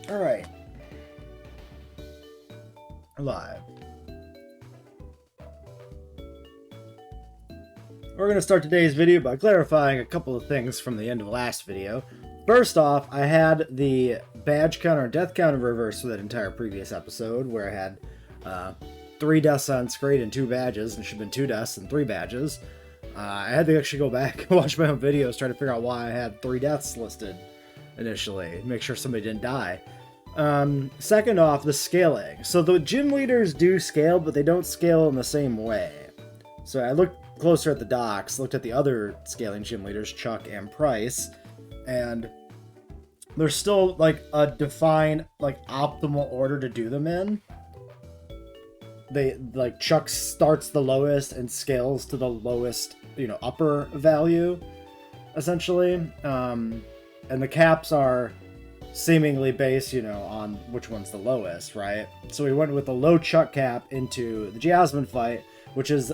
Alright. Live. We're going to start today's video by clarifying a couple of things from the end of the last video. First off, I had the badge counter and death counter reversed for that entire previous episode, where I had 3 deaths on screen and 2 badges, and it should have been 2 deaths and 3 badges. I had to actually go back and watch my own videos, try to figure out why I had 3 deaths listed initially, make sure somebody didn't die. Second off, the scaling. So the gym leaders do scale, but they don't scale in the same way. So I looked closer at the docs, looked at the other scaling gym leaders, Chuck and Price, and there's still like a defined like optimal order to do them in. They like Chuck starts the lowest and scales to the lowest, upper value, essentially. And the caps are seemingly based, on which one's the lowest, right? So we went with the low Chuck cap into the Jasmine fight, which is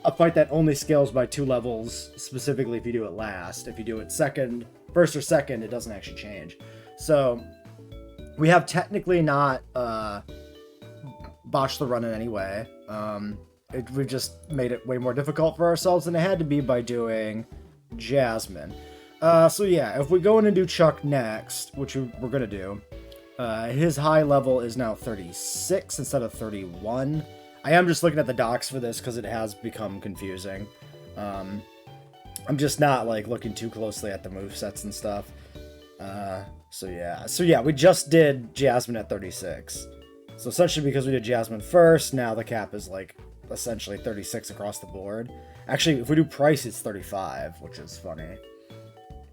a fight that only scales by 2 levels, specifically if you do it last. If you do it first or second, it doesn't actually change. So we have technically not botched the run in any way. We've just made it way more difficult for ourselves than it had to be by doing Jasmine. So yeah, if we go in and do Chuck next, which we're going to do, his high level is now 36 instead of 31. I am just looking at the docs for this because it has become confusing. I'm just not looking too closely at the movesets and stuff. So yeah, we just did Jasmine at 36. So essentially because we did Jasmine first, now the cap is essentially 36 across the board. Actually, if we do Price, it's 35, which is funny.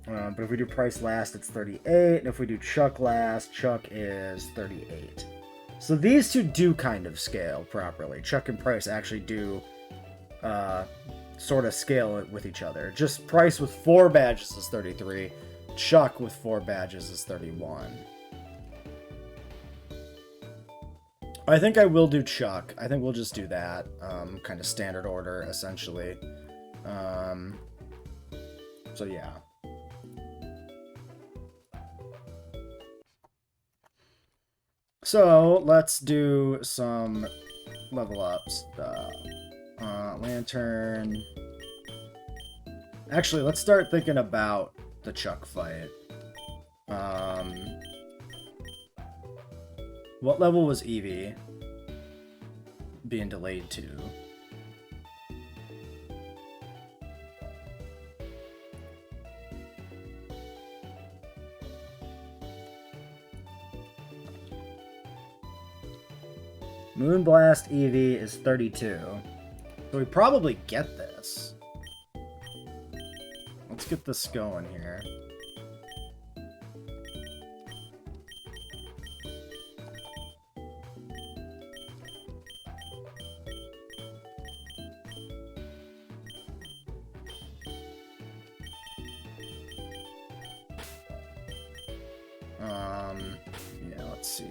But if we do Price last, it's 38. And if we do Chuck last, Chuck is 38. So these two do kind of scale properly. Chuck and Price actually do sort of scale it with each other. Just Price with 4 badges is 33. Chuck with 4 badges is 31. I think I will do Chuck. I think we'll just do that. Kind of standard order, essentially. So yeah. So, let's do some level up stuff. Lantern. Actually, let's start thinking about the Chuck fight. What level was Eevee being delayed to? Moonblast Eevee is 32. So we probably get this. Let's get this going here. Yeah, let's see.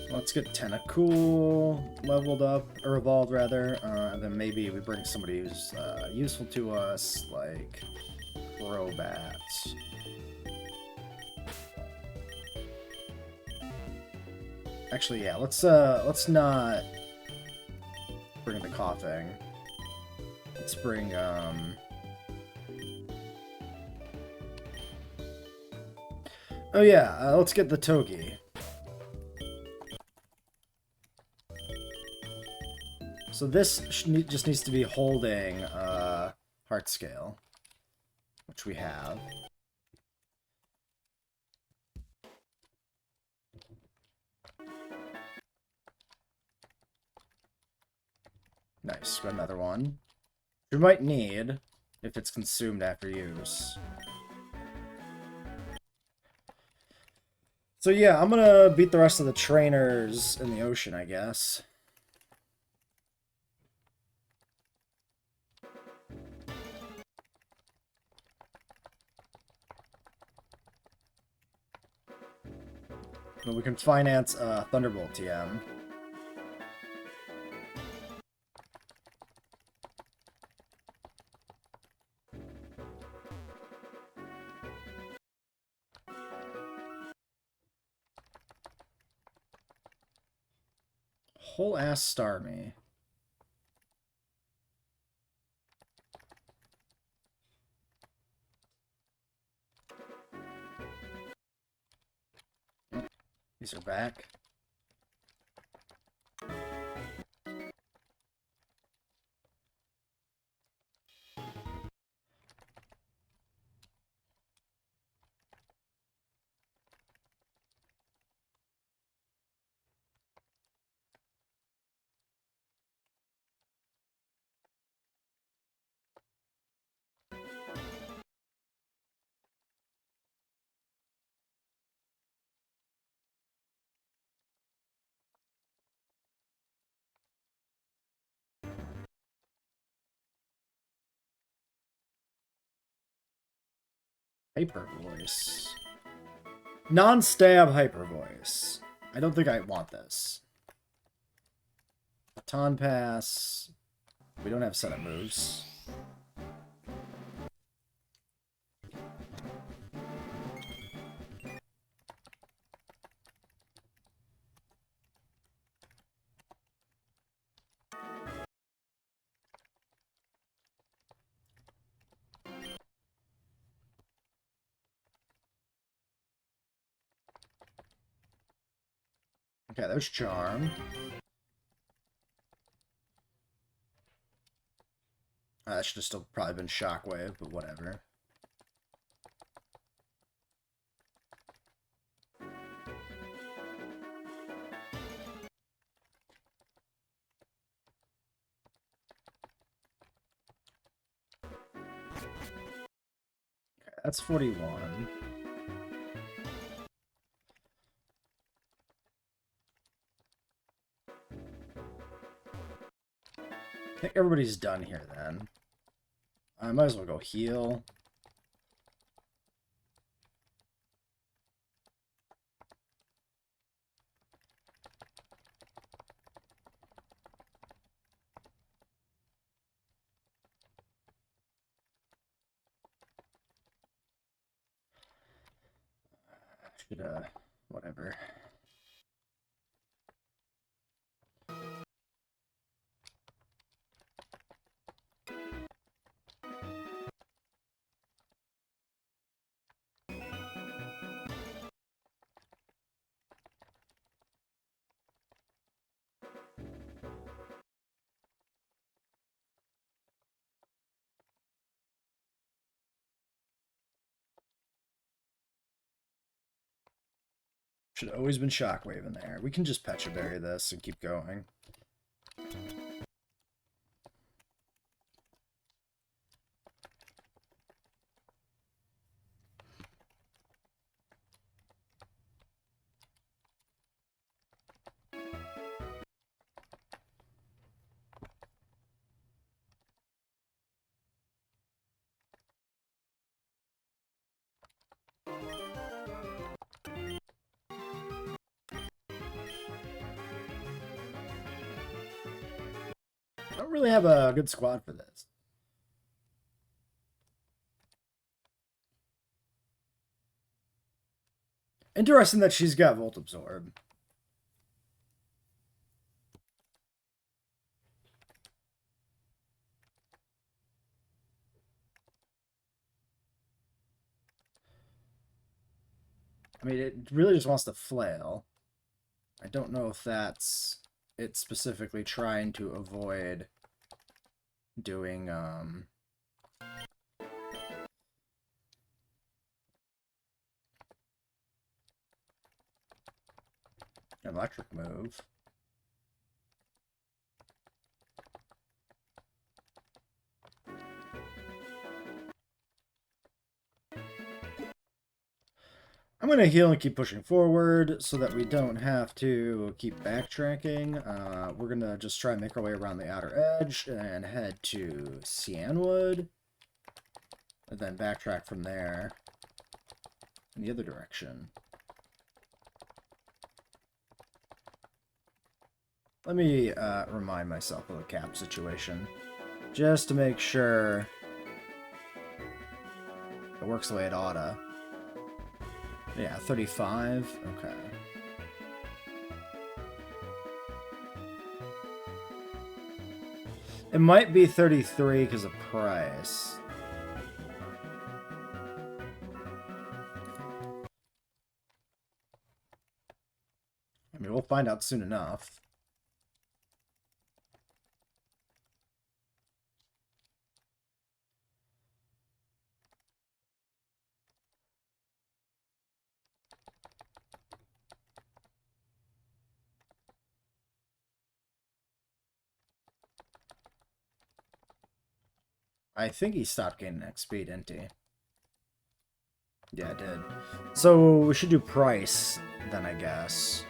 Let's get Tentacool leveled up, or evolved rather, and then maybe we bring somebody who's useful to us, like Crobats. Actually, yeah, let's not bring the Coughing. Let's bring oh yeah, let's get the Togi. So this just needs to be holding Heart Scale, which we have. Nice, got another one. We might need if it's consumed after use. So yeah, I'm gonna beat the rest of the trainers in the ocean, I guess. But we can finance Thunderbolt TM. Whole ass star me. These are back. Hyper voice. Non-stab hyper voice. I don't think I want this. Baton pass. We don't have setup moves. Okay, there's Charm. That should have still probably been Shockwave, but whatever. Okay, that's 41. I think everybody's done here then. I might as well go heal. Should, whatever. Should have always been Shockwave in there. We can just Pecha Berry this and keep going. I don't really have a good squad for this. Interesting that she's got Volt Absorb. I mean, it really just wants to flail. I don't know if that's it specifically trying to avoid doing, an electric move. I'm going to heal and keep pushing forward so that we don't have to keep backtracking. We're going to just try and make our way around the outer edge and head to Cianwood. And then backtrack from there in the other direction. Let me remind myself of the cap situation, just to make sure it works the way it oughta. Yeah, 35. Okay. It might be 33 because of price. I mean, we'll find out soon enough. I think he stopped gaining XP, didn't he? Yeah, it did. So we should do price then, I guess.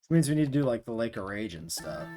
Which means we need to do like the Lake of Rage and stuff.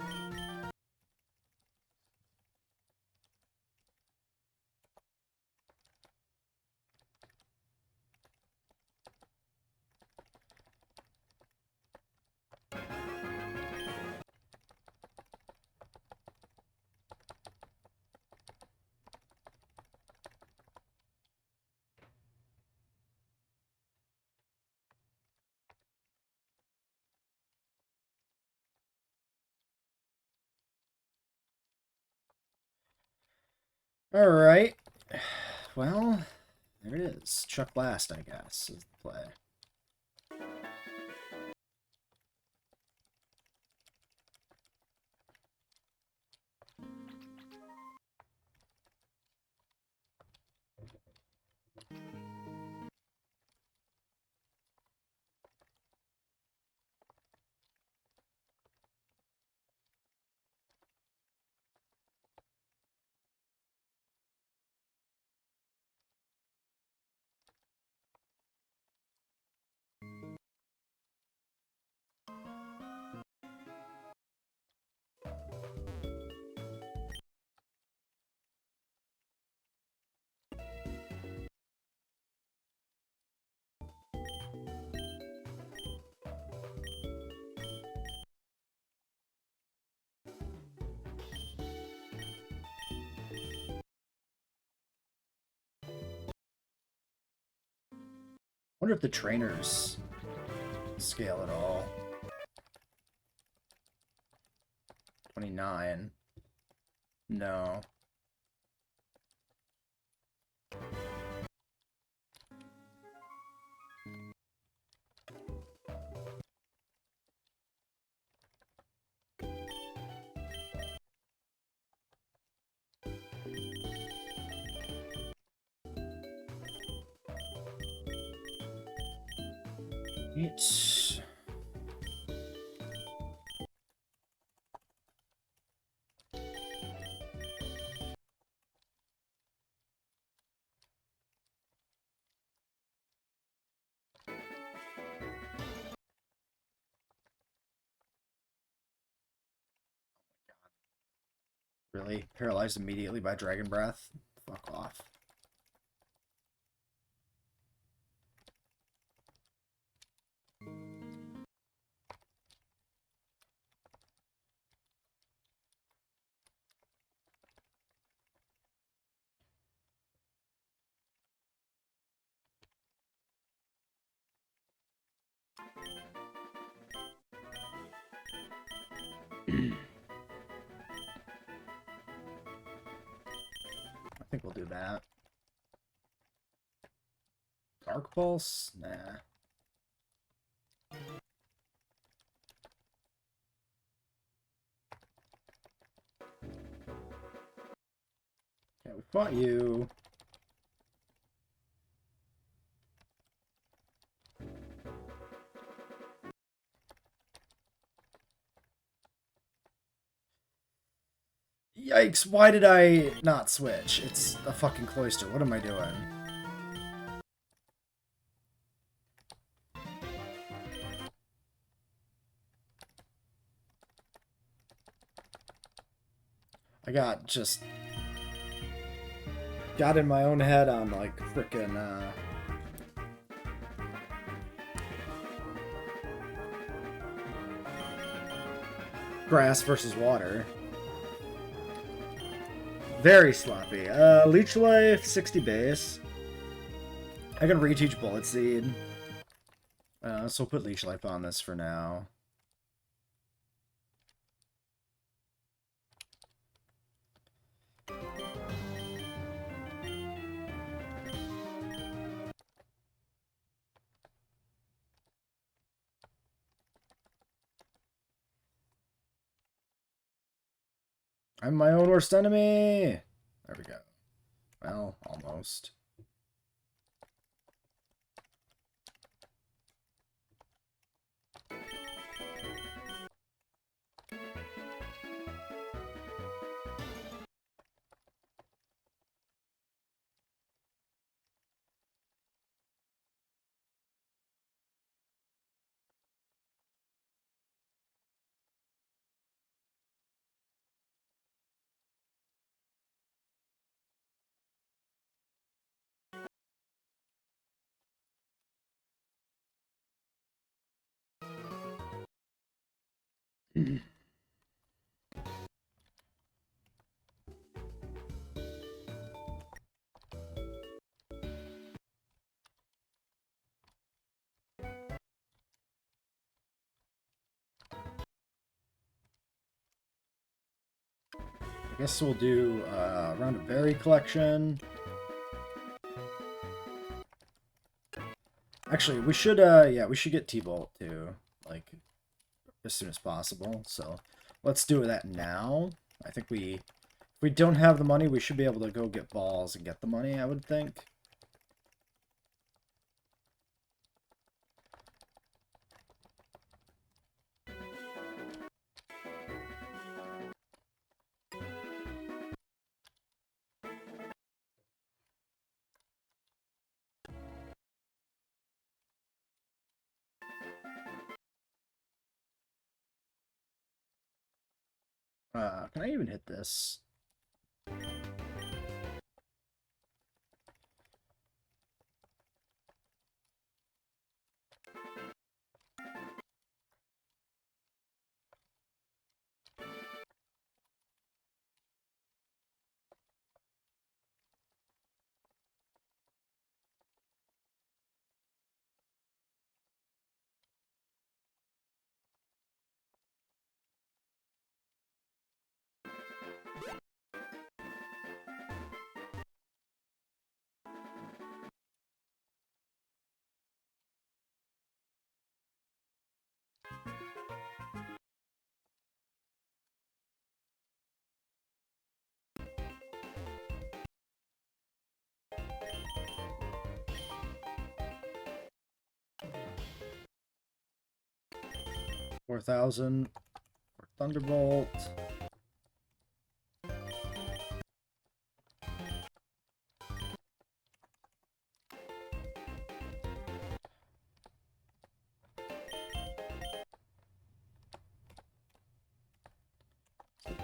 Alright. Well, there it is. Chuck Blast, I guess, is the play. I wonder if the trainers scale at all. 29. No. It's... Really? Paralyzed immediately by Dragon Breath? Fuck off. I think we'll do that. Dark Pulse? Nah. Yeah, we fought you. Yikes, why did I not switch? It's a fucking cloister. What am I doing? I got in my own head on, like, frickin', grass versus water. Very sloppy. Leech Life, 60 base. I can reteach Bullet Seed. So we'll put Leech Life on this for now. I'm my own worst enemy! There we go. Well, almost. I guess we'll do a round of berry collection. Actually, we should, yeah, we should get T-Bolt too, like, as soon as possible. So let's do that now. I think if we don't have the money, we should be able to go get balls and get the money, I would think. Can I even hit this? $4,000 for Thunderbolt.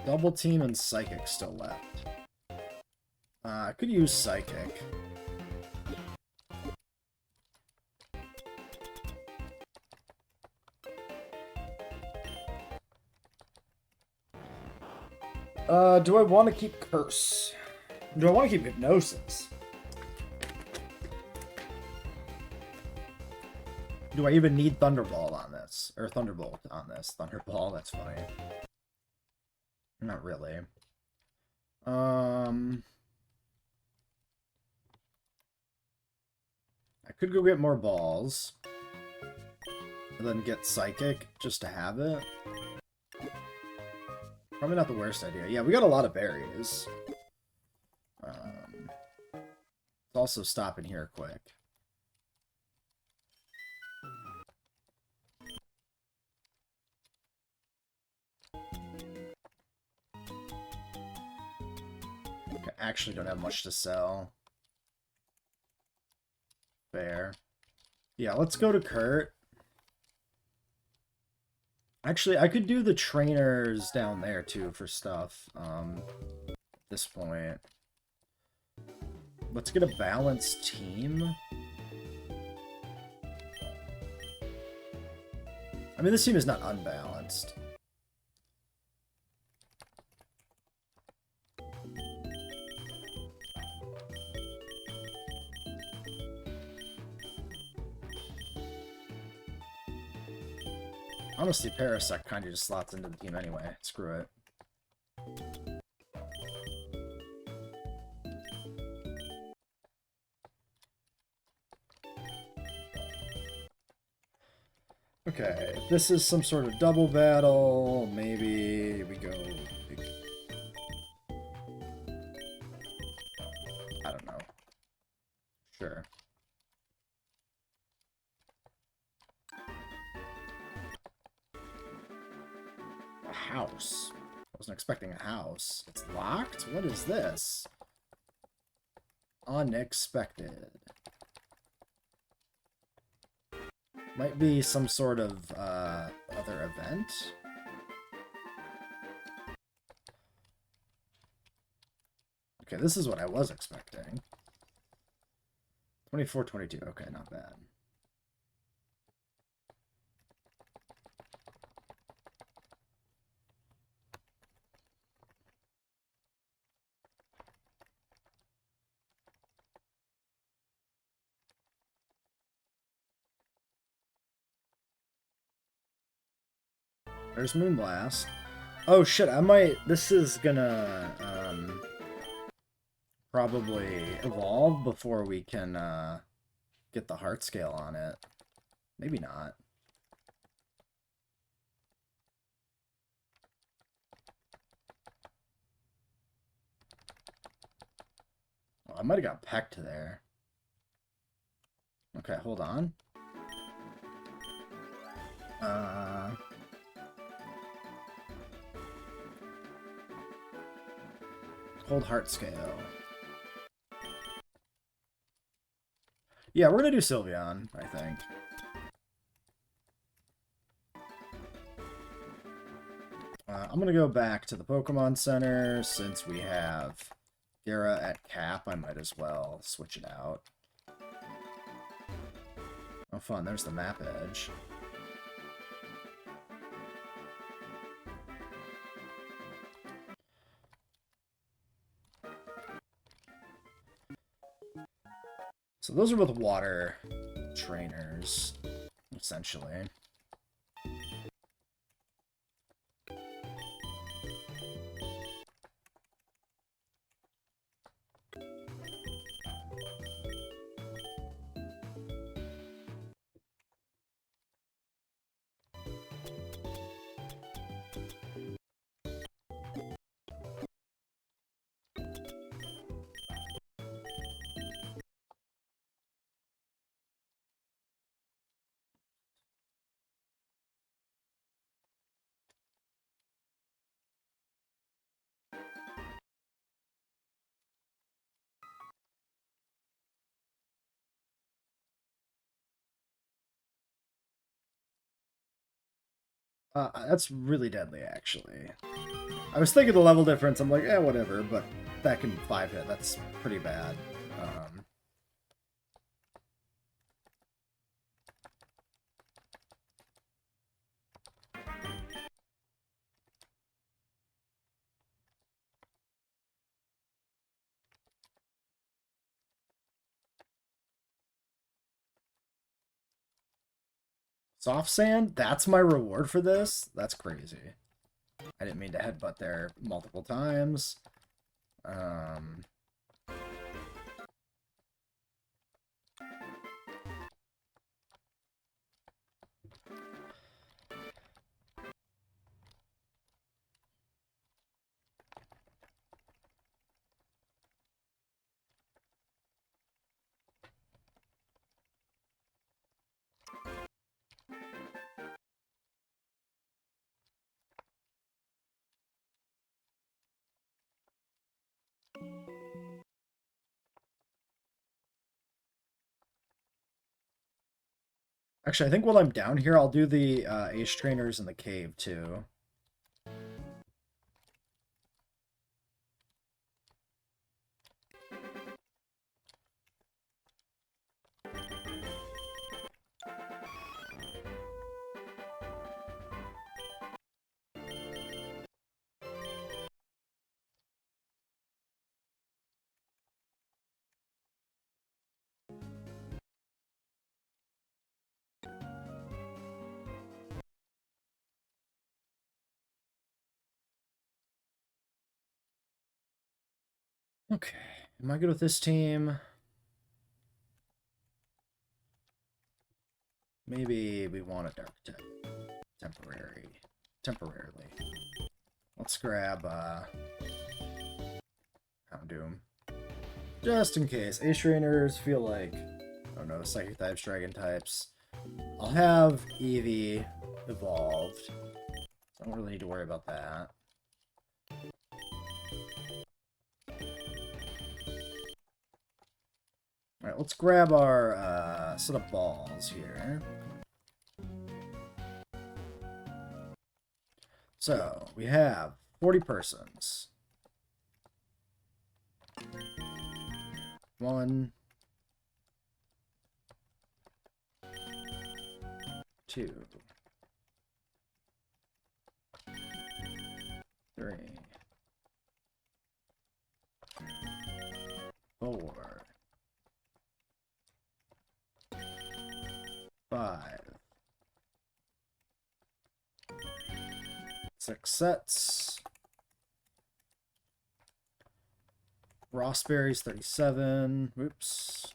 Double Team and Psychic still left. I could use Psychic. Do I want to keep Curse? Do I want to keep Hypnosis? Do I even need Thunderball on this? Or Thunderbolt on this? Thunderball, that's funny. Not really. I could go get more balls. And then get Psychic, just to have it. Probably not the worst idea. Yeah, we got a lot of berries. Let's also stop in here quick. I actually don't have much to sell. Fair. Yeah, let's go to Kurt. Actually, I could do the trainers down there, too, for stuff. At this point. Let's get a balanced team. I mean, this team is not unbalanced. Honestly, Parasect kind of just slots into the team anyway. Screw it. Okay, if this is some sort of double battle, maybe we go... I don't know. Sure. A house. I wasn't expecting a house. It's locked? What is this? Unexpected. Might be some sort of other event. Okay, this is what I was expecting. 24, 22. Okay, not bad. There's Moonblast. Oh shit, I might... This is gonna probably evolve before we can get the heart scale on it. Maybe not. Oh, I might have got pecked there. Okay, hold on. Hold heart scale. Yeah, we're gonna do Sylveon, I think. I'm gonna go back to the Pokemon Center since we have Gara at cap. I might as well switch it out. Oh, fun! There's the map edge. So those are both water trainers, essentially. That's really deadly, actually. I was thinking the level difference, I'm like, eh, whatever, but that can 5-hit, that's pretty bad. Soft Sand? That's my reward for this? That's crazy. I didn't mean to headbutt there multiple times. Actually, I think while I'm down here, I'll do the Ace Trainers in the cave, too. Okay, am I good with this team? Maybe we want a Dark Tech. Temporarily. Let's grab, Houndoom. Just in case. Ace Trainers feel like, I don't know, Psychic types, Dragon types. I'll have Eevee evolved. So I don't really need to worry about that. Alright, let's grab our set of balls here. So, we have 40 persons. 1, 2, 3, 4, 5, 6 sets. Rossberries 37. Oops.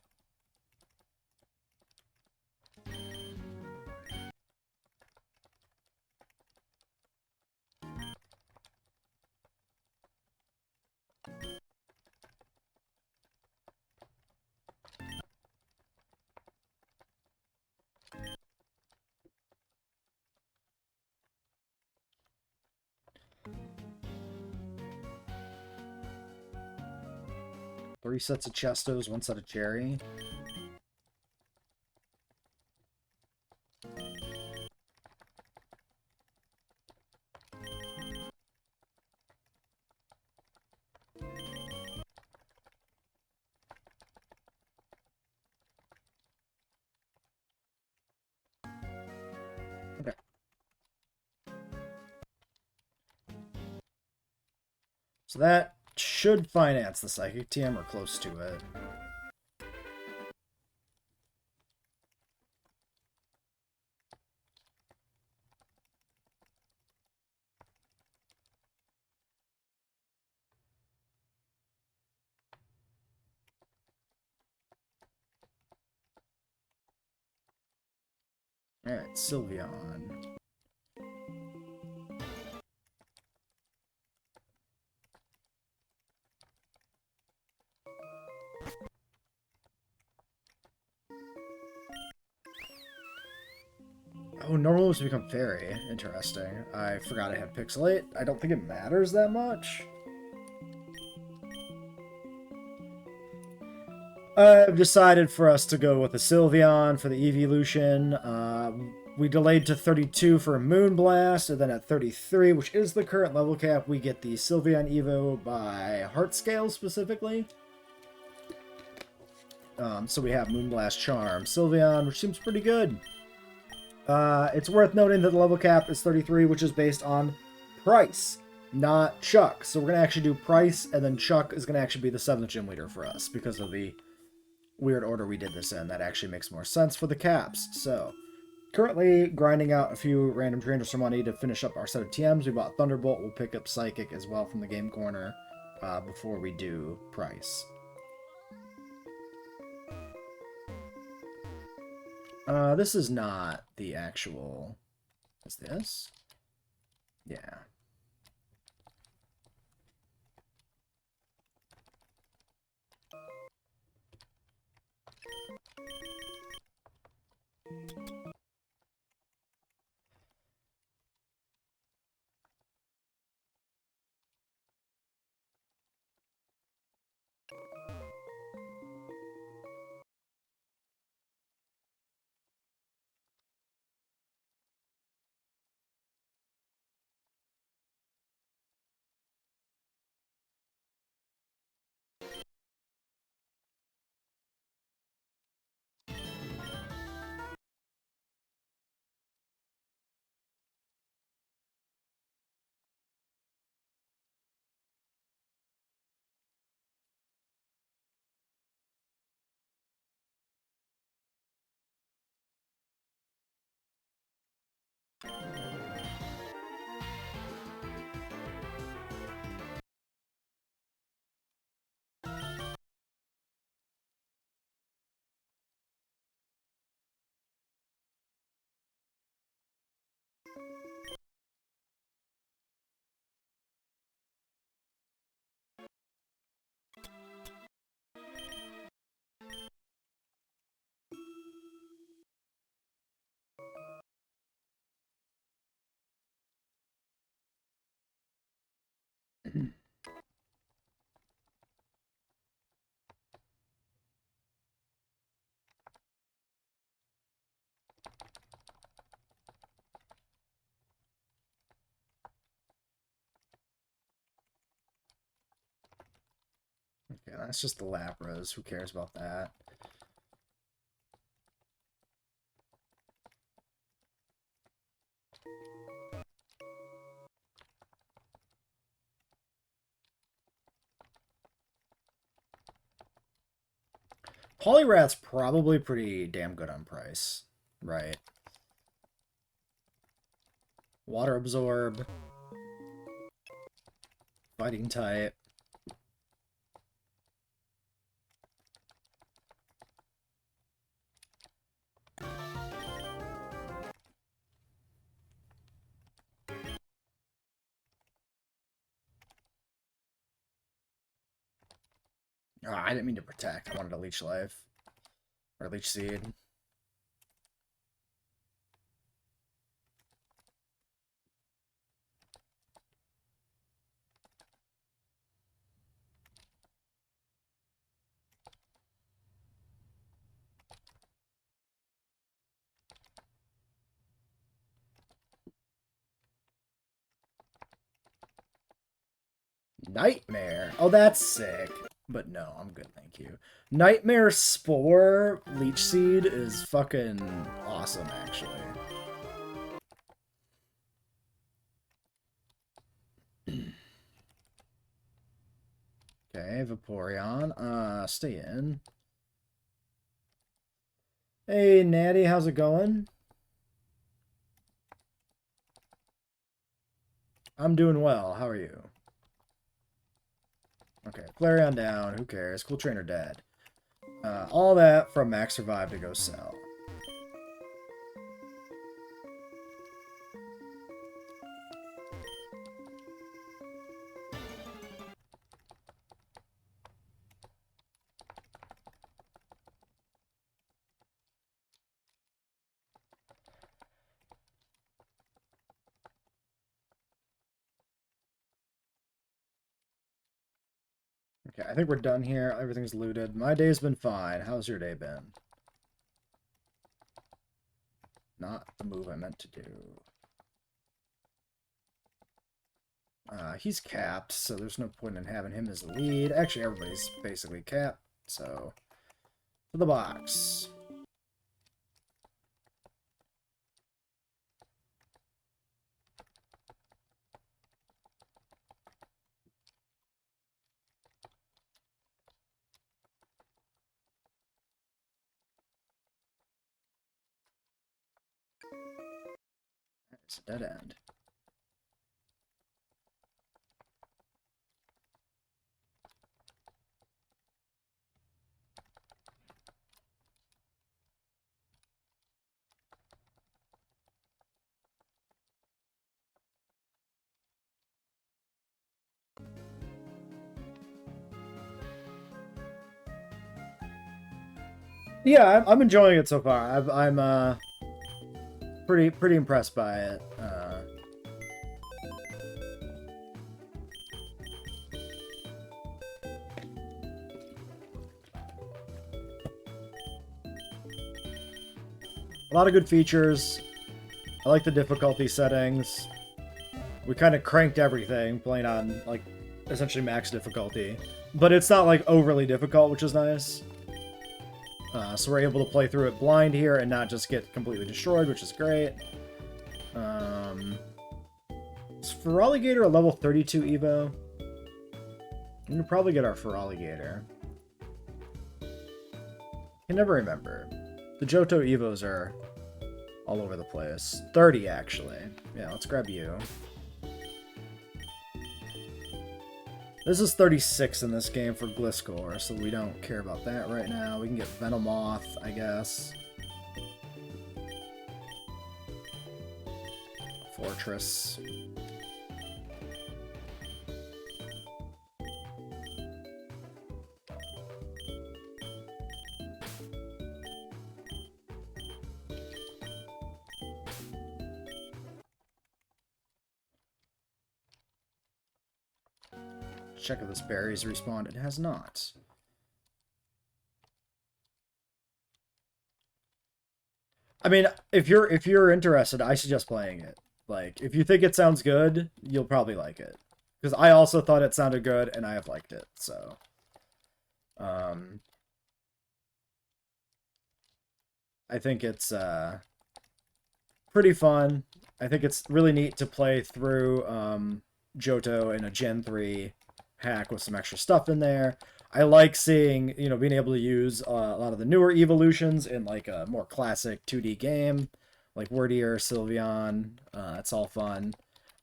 Three sets of Chestos, 1 set of Cherry. Okay. So that should finance the Psychic TM or close to it. Alright, Sylveon. Oh, normal moves become fairy. Interesting. I forgot I had Pixelate. I don't think it matters that much. I've decided for us to go with a Sylveon for the evolution. We delayed to 32 for a Moonblast, and then at 33, which is the current level cap, we get the Sylveon Evo by Heart Scale specifically. So we have Moonblast Charm Sylveon, which seems pretty good. It's worth noting that the level cap is 33, which is based on price, not Chuck. So we're going to actually do price, and then Chuck is going to actually be the 7th gym leader for us because of the weird order we did this in. That actually makes more sense for the caps. So, currently grinding out a few random trainers for money to finish up our set of TMs. We bought Thunderbolt. We'll pick up Psychic as well from the game corner before we do price. This is not the actual... Is this? Yeah. Okay, that's just the Lapras. Who cares about that? Poliwrath's probably pretty damn good on price. Right. Water Absorb. Fighting type. Oh, I didn't mean to protect. I wanted a Leech Life. Or Leech Seed. Nightmare. Oh, that's sick. But no, I'm good, thank you. Nightmare Spore Leech Seed is fucking awesome, actually. Okay, Vaporeon. Stay in. Hey, Natty, how's it going? I'm doing well. How are you? Okay, Flareon down. Who cares? Cool Trainer dead. All that from Max Survive to go sell. Okay, I think we're done here. Everything's looted. My day's been fine. How's your day been? Not the move I meant to do. He's capped, so there's no point in having him as the lead. Actually, everybody's basically capped, so... To the box. It's a dead end. Yeah, I'm enjoying it so far. I'm pretty impressed by it. A lot of good features. I like the difficulty settings. We kind of cranked everything, playing on, like, essentially max difficulty. But it's not, like, overly difficult, which is nice. So we're able to play through it blind here and not just get completely destroyed, which is great. Is Feraligatr a level 32 Evo? We can probably get our Feraligatr. I can never remember. The Johto Evos are all over the place. 30, actually. Yeah, let's grab you. This is 36 in this game for Gliscor, so we don't care about that right now. We can get Venomoth, I guess. Fortress. Check if this berry's respawned. It has not. I mean, if you're interested, I suggest playing it. Like, if you think it sounds good, you'll probably like it. Because I also thought it sounded good, and I have liked it, so... I think it's, pretty fun. I think it's really neat to play through, Johto in a Gen 3 hack with some extra stuff in there. I like seeing, you know, being able to use a lot of the newer evolutions in, like, a more classic 2D game, like Wordier, Sylveon. It's all fun.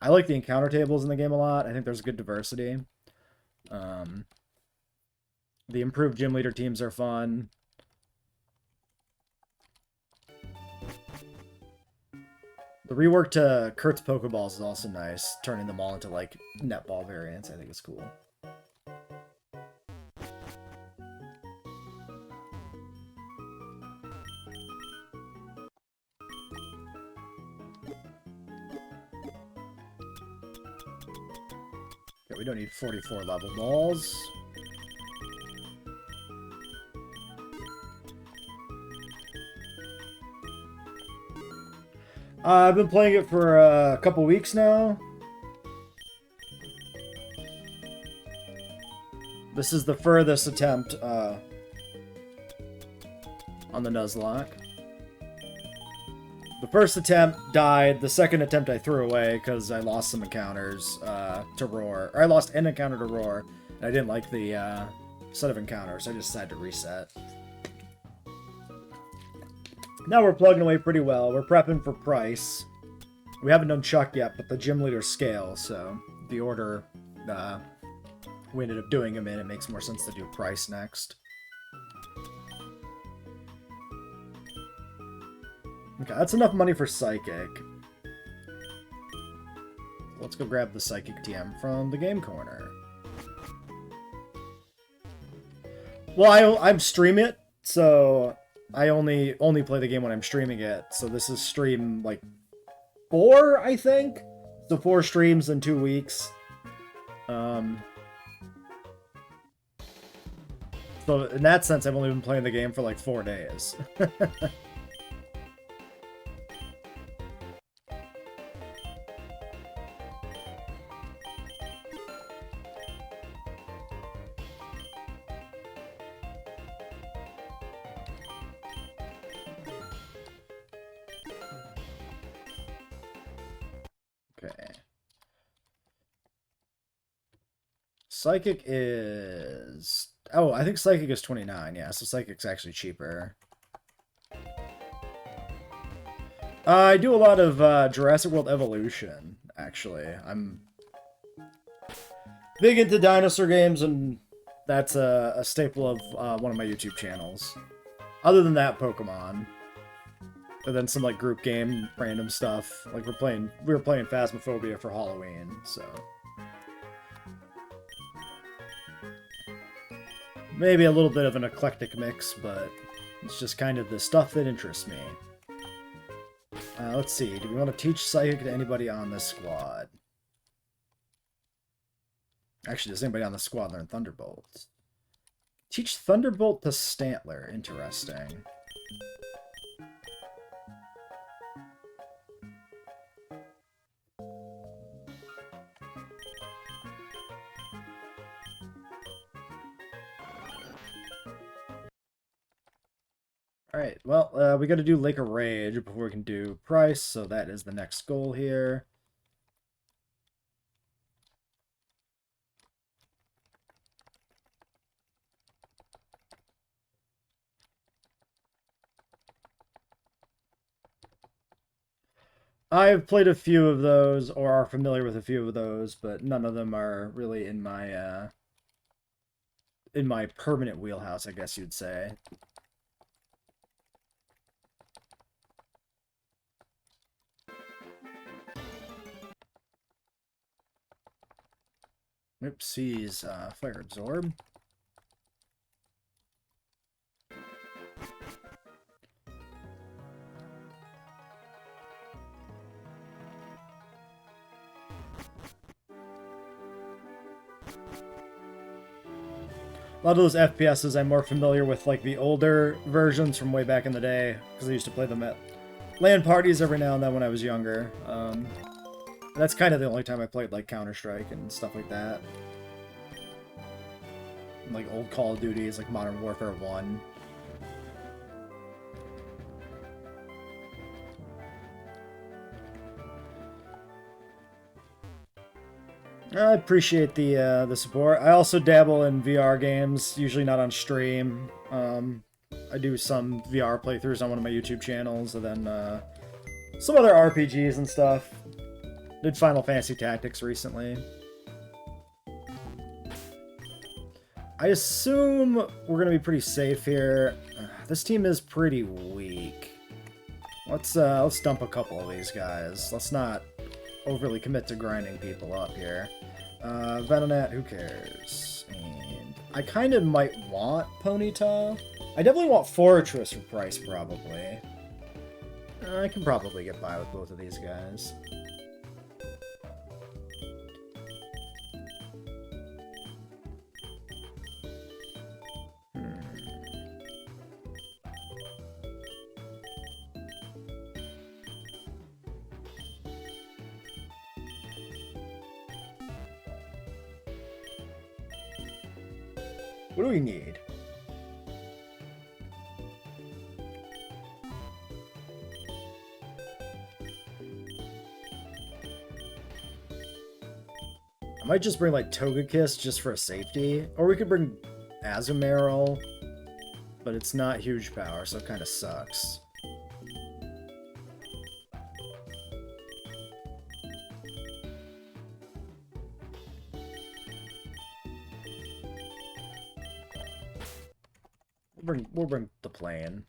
I like the encounter tables in the game a lot. I think there's good diversity. The improved gym leader teams are fun. The rework to Kurt's Pokeballs is also nice, turning them all into, like, netball variants. I think it's cool. Yeah, we don't need 44 level balls. I've been playing it for a couple weeks now. This is the furthest attempt on the Nuzlocke. The first attempt died. The second attempt I threw away because I lost some encounters to Roar. Or I lost an encounter to Roar, and I didn't like the set of encounters, so I just decided to reset. Now we're plugging away pretty well. We're prepping for Price. We haven't done Chuck yet, but the gym leader scale, so the order we ended up doing him in, it makes more sense to do Price next. Okay, that's enough money for Psychic. Let's go grab the Psychic TM from the Game Corner. Well, I'm streaming it, so I only play the game when I'm streaming it. So this is stream, like, 4, I think? So 4 streams in 2 weeks. So in that sense, I've only been playing the game for, like, 4 days. Okay. Psychic is... Oh, I think Psychic is 29, yeah, so Psychic's actually cheaper. I do a lot of Jurassic World Evolution, actually. I'm big into dinosaur games, and that's a staple of one of my YouTube channels. Other than that, Pokemon. And then some, like, group game, random stuff. Like, we were playing Phasmophobia for Halloween, so... Maybe a little bit of an eclectic mix, but it's just kind of the stuff that interests me. Let's see, do we want to teach Psychic to anybody on this squad? Actually, does anybody on the squad learn Thunderbolt? Teach Thunderbolt to Stantler, interesting. Alright, well, we gotta do Lake of Rage before we can do Price, so that is the next goal here. I've played a few of those, or are familiar with a few of those, but none of them are really in my permanent wheelhouse, I guess you'd say. Oopsies, fire absorb. A lot of those FPSs I'm more familiar with, like the older versions from way back in the day, because I used to play them at LAN parties every now and then when I was younger. That's kind of the only time I played like Counter-Strike and stuff like that. Like old Call of Duties, like Modern Warfare 1. I appreciate the support. I also dabble in VR games, usually not on stream. I do some VR playthroughs on one of my YouTube channels, and then some other RPGs and stuff. Did Final Fantasy Tactics recently. I assume we're gonna be pretty safe here. This team is pretty weak. Let's dump a couple of these guys. Let's not overly commit to grinding people up here. Venonat, who cares? And I kind of might want Ponyta. I definitely want Fortress for price, probably. I can probably get by with both of these guys. What do we need? I might just bring like Togekiss just for a safety, or we could bring Azumarill, but it's not huge power, so it kind of sucks. We'll bring the plane.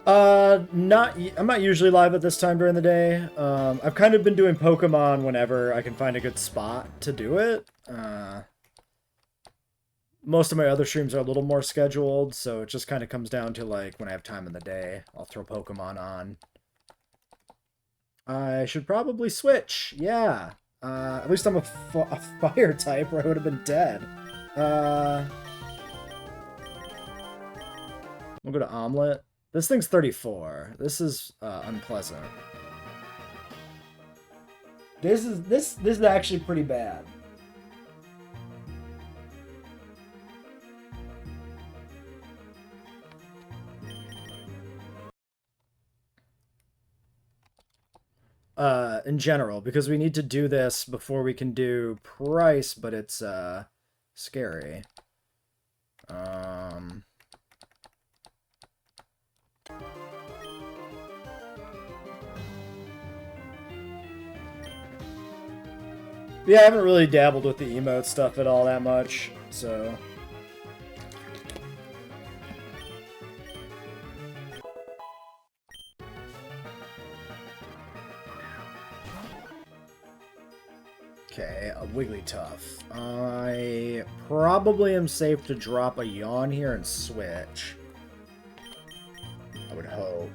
I'm not usually live at this time during the day. I've kind of been doing Pokemon whenever I can find a good spot to do it. Most of my other streams are a little more scheduled, so it just kind of comes down to like when I have time in the day, I'll throw Pokemon on. I should probably switch. Yeah. At least I'm a fire type, or I would have been dead. We'll go to Omelette. This thing's 34. This is unpleasant. This is actually pretty bad. In general, because we need to do this before we can do price, but it's scary. Yeah, I haven't really dabbled with the emote stuff at all that much, so... Okay, a Wigglytuff. I probably am safe to drop a Yawn here and switch. I would hope.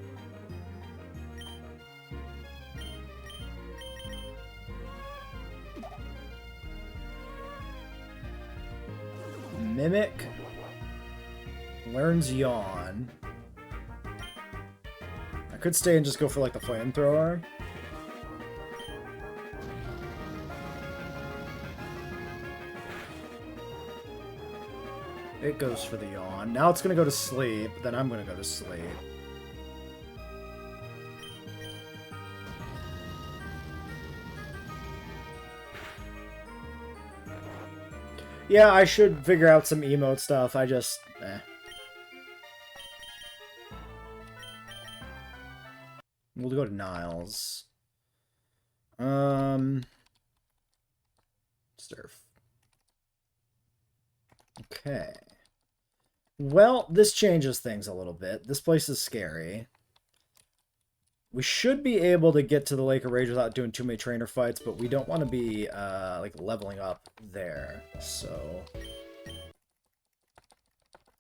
Mimic. Learns Yawn. I could stay and just go for like the flamethrower. It goes for the Yawn. Now it's gonna go to sleep, then I'm gonna go to sleep. Yeah, I should figure out some emote stuff. I just... We'll go to Niles. Surf. Okay. Well, this changes things a little bit. This place is scary. We should be able to get to the Lake of Rage without doing too many trainer fights, but we don't want to be, like, leveling up there. So...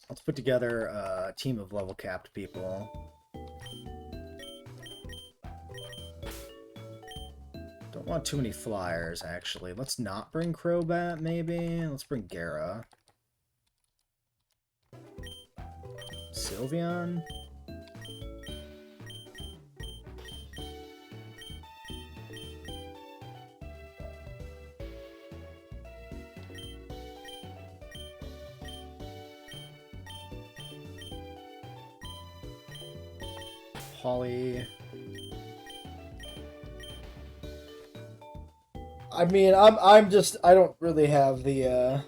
let's put together a team of level-capped people. Don't want too many flyers, actually. Let's not bring Crobat, maybe? Let's bring Gara. Sylveon? Holly. I mean, I'm just, I don't really have the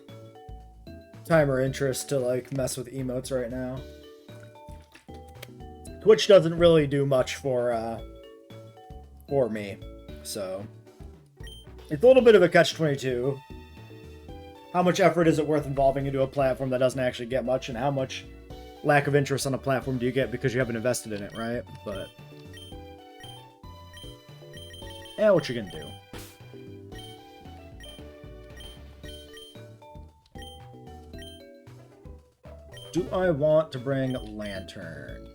time or interest to like mess with emotes right now. Twitch doesn't really do much for me, so it's a little bit of a catch-22. How much effort is it worth involving into a platform that doesn't actually get much, and how much lack of interest on a platform do you get because you haven't invested in it, right? But yeah, what you gonna do? Do I want to bring Lantern?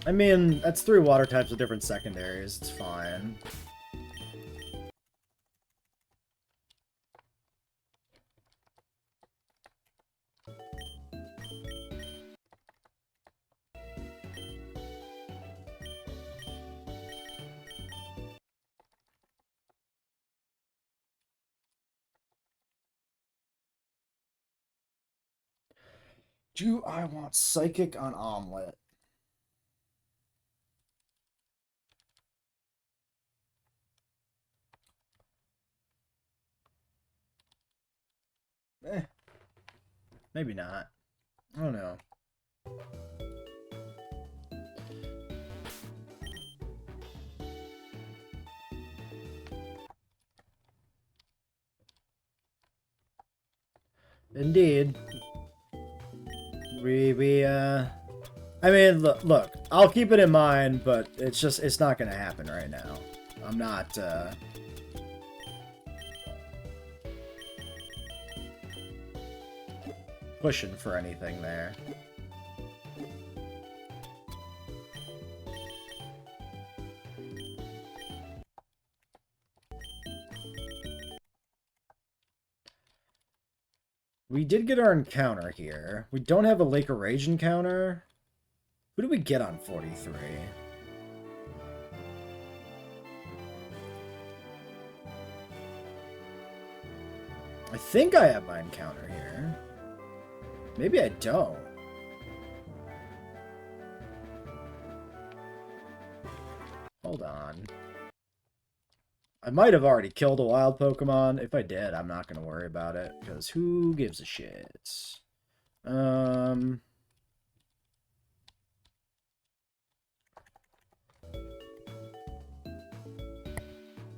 I mean, that's 3 water types with different secondaries. It's fine. Do I want Psychic on Omelet? Maybe not. I don't know. Indeed. I mean, look, I'll keep it in mind, but it's not gonna happen right now. I'm not, pushing for anything there. We did get our encounter here. We don't have a Lake of Rage encounter. Who did we get on 43? I think I have my encounter here. Maybe I don't. Hold on. I might have already killed a wild Pokemon. If I did, I'm not going to worry about it, because who gives a shit?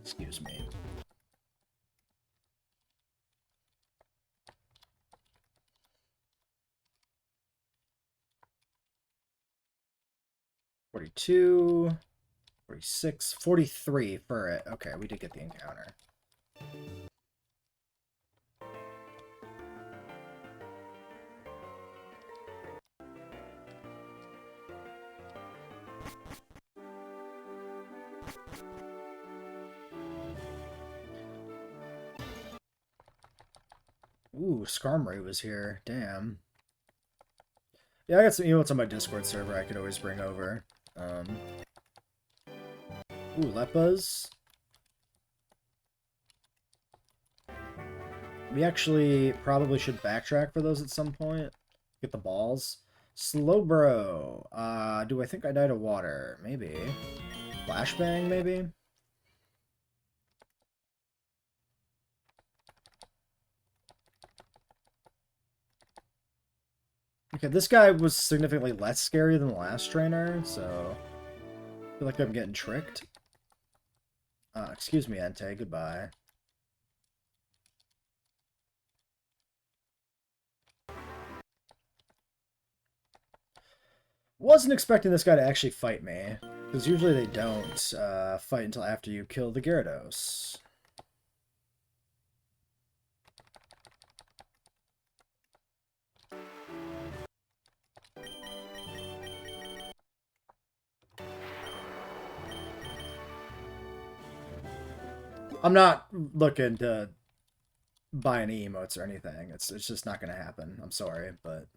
Excuse me. $42... 46, 43 for it. Okay, we did get the encounter. Ooh, Skarmory was here. Damn. Yeah, I got some emotes on my Discord server I could always bring over. Ooh, Leppas. We actually probably should backtrack for those at some point. Get the balls. Slowbro. Do I think I died of water? Maybe. Flashbang, maybe? Okay, this guy was significantly less scary than the last trainer, so I feel like I'm getting tricked. Excuse me, Entei, goodbye. Wasn't expecting this guy to actually fight me, because usually they don't fight until after you kill the Gyarados. I'm not looking to buy any emotes or anything. It's just not going to happen. I'm sorry, but...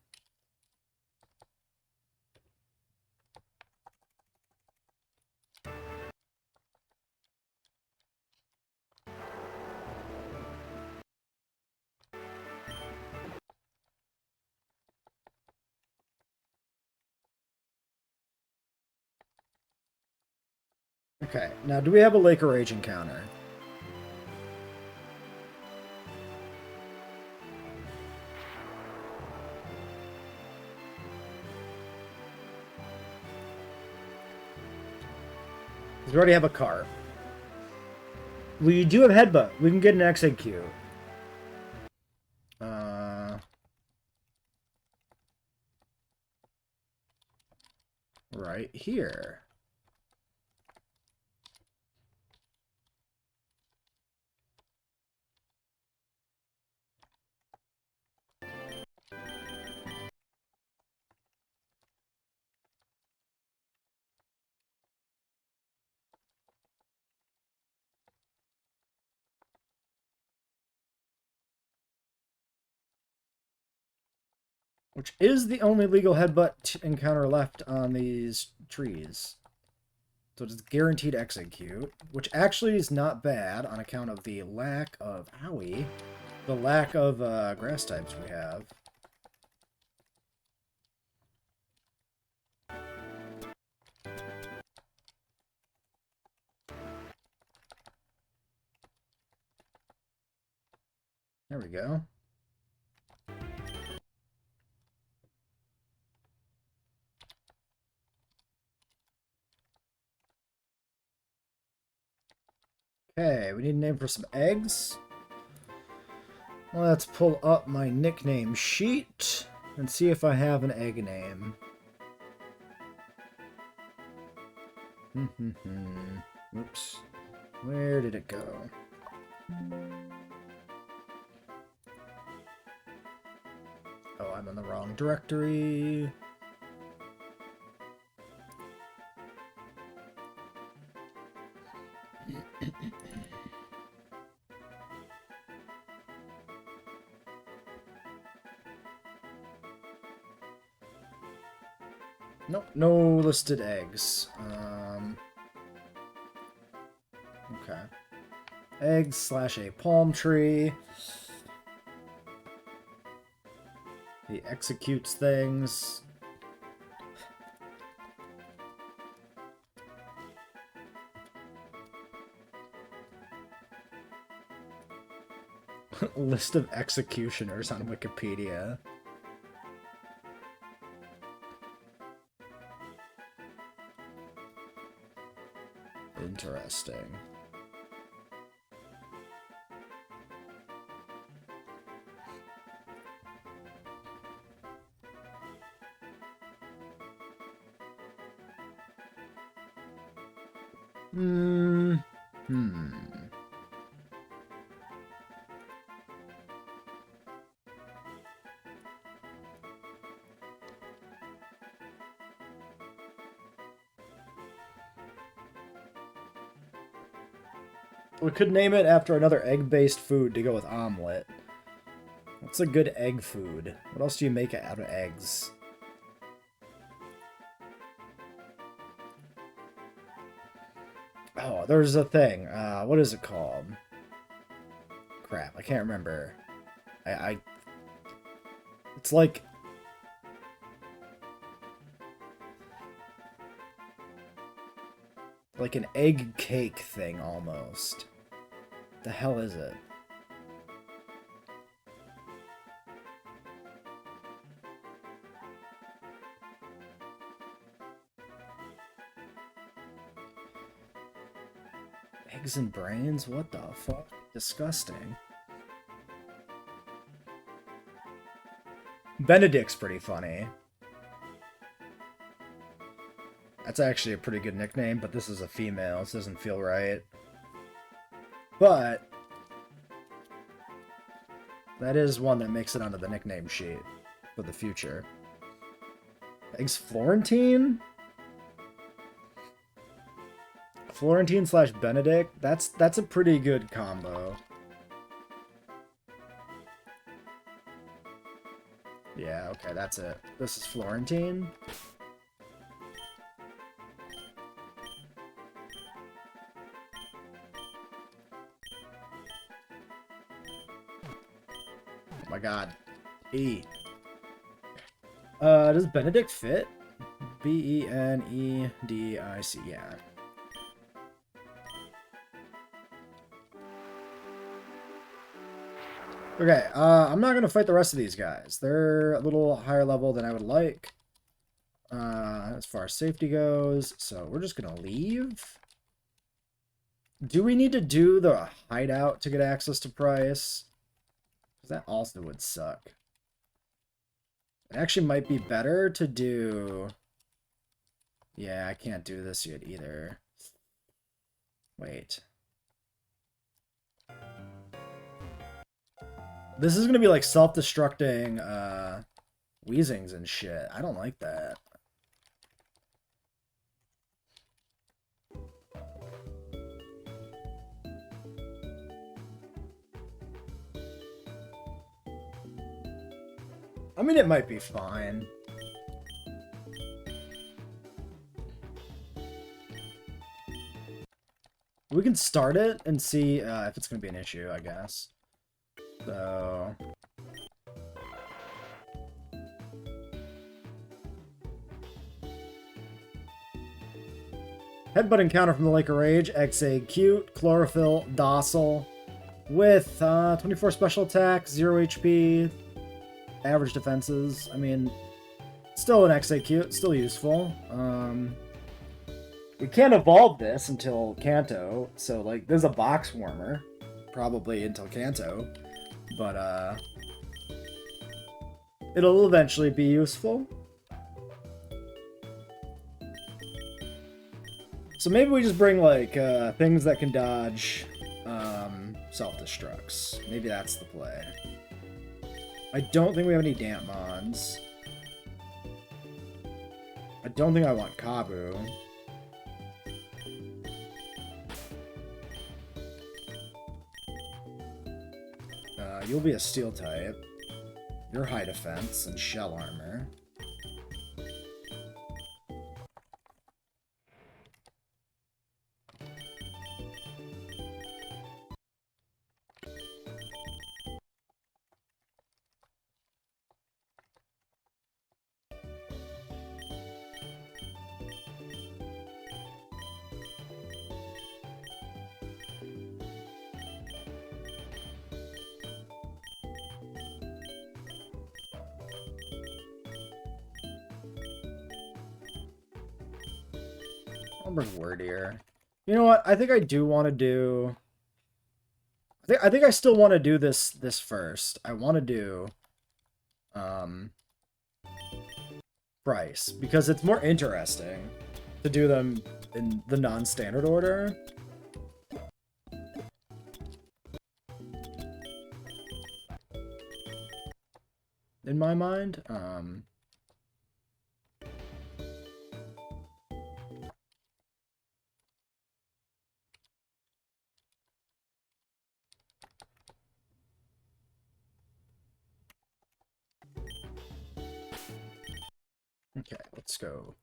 Okay, now do we have a Lake of Rage encounter? We already have a car. We do have Headbutt. We can get an XAQ. Right here. Which is the only legal headbutt encounter left on these trees. So it's guaranteed execute, which actually is not bad on account of the lack of... Owie. The lack of grass types we have. There we go. Okay, we need a name for some eggs. Let's pull up my nickname sheet and see if I have an egg name. Oops. Where did it go? Oh, I'm in the wrong directory. Nope, no listed eggs. Okay. Eggs slash a palm tree. He executes things. List of executioners on Wikipedia. Interesting. We could name it after another egg-based food to go with omelet. What's a good egg food? What else do you make out of eggs? Oh, there's a thing. What is it called? Crap, I can't remember. It's like... like an egg cake thing almost. The hell is it? Eggs and brains? What the fuck? Disgusting. Benedict's pretty funny. That's actually a pretty good nickname, but this is a female. This doesn't feel right. But that is one that makes it onto the nickname sheet for the future. Eggs Florentine? Florentine slash Benedict? That's a pretty good combo. Yeah, okay, that's it. This is Florentine. Oh my god. E. Does Benedict fit? Benedic, yeah. Okay, I'm not gonna fight the rest of these guys. They're a little higher level than I would like. As far as safety goes, so we're just gonna leave. Do we need to do the hideout to get access to Price? Because that also would suck. It actually might be better to do... Yeah, I can't do this yet either. Wait. This is going to be like self-destructing Weezings and shit. I don't like that. I mean, it might be fine. We can start it and see if it's going to be an issue, I guess. So... Headbutt encounter from the Lake of Rage. XA cute, chlorophyll, docile. With 24 special attack, 0 HP, average defenses. I mean, still an XA cute, still useful. We can't evolve this until Kanto, so like there's a box warmer, probably until Kanto, but it'll eventually be useful. So maybe we just bring like things that can dodge self-destructs. Maybe that's the play. I don't think we have any Dampmons. I don't think I want Kabu. You'll be a steel type. You're high defense and shell armor. I'll bring Wordier. You know what? I think I do want to do... I think I still want to do this first. I want to do... Bryce. Because it's more interesting to do them in the non-standard order. In my mind. Okay, let's go.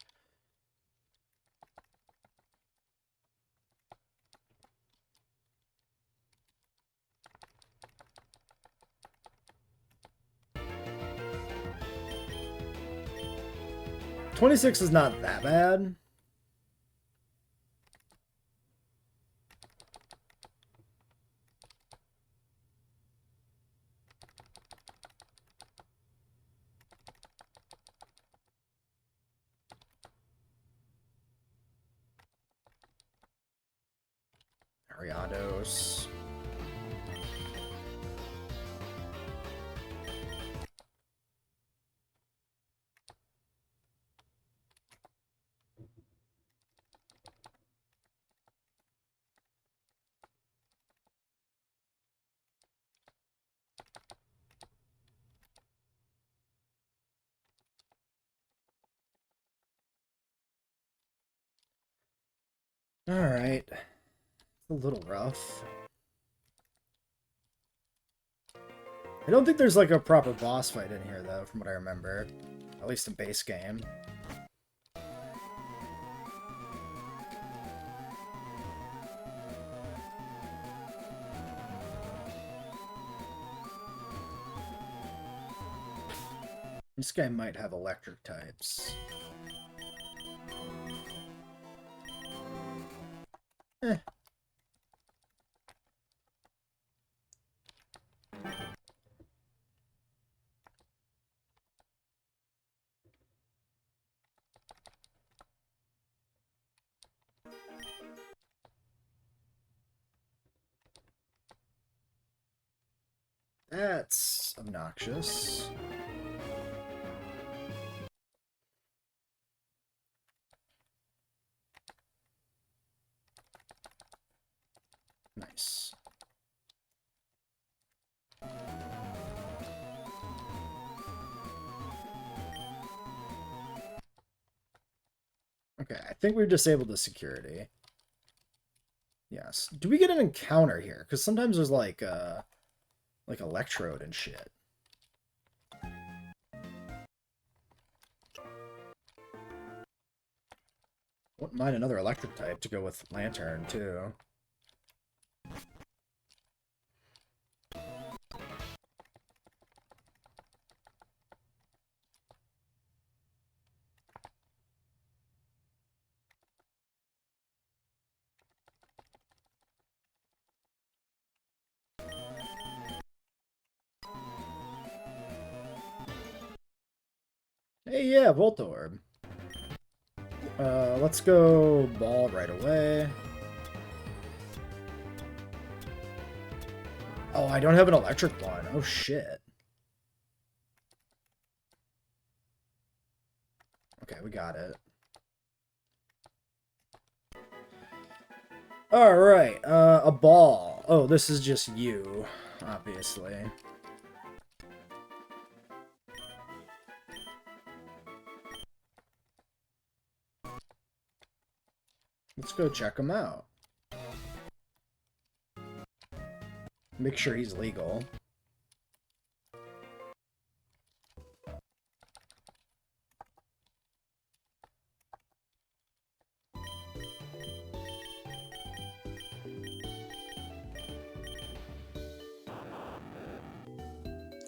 $26 is not that bad. Ariados. Alright. It's a little rough. I don't think there's like a proper boss fight in here though, from what I remember. At least in base game. This guy might have electric types. Eh. That's obnoxious. Nice. Okay, I think we've disabled the security. Yes. Do we get an encounter here? Because sometimes there's like electrode and shit. Wouldn't mind another electric type to go with Lantern too. Hey, yeah, Voltorb. Let's go ball right away. Oh, I don't have an electric one. Oh, shit. Okay, we got it. Alright, a ball. Oh, this is just you, obviously. Let's go check him out. Make sure he's legal.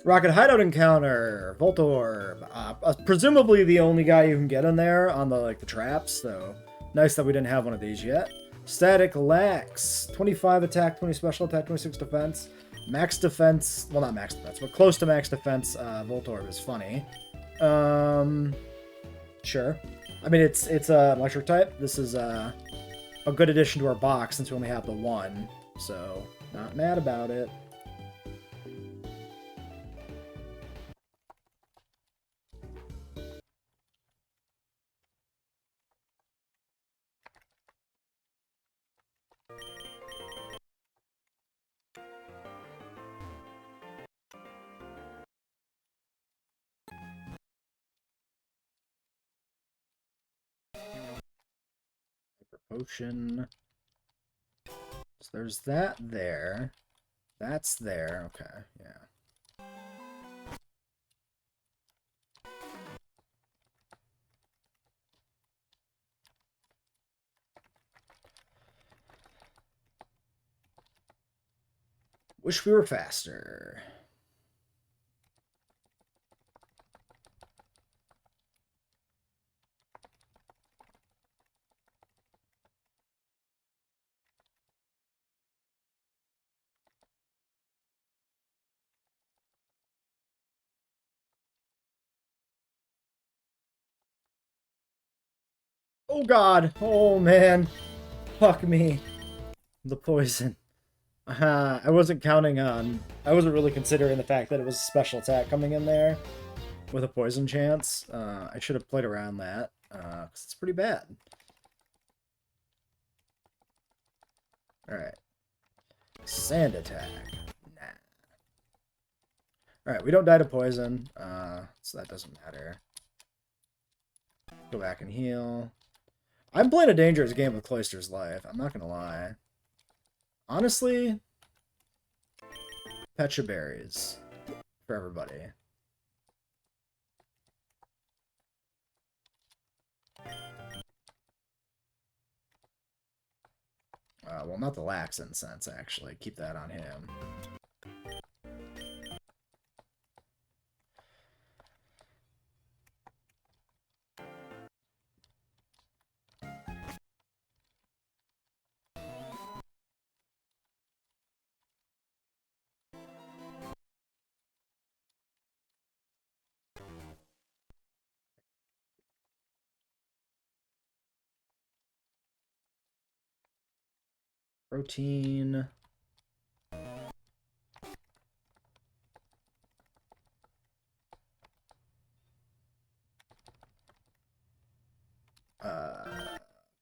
Rocket hideout encounter, Voltorb. Presumably the only guy you can get in there on the traps. So nice that we didn't have one of these yet. Static Lax, 25 attack, 20 special attack, 26 defense, max defense. Well, not max defense, but close to max defense. Voltorb is funny. Sure. I mean, it's an electric type. This is a good addition to our box since we only have the one. So not mad about it. Potion. So there's that there. That's there. Okay, yeah. Wish we were faster. Oh god. Oh man. Fuck me. The poison. I wasn't counting on... I wasn't really considering the fact that it was a special attack coming in there with a poison chance. I should have played around that, because it's pretty bad. Alright. Sand attack. Nah. Alright, we don't die to poison, so that doesn't matter. Go back and heal. I'm playing a dangerous game with Cloyster's Life, I'm not gonna lie. Honestly, Pecha berries for everybody. Well, not the lax incense, actually. Keep that on him. Protein.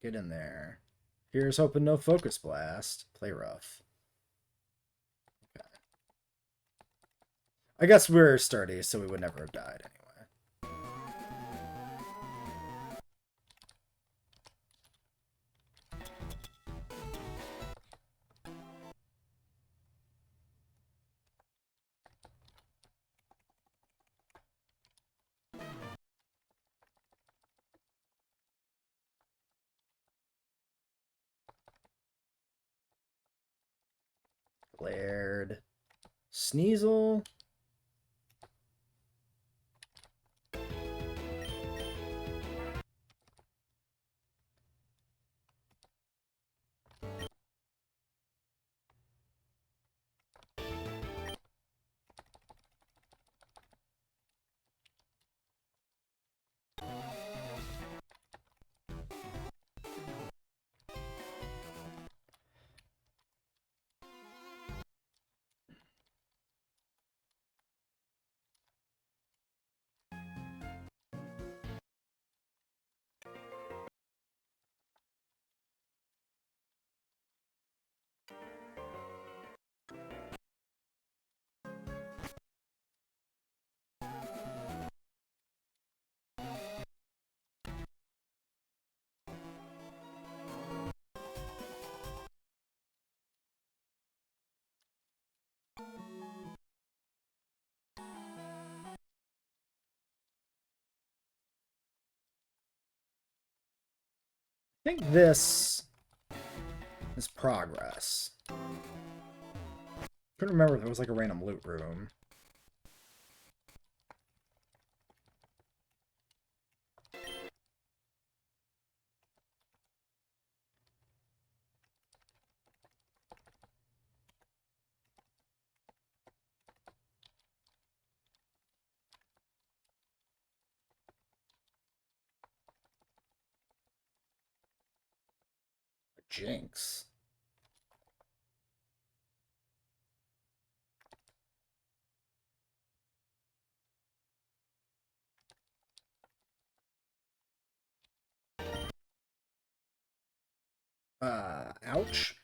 Get in there. Here's hoping no focus blast. Play rough. Okay. I guess we're sturdy, so we would never have died anyway. Glared. Sneasel. I think this is progress. I couldn't remember if there was like a random loot room. Jinx. Ouch.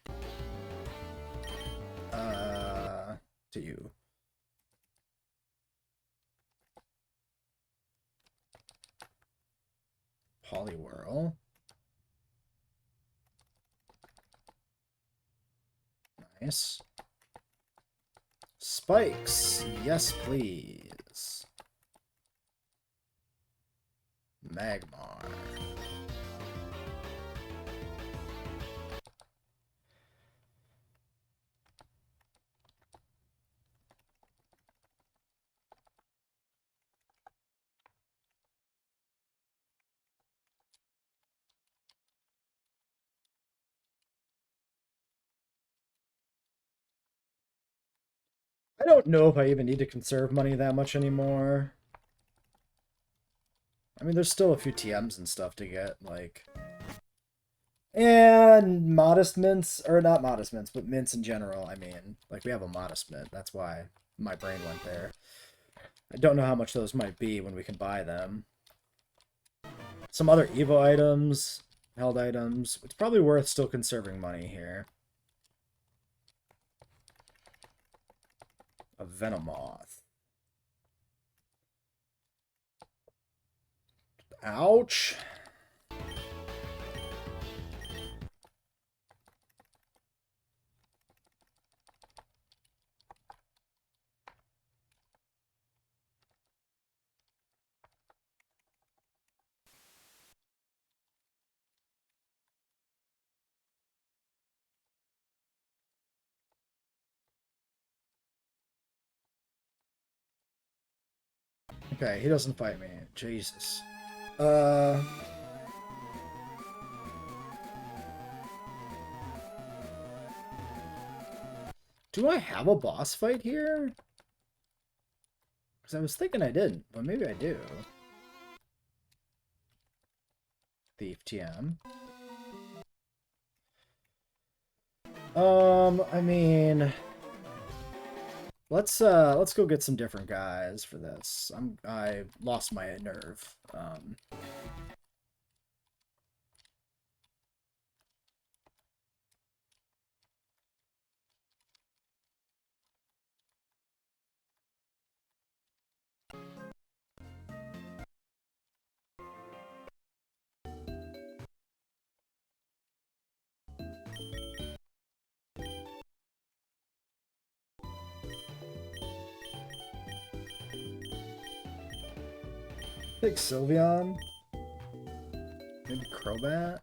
To you. Poliwhirl. Nice. Spikes. Yes, please. Magmar. I don't know if I even need to conserve money that much anymore. I mean, there's still a few TMs and stuff to get, like... And modest mints, or not modest mints, but mints in general. I mean, like we have a modest mint. That's why my brain went there. I don't know how much those might be when we can buy them. Some other Evo items, held items. It's probably worth still conserving money here. A Venomoth. Ouch. Okay, he doesn't fight me. Jesus. Uh... Do I have a boss fight here? Because I was thinking I didn't, but maybe I do. Thief TM. I mean, let's go get some different guys for this. I lost my nerve. Take Sylveon. Maybe Crobat.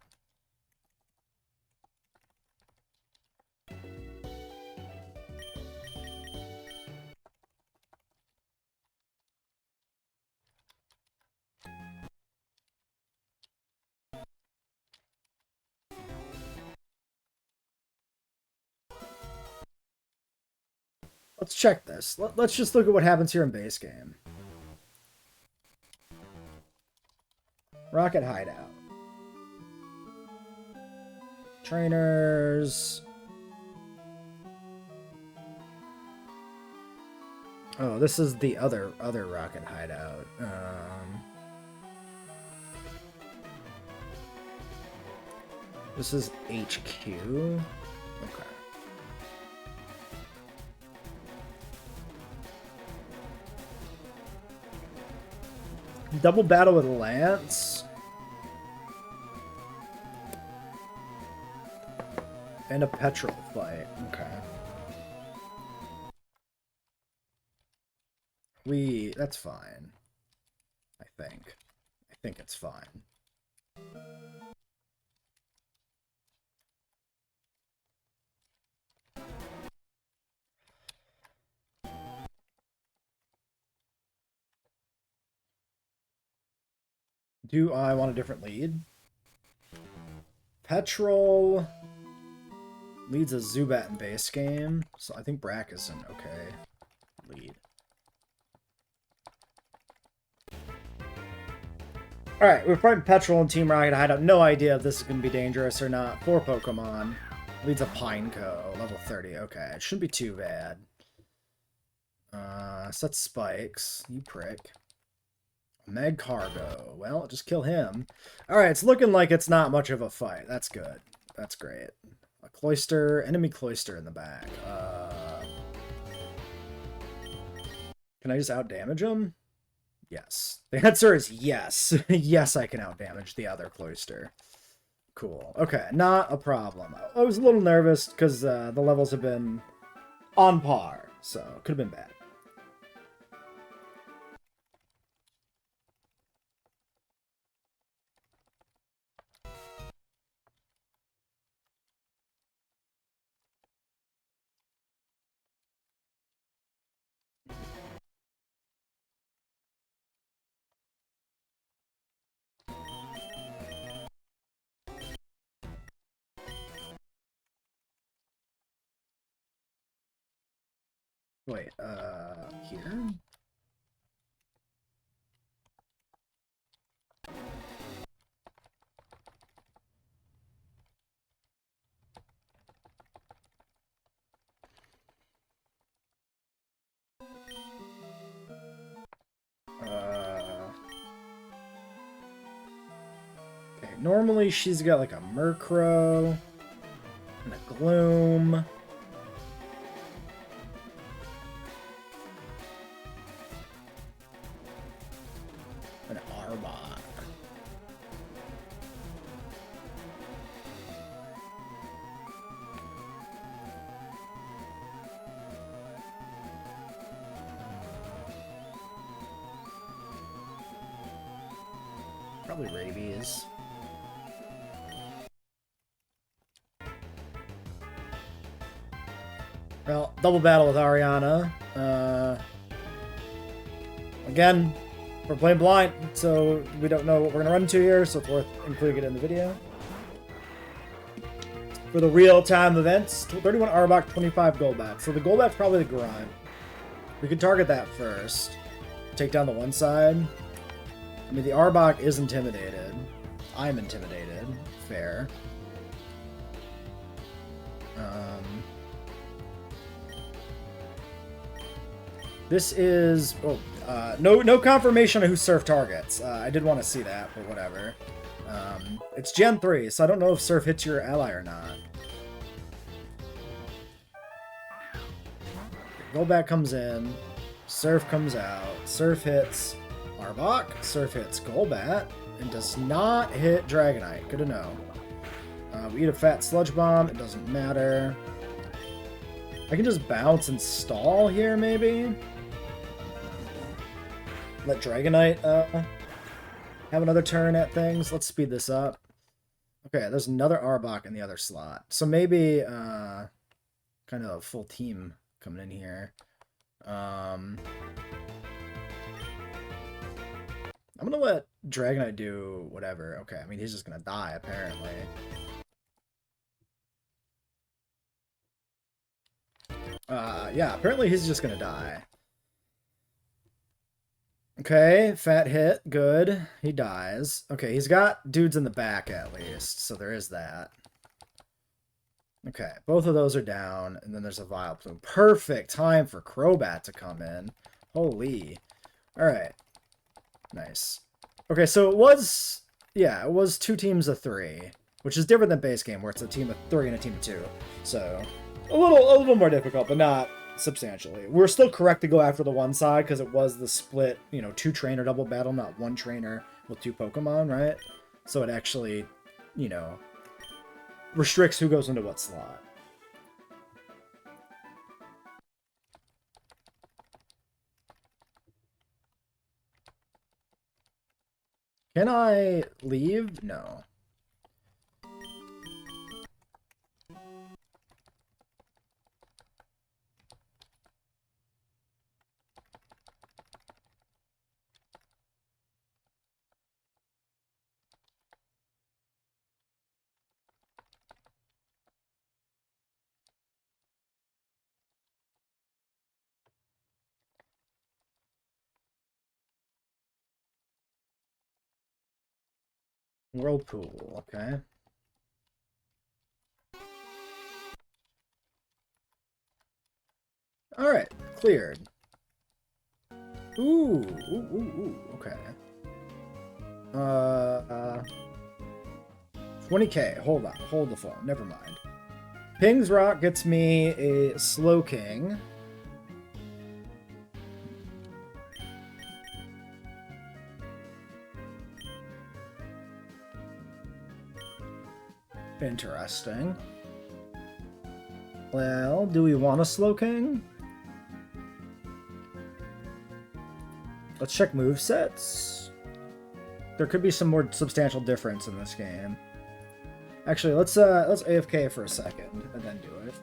Let's check this. Let's just look at what happens here in base game. Rocket Hideout. Trainers. Oh, this is the other Rocket Hideout. This is HQ. Okay. Double battle with Lance. And a petrol fight. Okay. That's fine. I think. I think it's fine. Do I want a different lead? Petrol leads a Zubat in base game, so I think Brack is an okay lead. Alright, we're fighting Petrol and Team Rocket Hideout. No idea if this is going to be dangerous or not. 4 Pokemon. Leads a Pineco, level 30. Okay, it shouldn't be too bad. Set spikes. You prick. Meg Cargo. Well, just kill him. Alright, it's looking like it's not much of a fight. That's good. That's great. A Cloyster. Enemy Cloyster in the back. Can I just outdamage him? Yes. The answer is yes. Yes, I can outdamage the other Cloyster. Cool. Okay, not a problem. I was a little nervous because the levels have been on par, so could have been bad. Wait, here? normally she's got like a Murkrow and a Gloom. An Arbok. Probably Rabies. Well, double battle with Ariana. Again, we're playing blind, so we don't know what we're going to run into here, so it's worth including it in the video. For the real-time events, 31 Arbok, 25 Golbat. So the Golbat's probably the Grunt. We could target that first. Take down the one side. I mean, the Arbok is intimidated. I'm intimidated. Fair. This is... Oh, no confirmation on who Surf targets. I did want to see that, but whatever. It's Gen 3, so I don't know if Surf hits your ally or not. Golbat comes in. Surf comes out. Surf hits Arbok. Surf hits Golbat. And does not hit Dragonite. Good to know. We eat a fat Sludge Bomb. It doesn't matter. I can just bounce and stall here, maybe? Let Dragonite have another turn at things. Let's speed this up. Okay, there's another Arbok in the other slot. So maybe kind of a full team coming in here. I'm going to let Dragonite do whatever. Okay, I mean, he's just going to die, apparently. Yeah, apparently he's just going to die. Okay, fat hit. Good. He dies. Okay, he's got dudes in the back at least, so there is that. Okay, both of those are down, and then there's a Vileplume. Perfect time for Crobat to come in. Holy. Alright. Nice. Okay, so it was... Yeah, it was 2 teams of 3, which is different than base game, where it's a team of 3 and a team of 2. So, a little more difficult, but not substantially. We're still correct to go after the one side, because it was the split, 2 trainer double battle, not 1 trainer with 2 Pokemon, right? So it actually, restricts who goes into what slot. Can I leave? No. Whirlpool, okay. Alright, cleared. Ooh, okay. 20k, hold on, hold the phone, never mind. Ping's Rock gets me a Slowking. Interesting. Well, do we want a Slowking? Let's check movesets. There could be some more substantial difference in this game. Actually, let's AFK for a second and then do it.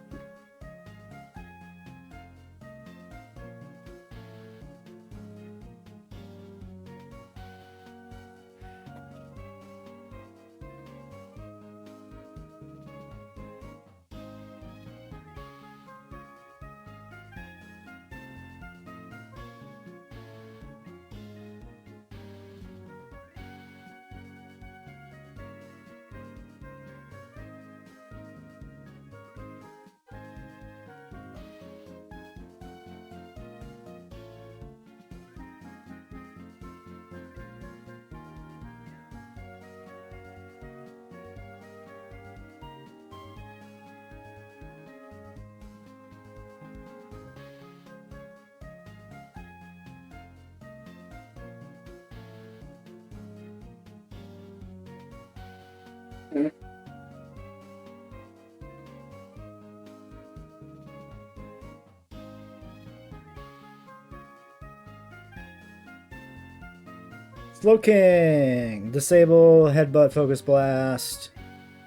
Slowking. Disable, headbutt, focus blast.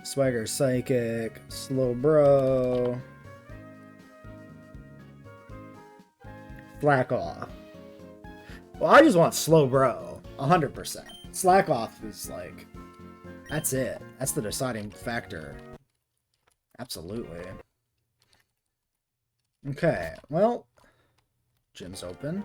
Swagger psychic. Slow bro. Slack off. Well, I just want slow bro. 100%. Slack off is like... That's it. That's the deciding factor. Absolutely. Okay, well... Gym's open.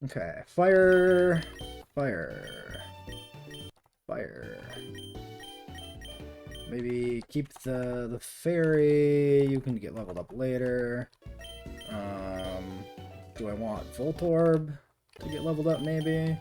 Okay, fire, fire, fire. Maybe keep the fairy. You can get leveled up later. Do I want Voltorb to get leveled up? Maybe.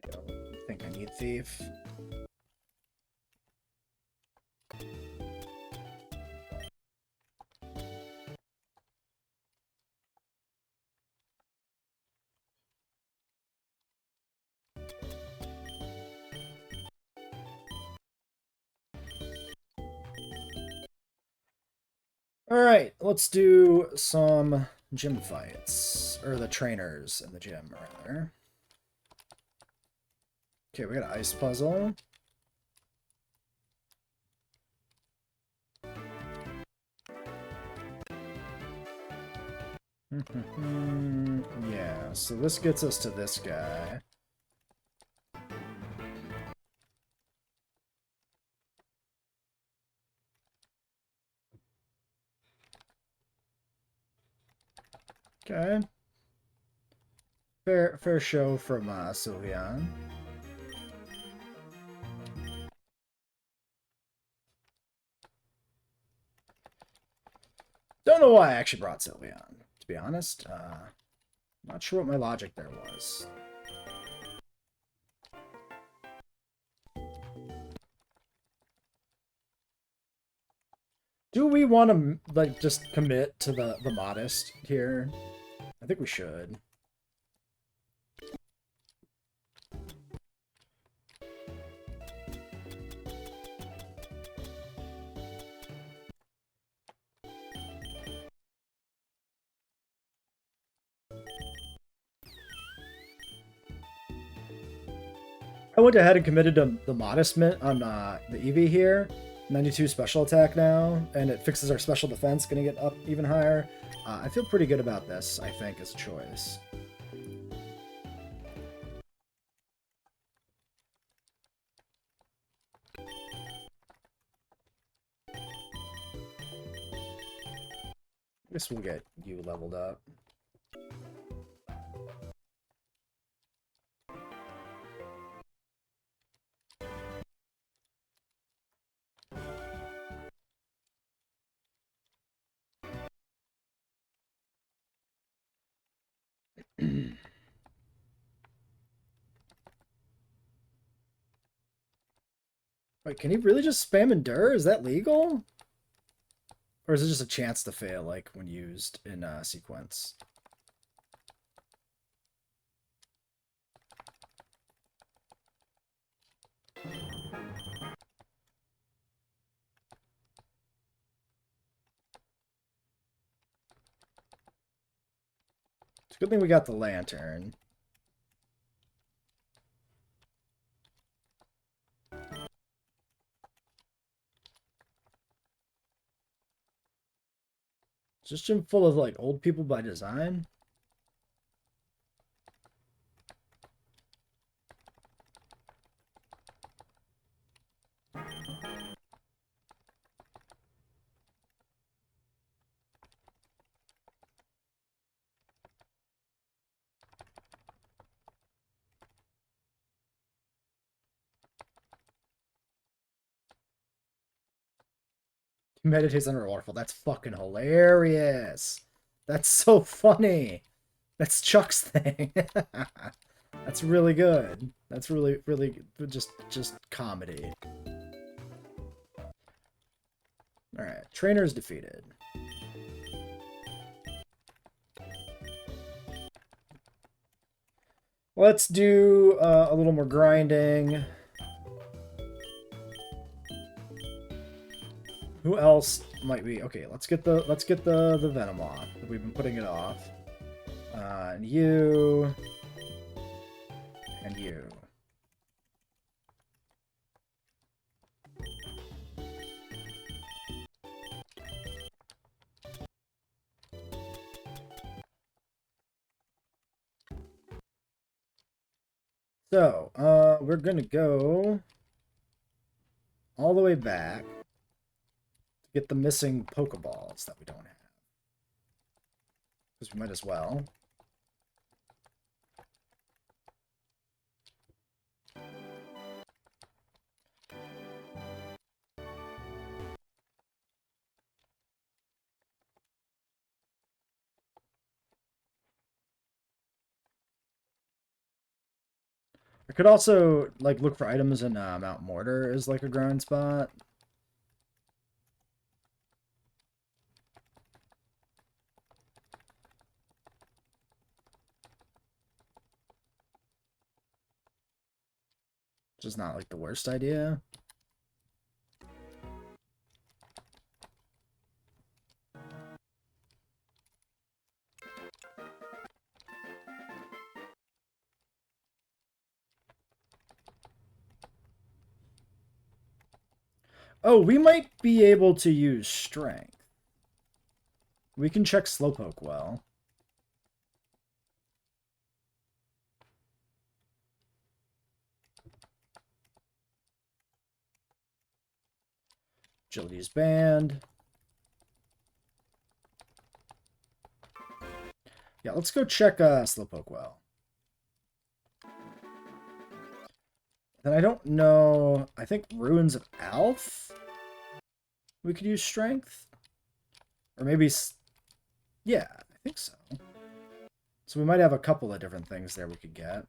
I don't think I need Thief. Alright, let's do some gym fights. Or the trainers in the gym, rather. Okay, we got an ice puzzle. Yeah, so this gets us to this guy. Okay. Fair show from Sylveon. Don't know why I actually brought Sylveon, to be honest. Not sure what my logic there was. Do we want to, like, just commit to the modest here? I think we should. I went ahead and committed to the modest mint on the Eevee here. 92 special attack now, and it fixes our special defense, gonna get up even higher. I feel pretty good about this, I think, as a choice. I guess we'll get you leveled up. Wait, can he really just spam Endure? Is that legal? Or is it just a chance to fail, like when used in sequence? It's a good thing we got the lantern. Is this gym full of like old people by design? He meditates under a waterfall. That's fucking hilarious. That's so funny. That's Chuck's thing. That's really good. That's really just comedy. All right, trainer's defeated. Let's do a little more grinding. Who else might be? Okay, let's get the Venom on. We've been putting it off. And you. And you. So, we're gonna go all the way back to get the missing Pokeballs that we don't have. Because we might as well. I could also like look for items in Mount Mortar as like a grind spot. Which is not like the worst idea. Oh, we might be able to use strength. We can check Slowpoke well. Agility's banned. Yeah, let's go check Slowpoke well. Then I don't know. I think Ruins of Alph. We could use strength, or maybe. Yeah, I think so. So we might have a couple of different things there we could get.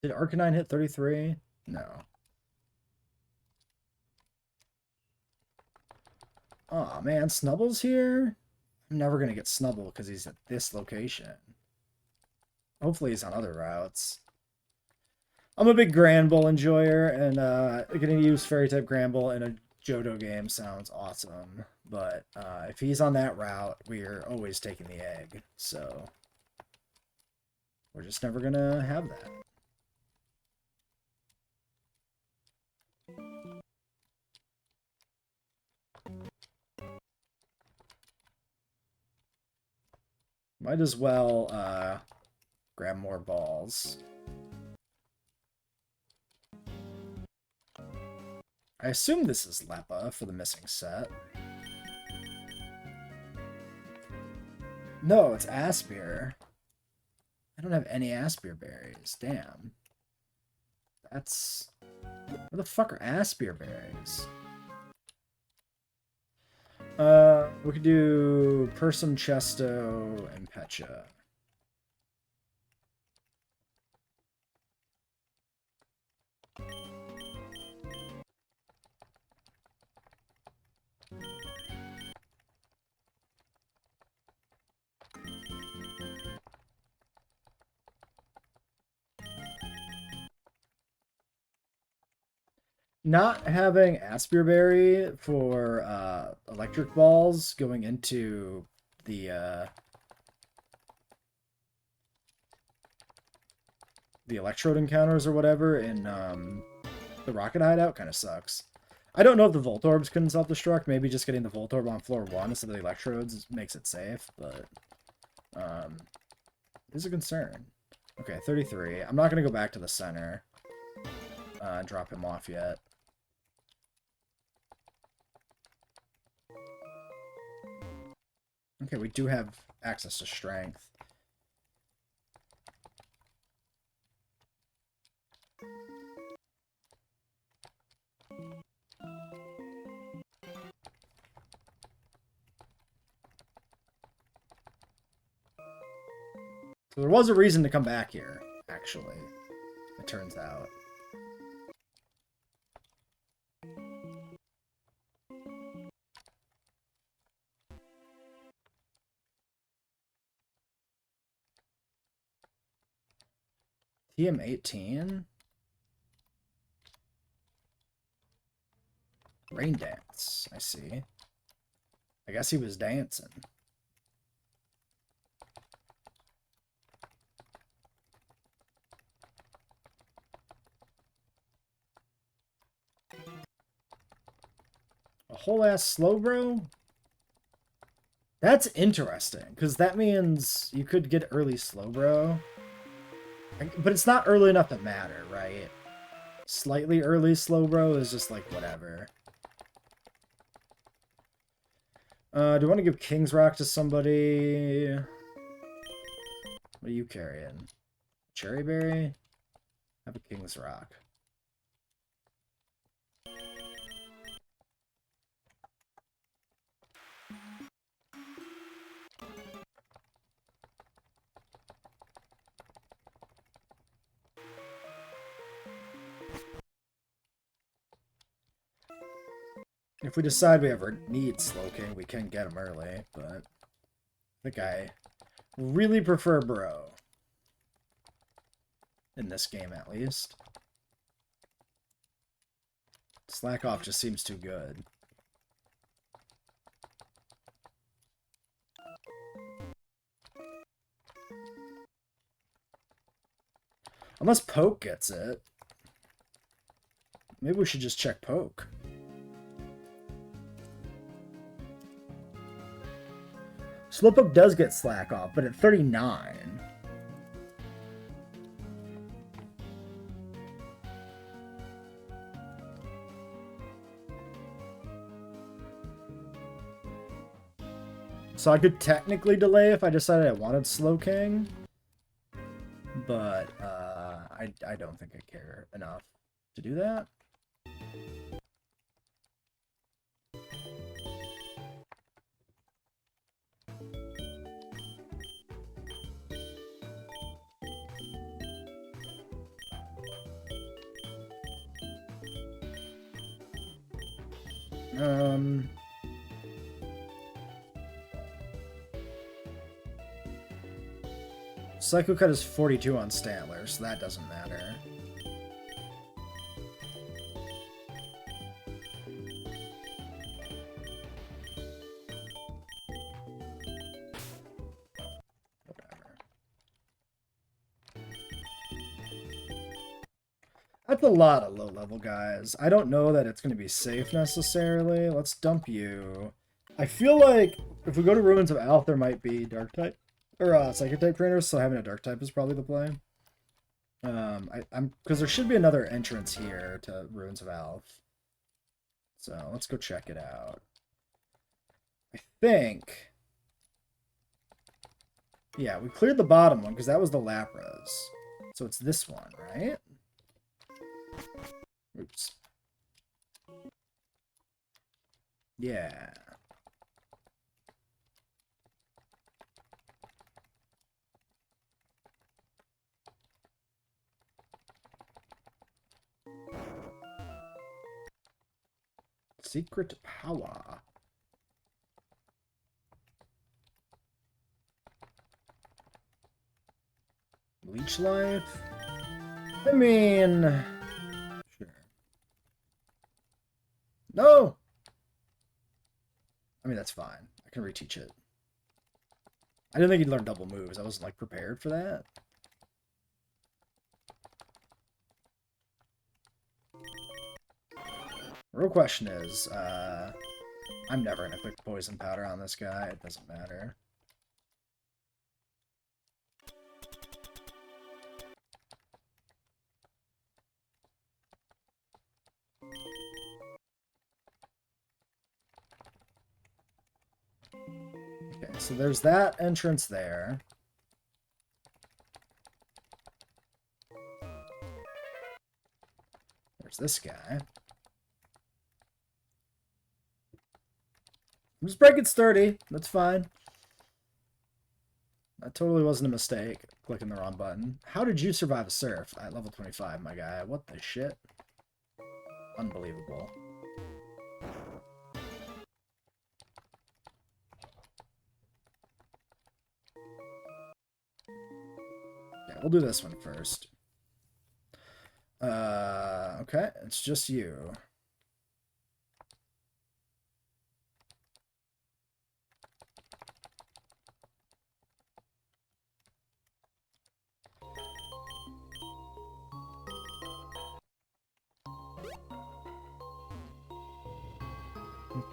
Did Arcanine hit 33? No. Aw, oh, man, Snubble's here? I'm never going to get Snubble because he's at this location. Hopefully he's on other routes. I'm a big Granbull enjoyer, and getting to use Fairy-type Granbull in a Johto game sounds awesome. But if he's on that route, we're always taking the egg. So we're just never going to have that. Might as well grab more balls. I assume this is Leppa for the missing set. No, it's Aspir. I don't have any Aspir berries. Damn. That's... Where the fuck are Aspir berries? We could do Person, Chesto, and Pecha. Not having Aspirberry for electric balls going into the electrode encounters or whatever in the rocket hideout kind of sucks. I don't know if the Voltorbs can self-destruct. Maybe just getting the Voltorb on floor 1 instead of the electrodes makes it safe, but it is a concern. Okay, 33. I'm not going to go back to the center and drop him off yet. Okay, we do have access to strength. So there was a reason to come back here, actually, it turns out. TM18? Rain dance, I see. I guess he was dancing. A whole ass slow bro? That's interesting, because that means you could get early slow bro. But it's not early enough to matter, right? Slightly early slow bro is just like whatever. Do I want to give King's Rock to somebody? What are you carrying? Cherry Berry? Have a King's Rock. If we decide we ever need Slowking, we can get him early, but I think I really prefer Bro. In this game, at least. Slack Off just seems too good. Unless Poke gets it. Maybe we should just check Poke. Slowpoke does get Slack Off, but at 39. So I could technically delay if I decided I wanted Slowking, but I don't think I care enough to do that. Psycho Cut is 42 on Stantler, so that doesn't matter. Whatever. That's a lot of low-level guys. I don't know that it's going to be safe necessarily. Let's dump you. I feel like if we go to Ruins of Alph, there might be Dark type. Or Psychic type trainers, so having a Dark type is probably the play. Because there should be another entrance here to Ruins of Alph. So let's go check it out. I think... Yeah, we cleared the bottom one because that was the Lapras. So it's this one, right? Oops. Yeah. Secret power. Leech life? I mean... Sure. No! I mean, that's fine. I can reteach it. I didn't think he'd learn double moves. I wasn't, like, prepared for that. Real question is, I'm never gonna click poison powder on this guy. It doesn't matter. Okay, so there's that entrance there. There's this guy. I'm just breaking sturdy. That's fine. That totally wasn't a mistake, clicking the wrong button. How did you survive a surf at level 25, my guy? What the shit? Unbelievable. Yeah, we'll do this one first. Okay, it's just you.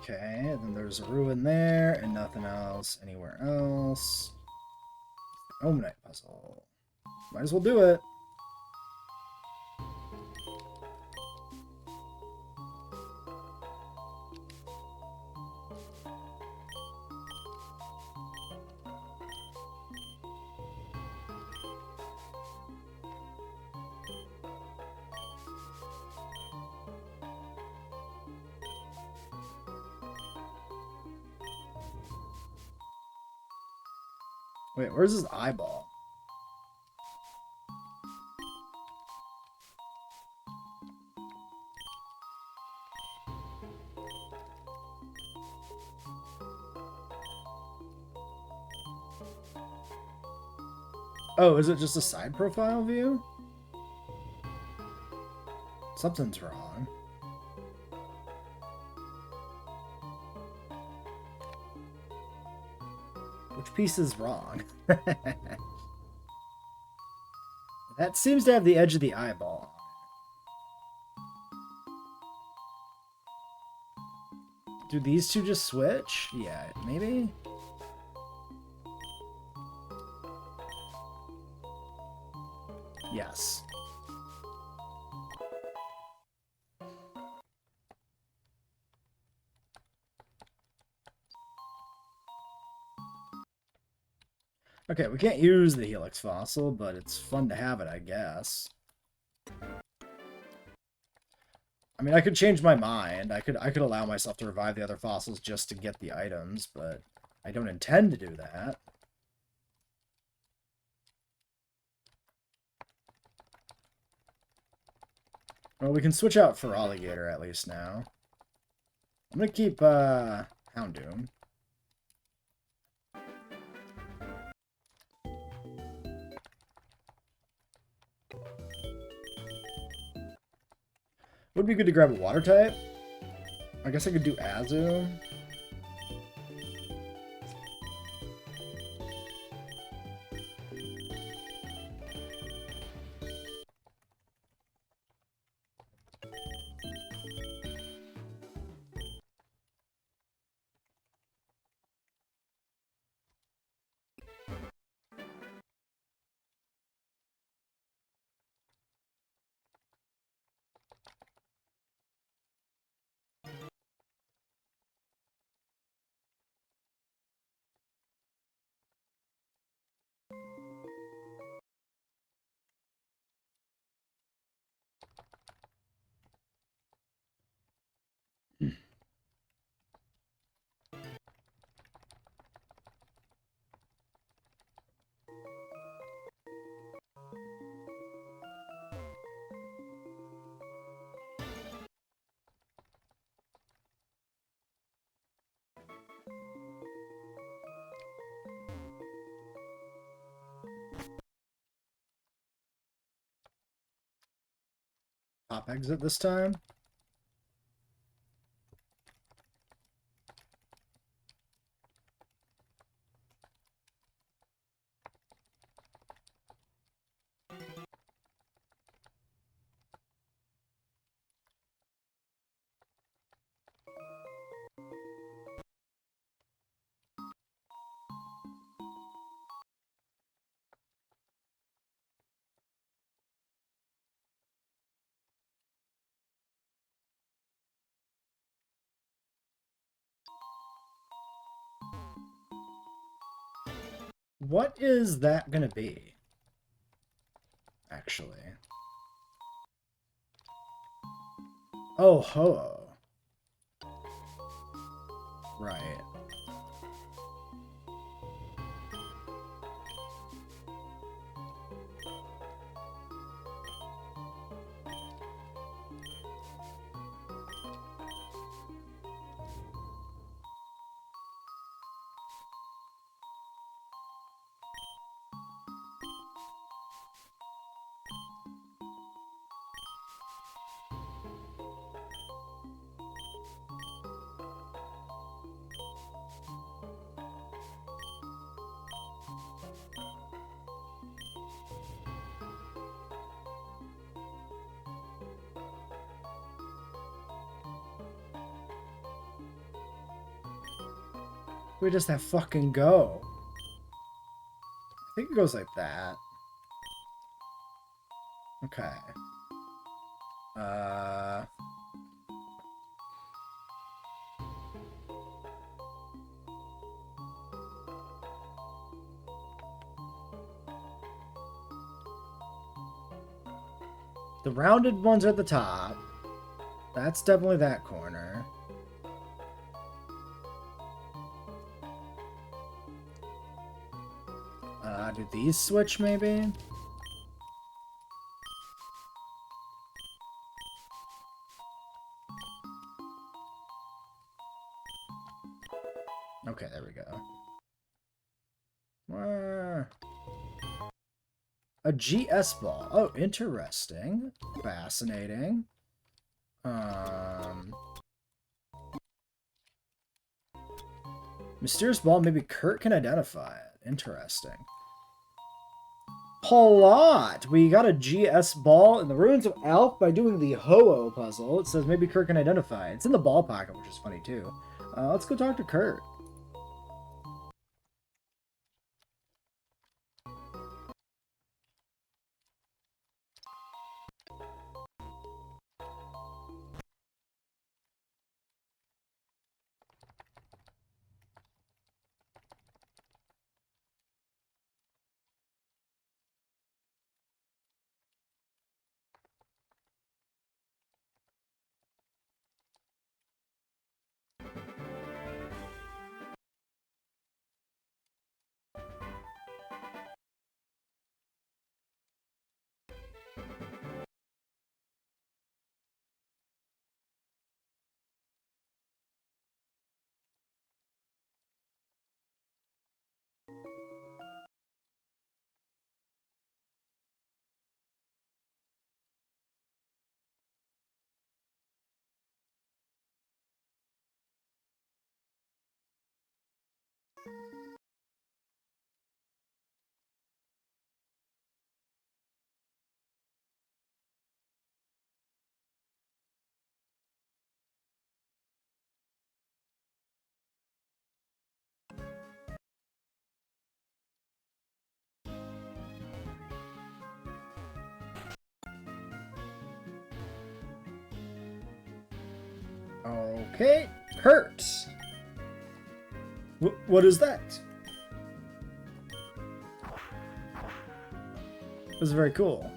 Okay, then there's a ruin there, and nothing else anywhere else. Omenite puzzle. Might as well do it. Wait, where's his eyeball? Oh, is it just a side profile view? Something's wrong. Which piece is wrong? That seems to have the edge of the eyeball. Do these two just switch? Yeah, maybe? Yes. Okay, we can't use the Helix fossil, but it's fun to have it, I guess. I mean, I could change my mind. I could allow myself to revive the other fossils just to get the items, but I don't intend to do that. Well, we can switch out for Alligator at least now. I'm gonna keep Houndoom. Would be good to grab a water type. I guess I could do Azu. Pop exit this time. What is that gonna be? Actually. Oh, ho. Right. We just have fucking go. I think it goes like that. Okay. The rounded ones are at the top. That's definitely that corner. Do these switch maybe? Okay, there we go. A GS ball. Oh, interesting. Fascinating. Mysterious ball, maybe Kurt can identify it. Interesting. Plot! We got a GS ball in the ruins of Alf by doing the Ho-Oh puzzle. It says maybe Kurt can identify it. It's in the ball pocket, which is funny too. Let's go talk to Kurt. Okay, Kurt. What is that? This is very cool.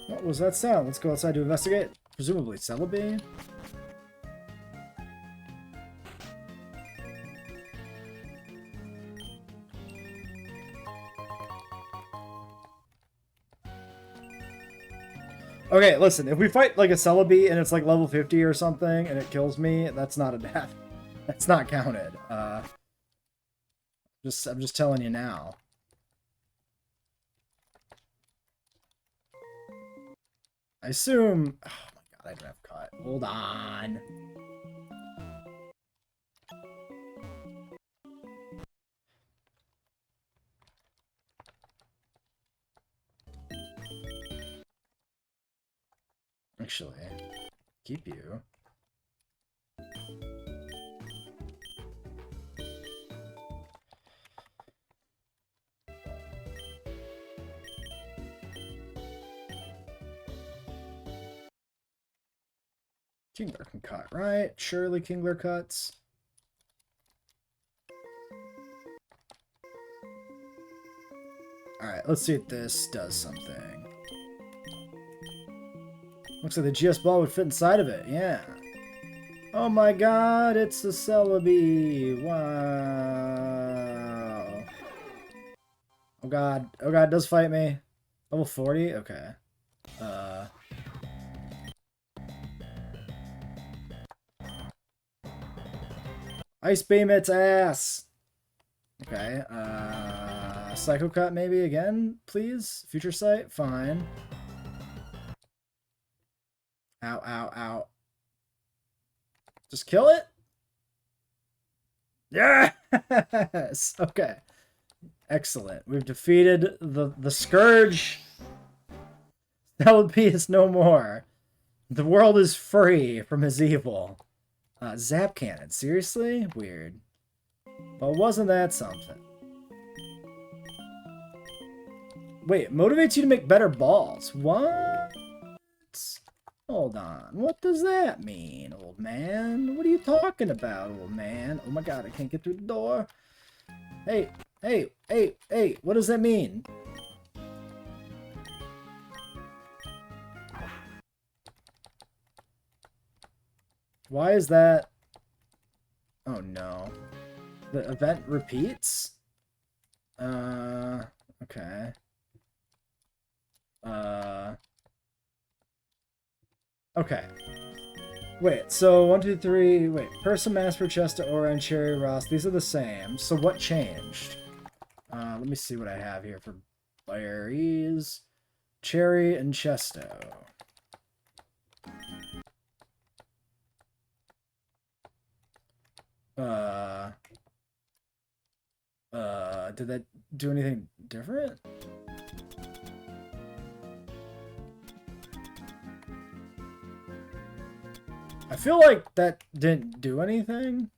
What was that sound? Let's go outside to investigate. Presumably Celebi. Okay, listen, if we fight like a Celebi and it's like level 50 or something and it kills me, that's not a death. That's not counted. I'm just telling you now. I assume... Oh my god, I don't have cut. Hold on. Actually, keep you. Kingler can cut, right? Surely Kingler cuts. Alright, let's see if this does something. Looks like the GS ball would fit inside of it, yeah. Oh my god, it's a Celebi! Wow. Oh god, it does fight me. Level 40? Okay. Ice Beam its ass! Okay, Psycho Cut maybe again, please? Future Sight? Fine. Ow, ow, ow. Just kill it? Yes! Okay. Excellent. We've defeated the Scourge. Celebi is no more. The world is free from his evil. Zap Cannon. Seriously? Weird. But wasn't that something? Wait, it motivates you to make better balls. What? Hold on. What does that mean, old man? What are you talking about, old man? Oh my god, I can't get through the door. Hey, hey, hey, hey, what does that mean? Why is that? Oh no. The event repeats? Okay. Okay. Wait, so 1, 2, 3, wait. Person, Masper, Chesta, Orange, Cherry, Ross, these are the same. So what changed? Let me see what I have here for berries. Cherry and Chesto. Did that do anything different? I feel like that didn't do anything.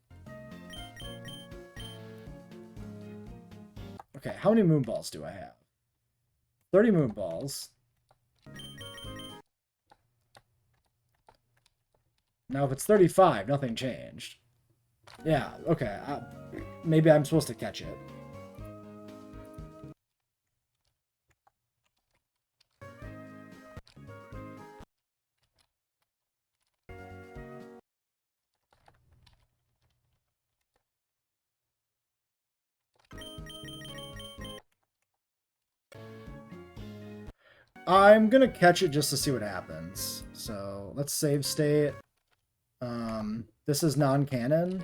Okay, how many moon balls do I have? 30 moon balls. Now if it's 35, nothing changed. Yeah, okay. Maybe I'm supposed to catch it. I'm gonna catch it just to see what happens. So let's save state. This is non-canon.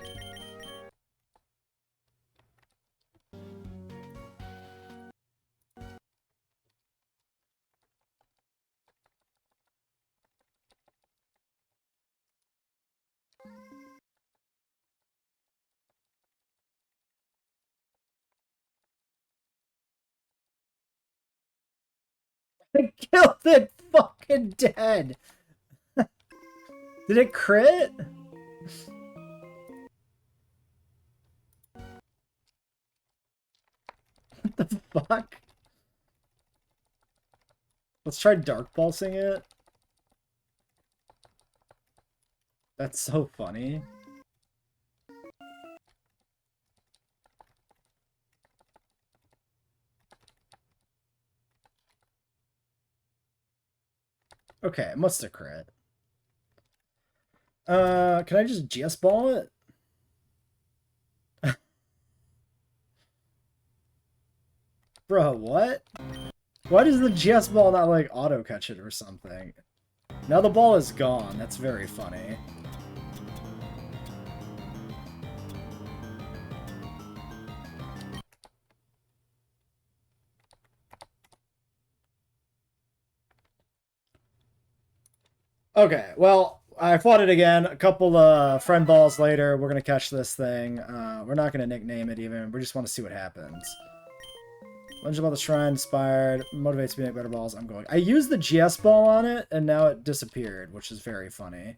I killed it fucking dead. Did it crit? What the fuck? Let's try dark pulsing it. That's so funny. Okay, it must have crit. Can I just GS ball it? Bro, what? Why does the GS ball not, like, auto-catch it or something? Now the ball is gone. That's very funny. Okay, well, I fought it again. A couple friend balls later, we're gonna catch this thing. We're not gonna nickname it even. We just want to see what happens. Legend about the Shrine inspired, motivates me to make better balls. I'm going. I used the GS ball on it, and now it disappeared, which is very funny.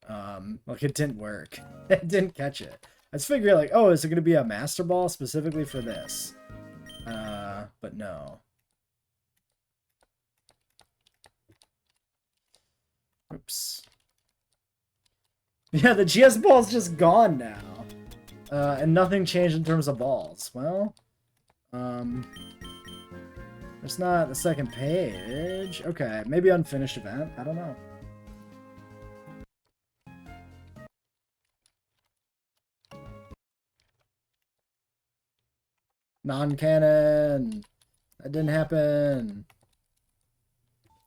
Like it didn't work. It didn't catch it. I was figuring like, oh, is it gonna be a master ball specifically for this? But no. Oops. Yeah, the GS ball's just gone now. And nothing changed in terms of balls. Well, there's not the second page. Okay, maybe unfinished event. I don't know. Non-canon. That didn't happen.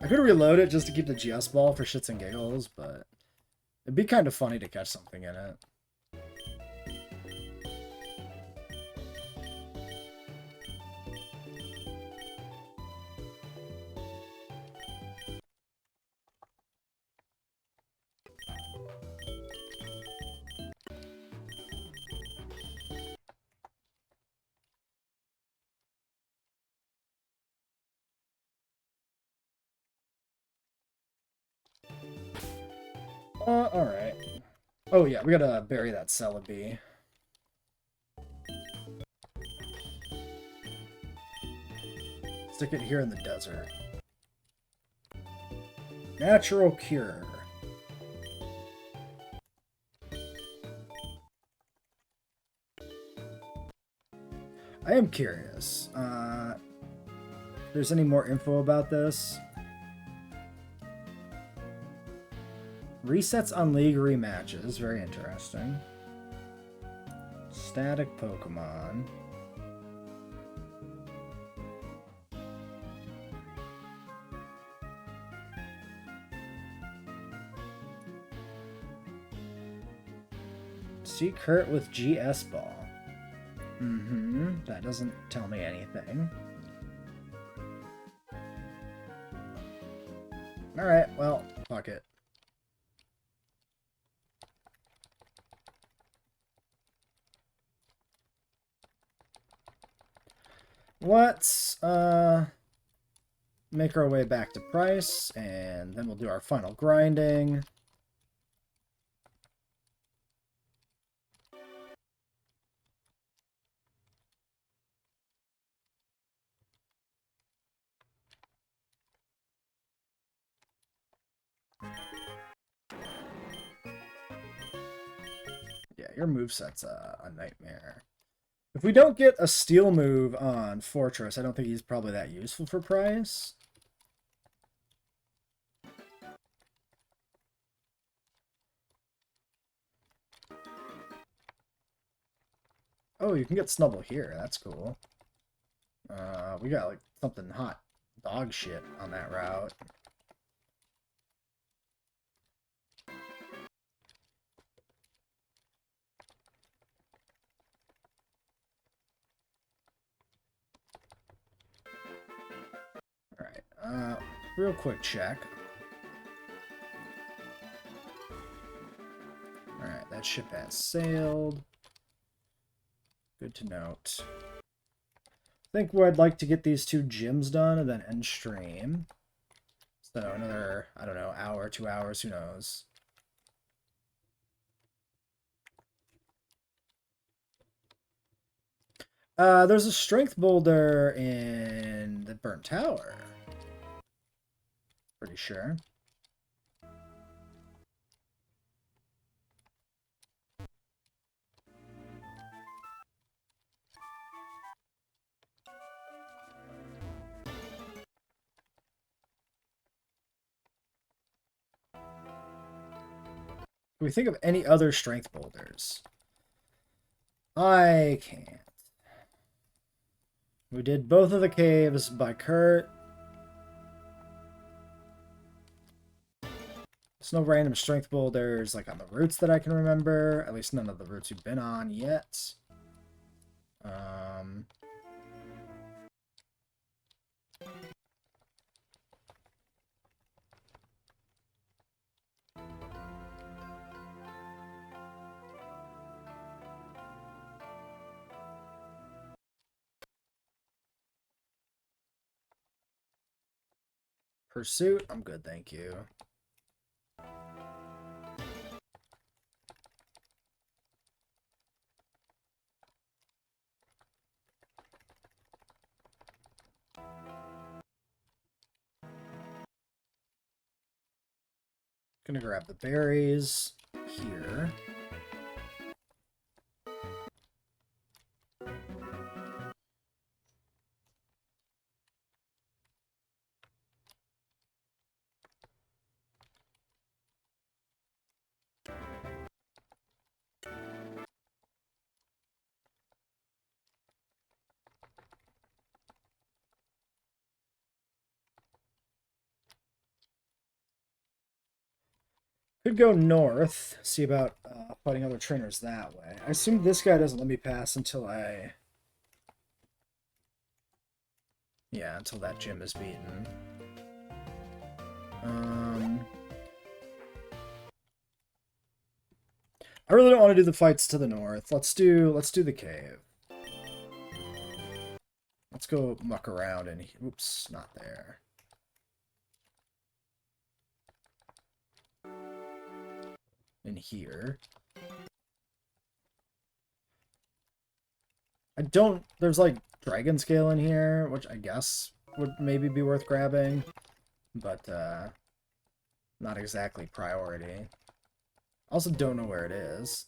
I could reload it just to keep the GS ball for shits and giggles, but it'd be kind of funny to catch something in it. Alright. Oh yeah, we gotta bury that Celebi. Stick it here in the desert. Natural cure. I am curious. If there's any more info about this. Resets on League rematches. Very interesting. Static Pokemon. See Kurt with GS Ball. That doesn't tell me anything. Alright, well, fuck it. Let's make our way back to price, and then we'll do our final grinding. Yeah, your moveset's a nightmare. If we don't get a steel move on Fortress, I don't think he's probably that useful for price. Oh, you can get Snubble here. That's cool. We got like something hot dog shit on that route. Alright, real quick check. Alright, that ship has sailed. Good to note. I think where I'd like to get these 2 gyms done and then end stream. So another, I don't know, hour, 2 hours, who knows. There's a strength boulder in the Burnt Tower. Pretty sure. Can we think of any other strength boulders? I can't. We did both of the caves by Kurt. There's no random strength boulders like on the routes that I can remember. At least none of the routes we've been on yet. Pursuit? I'm good, thank you. Gonna grab the berries here. Could go north, see about fighting other trainers that way. I assume this guy doesn't let me pass until I... Yeah, until that gym is beaten. I really don't want to do the fights to the north. Let's do the cave. Let's go muck around and... Oops, not there. In here. I don't... There's like dragon scale in here, which I guess would maybe be worth grabbing. But, not exactly priority. Also don't know where it is.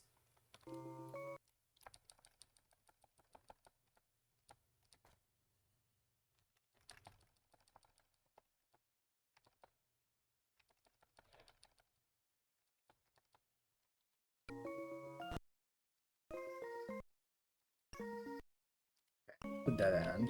The dead end.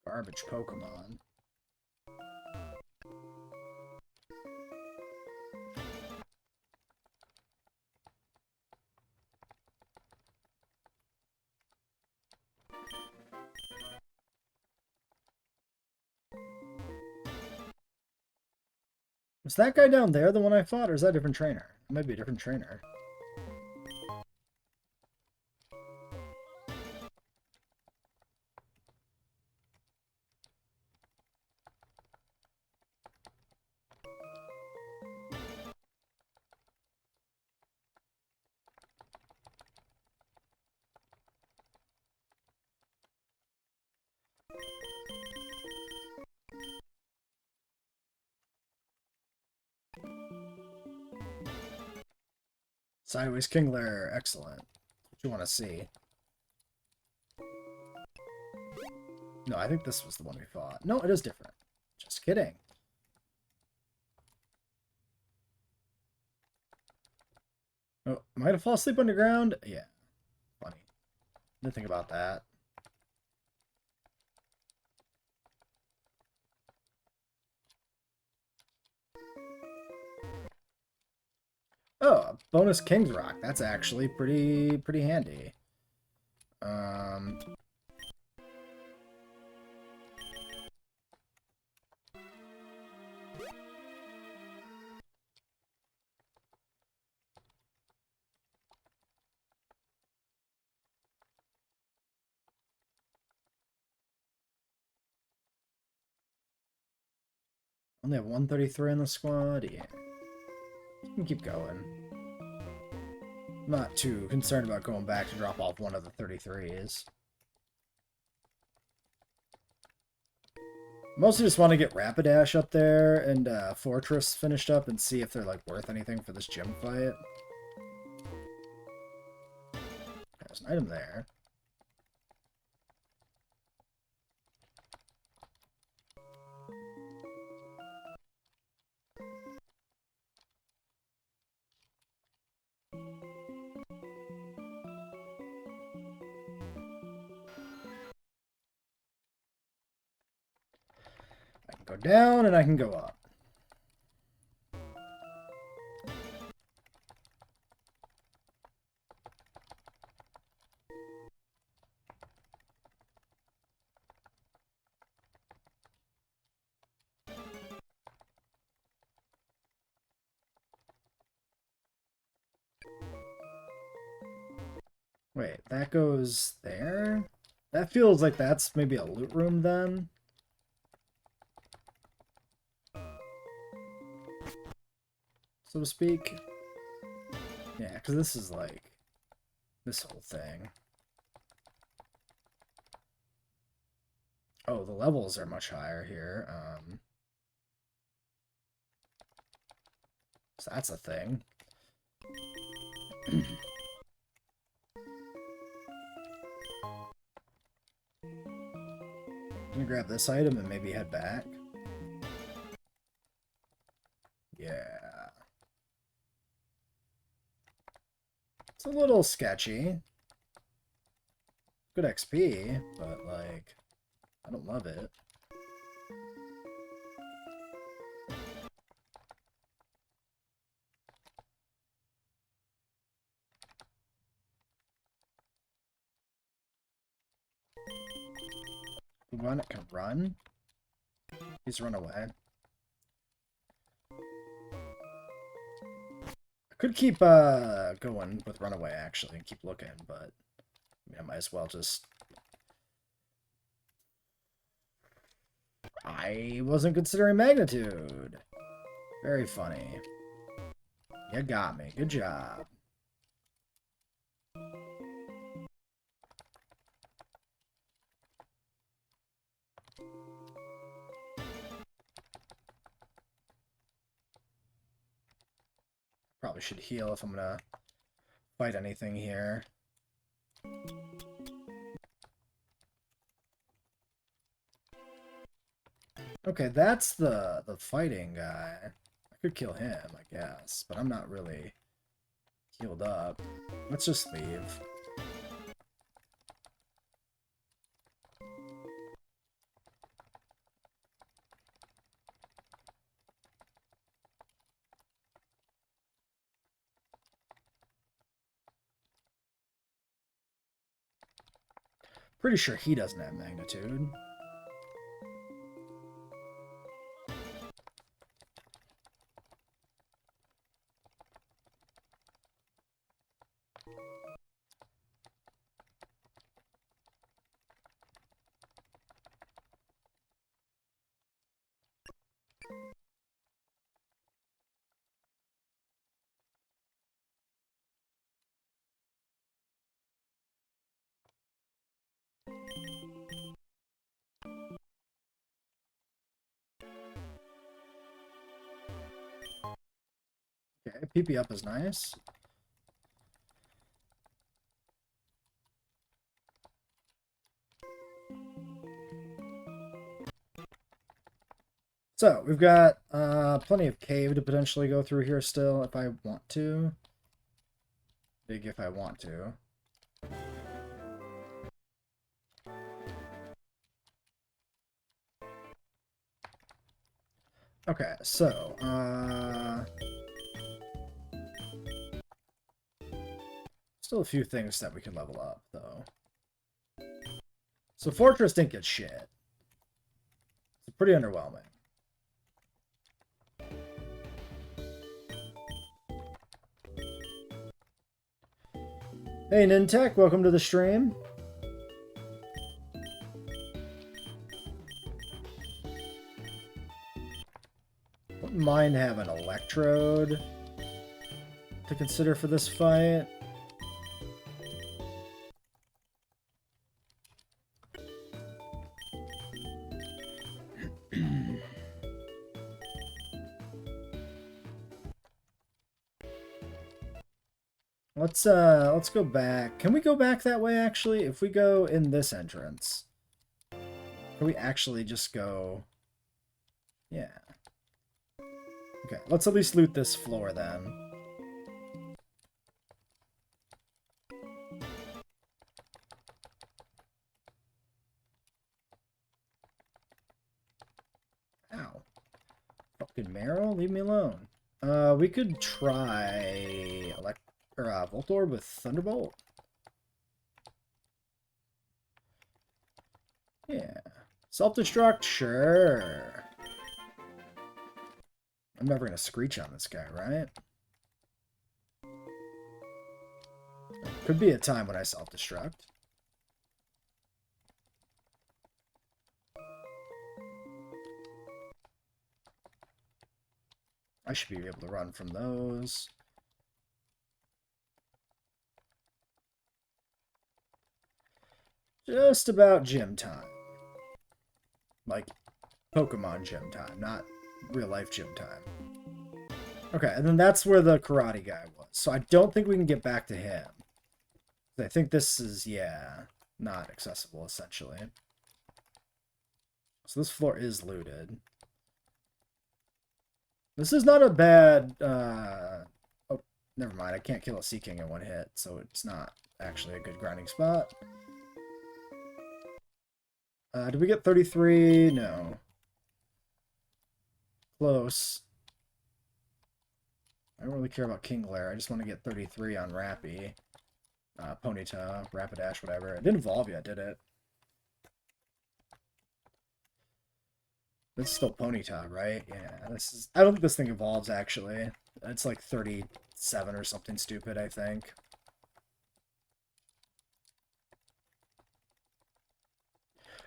Garbage Pokemon. Was that guy down there the one I fought, or is that a different trainer? It might be a different trainer. Sideways Kingler, excellent. What you want to see? No, I think this was the one we fought. No, it is different. Just kidding. Oh, am I gonna fall asleep underground? Yeah. Funny. Didn't think about that. Oh, bonus King's Rock. That's actually pretty handy. Only have 133 in the squad. Yeah. You can keep going. I'm not too concerned about going back to drop off one of the 33s. Mostly just want to get Rapidash up there and Fortress finished up and see if they're like worth anything for this gym fight. There's an item there. I can go down and I can go up. Wait, that goes there? That feels like that's maybe a loot room then? So to speak. Yeah, because this is like this whole thing. Oh, the levels are much higher here. So that's a thing. I'm gonna grab this item and maybe head back. Yeah. It's a little sketchy. Good XP, but like, I don't love it. Run, it can run. He's run away. I could keep going with runaway actually and keep looking, but I mean, I might as well just. I wasn't considering magnitude. Very funny. You got me. Good job. Probably should heal if I'm gonna fight anything here. Okay, that's the fighting guy. I could kill him, I guess, but I'm not really healed up. Let's just leave. Pretty sure he doesn't have magnitude. Okay, PP up is nice. So, we've got plenty of cave to potentially go through here still if I want to. Big if I want to. Okay, so, still a few things that we can level up, though. So Fortress didn't get shit. It's pretty underwhelming. Hey Nintech, welcome to the stream. Wouldn't mind having an electrode to consider for this fight. Let's go back. Can we go back that way actually? If we go in this entrance, can we actually just go? Yeah. Okay, let's at least loot this floor then. Ow. Fucking Meryl, leave me alone. We could try Voltorb with Thunderbolt. Yeah. Self-destruct, sure. I'm never gonna screech on this guy, right? Could be a time when I self-destruct. I should be able to run from those. Just about gym time. Like, Pokemon gym time, not real-life gym time. Okay, and then that's where the karate guy was. So I don't think we can get back to him. I think this is, yeah, not accessible, essentially. So this floor is looted. This is not a bad, oh, never mind. I can't kill a Sea King in one hit, so it's not actually a good grinding spot. Did we get 33? No. Close. I don't really care about King Glare. I just want to get 33 on Rappy. Ponyta, Rapidash, whatever. It didn't evolve yet, did it? This is still Ponyta, right? Yeah, this is... I don't think this thing evolves, actually. It's like 37 or something stupid, I think.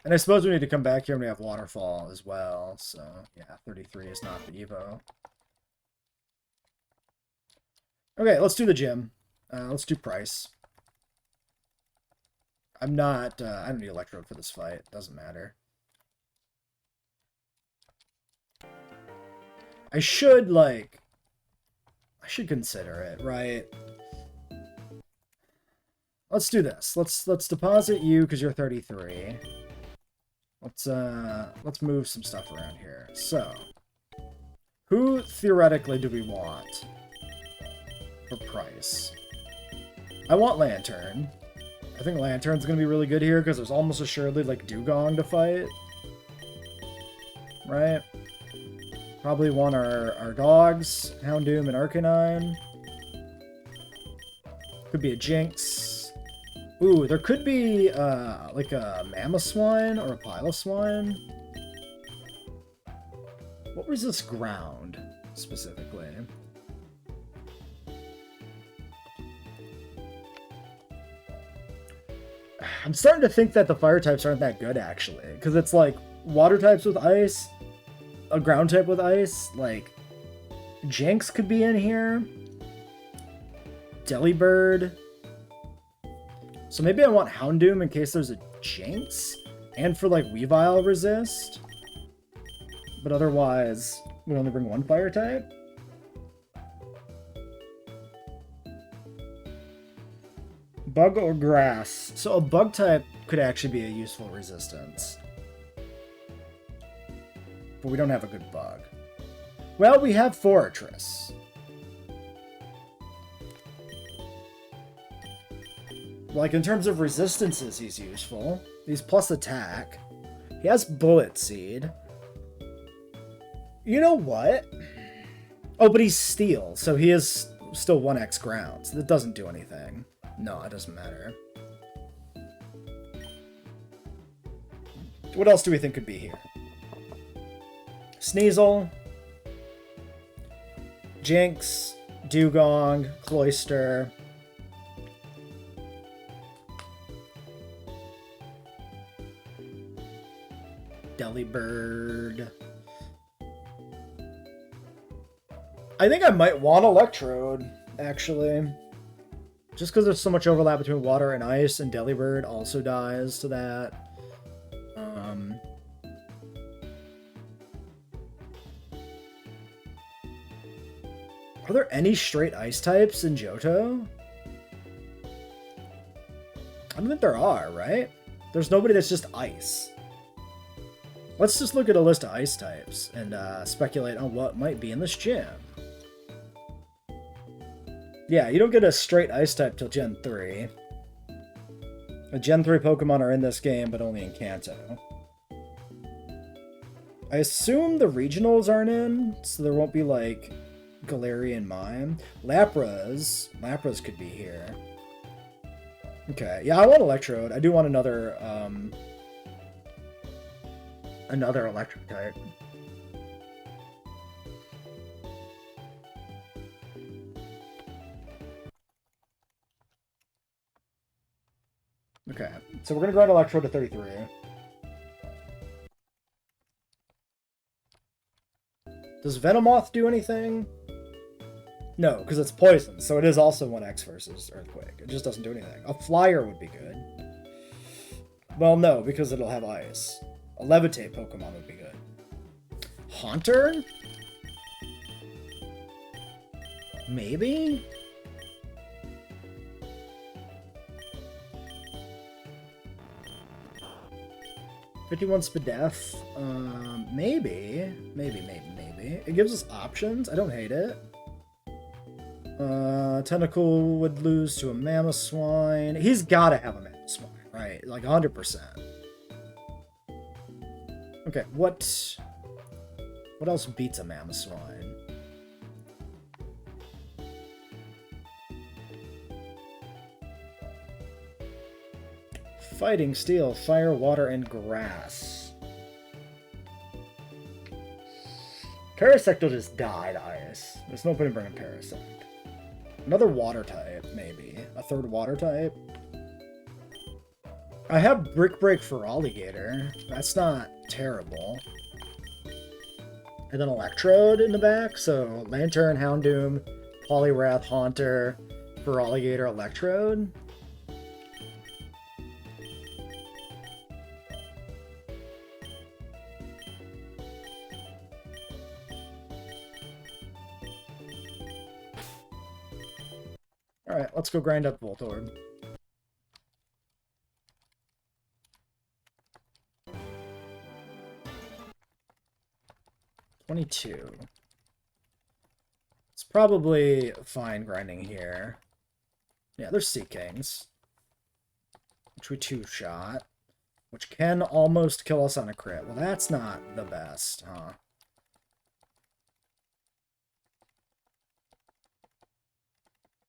And I suppose we need to come back here when we have Waterfall as well. So, yeah, 33 is not the Evo. Okay, let's do the gym. Let's do Price. I'm not... I don't need Electrode for this fight. Doesn't matter. I should, like... I should consider it, right? Let's do this. Let's deposit you because you're 33. Let's move some stuff around here. So, who theoretically do we want for Price? I want Lantern. I think Lantern's gonna be really good here because there's almost assuredly like Dugong to fight, right? Probably want our dogs, Houndoom and Arcanine. Could be a Jinx. Ooh, there could be like a Mamoswine or a Piloswine. What resists ground specifically? I'm starting to think that the fire types aren't that good actually, because it's like water types with ice, a ground type with ice, like Jinx could be in here. Delibird. So maybe I want Houndoom in case there's a Jinx, and for like Weavile resist. But otherwise, we only bring one fire type. Bug or grass. So a bug type could actually be a useful resistance. But we don't have a good bug. Well, we have Fortress. Like, in terms of resistances, he's useful. He's plus attack. He has Bullet Seed. You know what? Oh, but he's Steel, so he is still 1x ground. So that doesn't do anything. No, it doesn't matter. What else do we think could be here? Sneasel. Jinx. Dugong. Cloyster. Delibird. I think I might want Electrode, actually. Just because there's so much overlap between water and ice, and Delibird also dies to that. Are there any straight ice types in Johto? I don't think there are, right? There's nobody that's just ice. Let's just look at a list of ice types and speculate on what might be in this gym. Yeah, you don't get a straight ice type till Gen 3. The Gen 3 Pokemon are in this game, but only in Kanto. I assume the regionals aren't in, so there won't be, like, Galarian Mime. Lapras could be here. Okay, yeah, I want Electrode. I do want another electric type. Okay, so we're gonna grind Electro to 33. Does Venomoth do anything? No, because it's poison, so it is also 1x versus Earthquake. It just doesn't do anything. A Flyer would be good. Well, no, because it'll have ice. A Levitate Pokemon would be good. Haunter? Maybe? $51 Spadef. Maybe. Maybe. It gives us options. I don't hate it. Tentacle would lose to a Mamoswine. He's gotta have a Mamoswine, right? Like 100%. Okay, what else beats a Mamoswine? Fighting, Steel, Fire, Water, and Grass. Parasect will just die to ice. There's no point in bringing Parasect. Another water type, maybe. A third water type. I have Brick Break for Alligator. That's not terrible. And then Electrode in the back, so Lantern, Houndoom, Poliwrath, Haunter, for Alligator, Electrode. Alright, let's go grind up Voltorb. $22. It's probably fine grinding here. Yeah, there's Sea Kings. Which we two-shot. Which can almost kill us on a crit. Well, that's not the best, huh?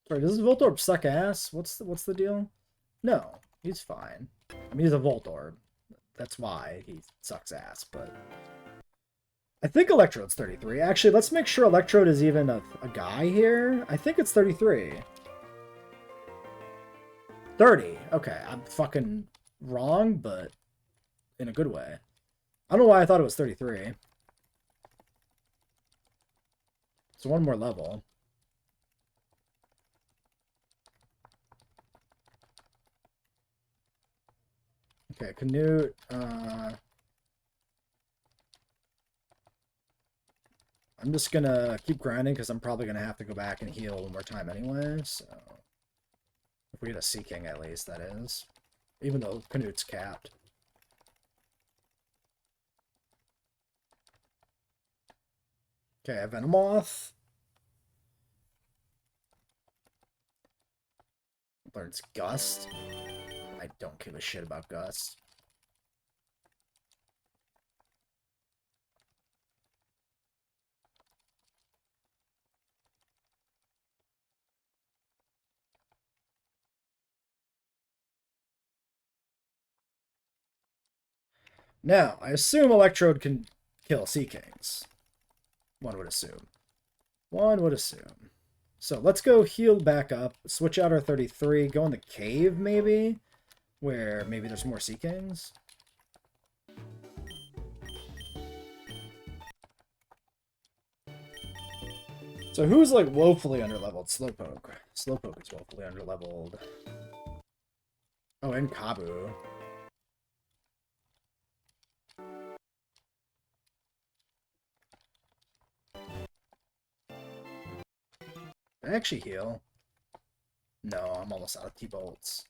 Sorry, does Voltorb suck ass? What's the deal? No, he's fine. I mean, he's a Voltorb. That's why he sucks ass, but... I think Electrode's 33. Actually, let's make sure Electrode is even a guy here. I think it's 33. 30. Okay, I'm fucking wrong, but in a good way. I don't know why I thought it was 33. So one more level. Okay, Canute. I'm just gonna keep grinding because I'm probably gonna have to go back and heal one more time anyway, so... If we get a Sea King at least, that is. Even though Canute's capped. Okay, a Venomoth. Learns Gust. I don't give a shit about Gust. Now, I assume Electrode can kill Sea Kings. One would assume. One would assume. So let's go heal back up, switch out our 33, go in the cave maybe, where maybe there's more Sea Kings. So who's like woefully underleveled? Slowpoke. Slowpoke is woefully underleveled. Oh, and Kabu. Did I actually heal? No, I'm almost out of T-bolts.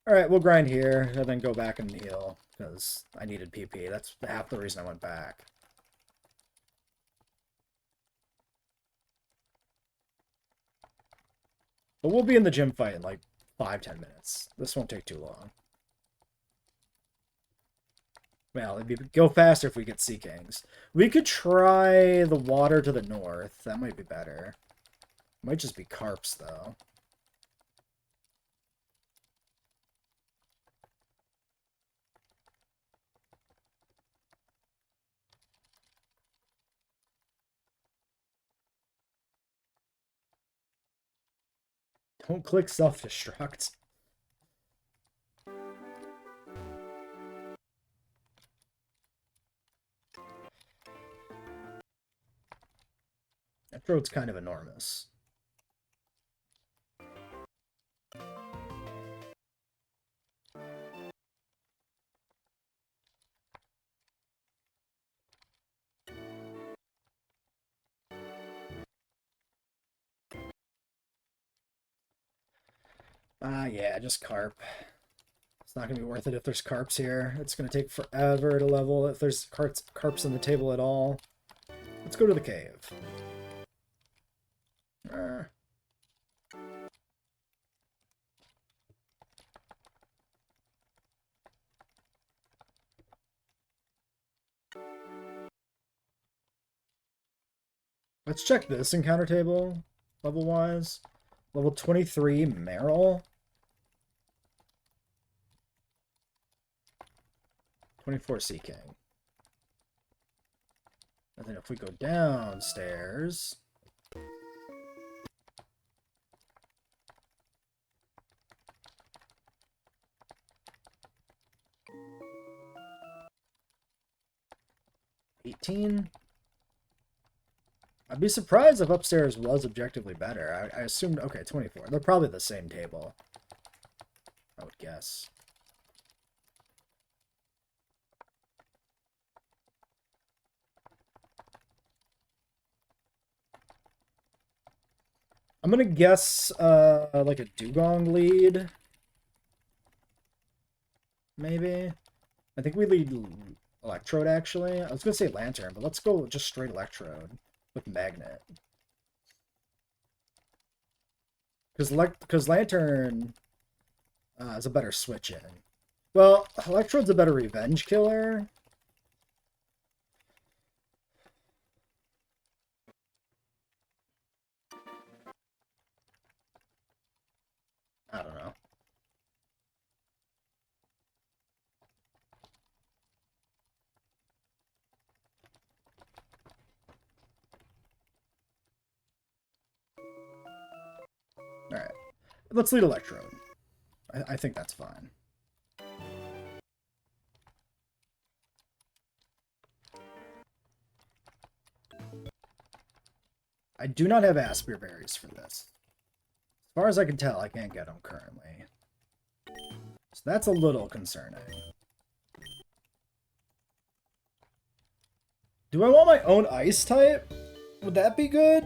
Alright, we'll grind here, and then go back and heal, because I needed PP. That's half the reason I went back. But we'll be in the gym fight in like 5-10 minutes. This won't take too long. Well, it'd be, go faster if we get Sea Kings. We could try the water to the north. That might be better. Might just be Carps, though. Don't click self-destruct. Electrode's kind of enormous. Yeah, just carp. It's not going to be worth it if there's carps here. It's going to take forever to level if there's carps on the table at all. Let's go to the cave. Let's check this encounter table, level-wise. Level 23, Meryl. 24, Sea King. And then if we go downstairs... $18. I'd be surprised if upstairs was objectively better. I assumed... Okay, 24. They're probably the same table, I would guess. I'm gonna guess, like a dugong lead. Maybe. I think we lead Electrode, actually. I was gonna say Lantern, but let's go just straight Electrode with Magnet. Because Lantern is a better switch-in. Well, Electrode's a better revenge killer. I don't know. Alright. Let's lead Electrode. I think that's fine. I do not have Aspir Berries for this. As far as I can tell, I can't get them currently. So that's a little concerning. Do I want my own ice type? Would that be good?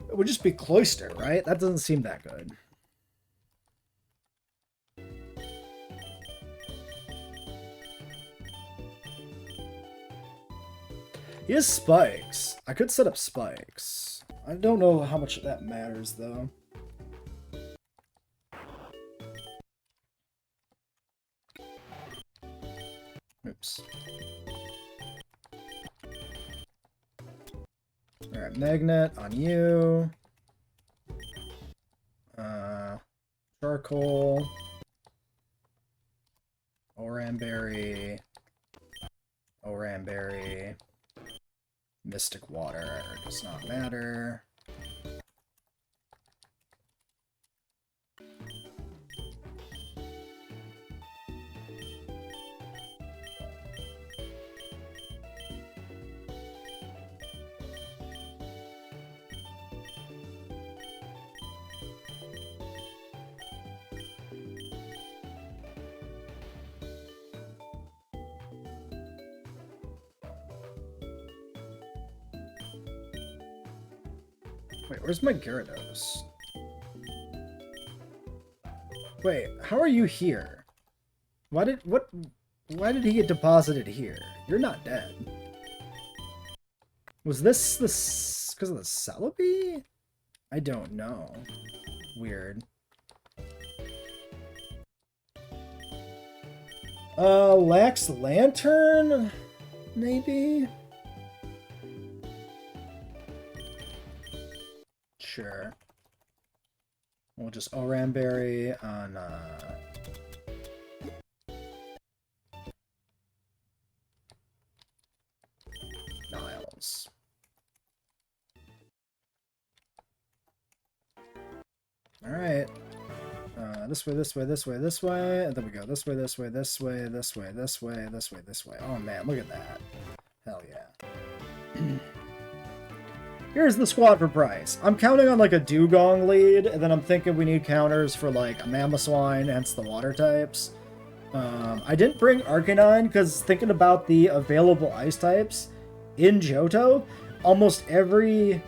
It would just be Cloyster, right? That doesn't seem that good. He has spikes. I could set up spikes. I don't know how much that matters, though. Oops. Alright, Magnet on you. Charcoal. Oranberry. Oranberry. Mystic Water does not matter. Wait, where's my Gyarados? Wait, how are you here? Why did he get deposited here? You're not dead. Was this because of the Celebi? I don't know. Weird. Lax Lantern? Maybe? Sure. We'll just Oranberry on, Niles. Alright. This way, this way, this way, this way, and then we go this way, this way, this way, this way, this way, this way, this way. Oh man, look at that. Hell yeah. here's the squad for price. I'm counting on like a Dugong lead, and then I'm thinking we need counters for like a Mamoswine, hence the water types. I didn't bring Arcanine because thinking about the available ice types in Johto, almost every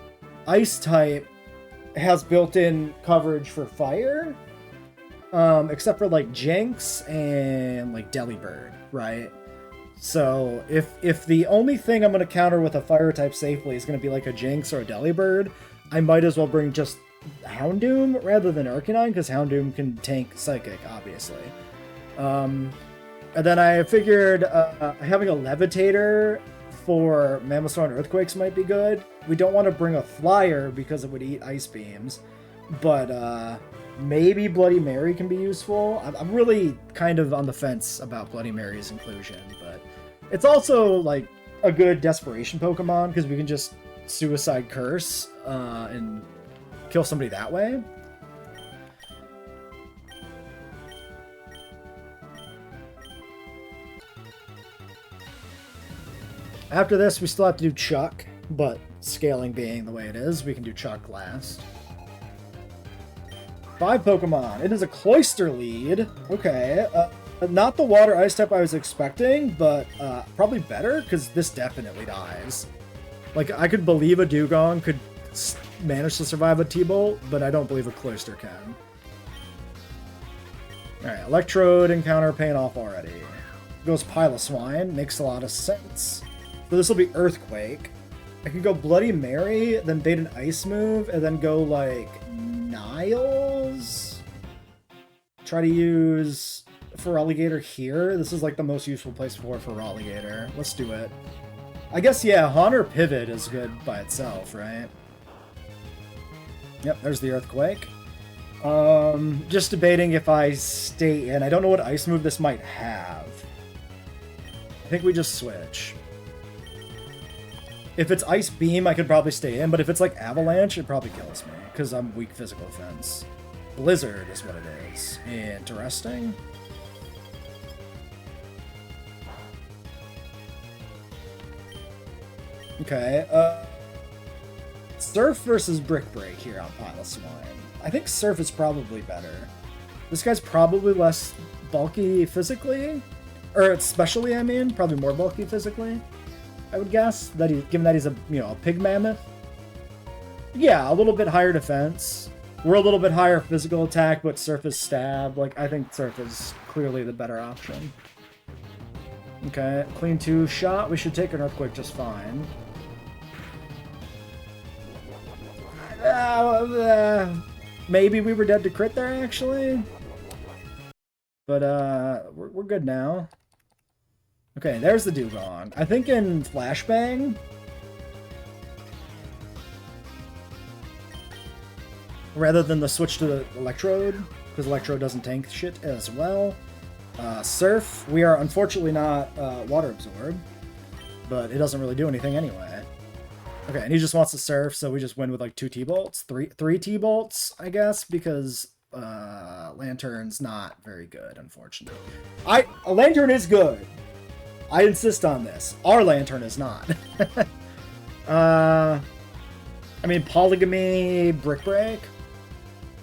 ice type has built-in coverage for fire, except for like Jinx and like Delibird, right? So if the only thing I'm going to counter with a fire type safely is going to be like a Jinx or a Delibird, I might as well bring just Houndoom rather than Arcanine, because Houndoom can tank Psychic, obviously. And then I figured having a Levitator for Mamoswine Earthquakes might be good. We don't want to bring a Flyer because it would eat Ice Beams, but maybe Bloody Mary can be useful. I'm really kind of on the fence about Bloody Mary's inclusion, but it's also like a good desperation Pokemon because we can just Suicide Curse and kill somebody that way. After this, we still have to do Chuck, but scaling being the way it is, we can do Chuck last. 5 Pokemon. It is a Cloyster lead. Okay. Not the water ice type I was expecting, but probably better, because this definitely dies. Like, I could believe a Dugong could manage to survive a T-Bolt, but I don't believe a Cloyster can. Alright, Electrode and Counter paying off already. Goes Piloswine. Makes a lot of sense. So this will be Earthquake. I can go Bloody Mary, then bait an Ice move, and then go, like, Niles? Try to use Feraligatr here. This is, like, the most useful place for Feraligatr. Let's do it. I guess, yeah, Haunter Pivot is good by itself, right? Yep, there's the Earthquake. Just debating if I stay in. I don't know what Ice move this might have. I think we just switch. If it's Ice Beam, I could probably stay in, but if it's like Avalanche, it probably kills me, because I'm weak physical defense. Blizzard is what it is. Interesting. Okay, Surf versus Brick Break here on Piloswine. I think Surf is probably better. This guy's probably less bulky physically, or especially, I mean, probably more bulky physically. I would guess that given that he's a a pig mammoth. Yeah, a little bit higher defense. We're a little bit higher physical attack, but Surf is stab. Like, I think Surf is clearly the better option. Okay, clean 2 shot. We should take an Earthquake just fine. Maybe we were dead to crit there, actually. But, we're good now. Okay, there's the Dugong. I think in Flashbang... rather than the switch to the Electrode, because Electrode doesn't tank shit as well. Surf, we are unfortunately not Water Absorb, but it doesn't really do anything anyway. Okay, and he just wants to Surf, so we just win with like 2 T-Bolts. 3 T-Bolts, I guess, because Lantern's not very good, unfortunately. A Lantern is good. I insist on this. Our Lantern is not. I mean, Polygamy, Brick Break.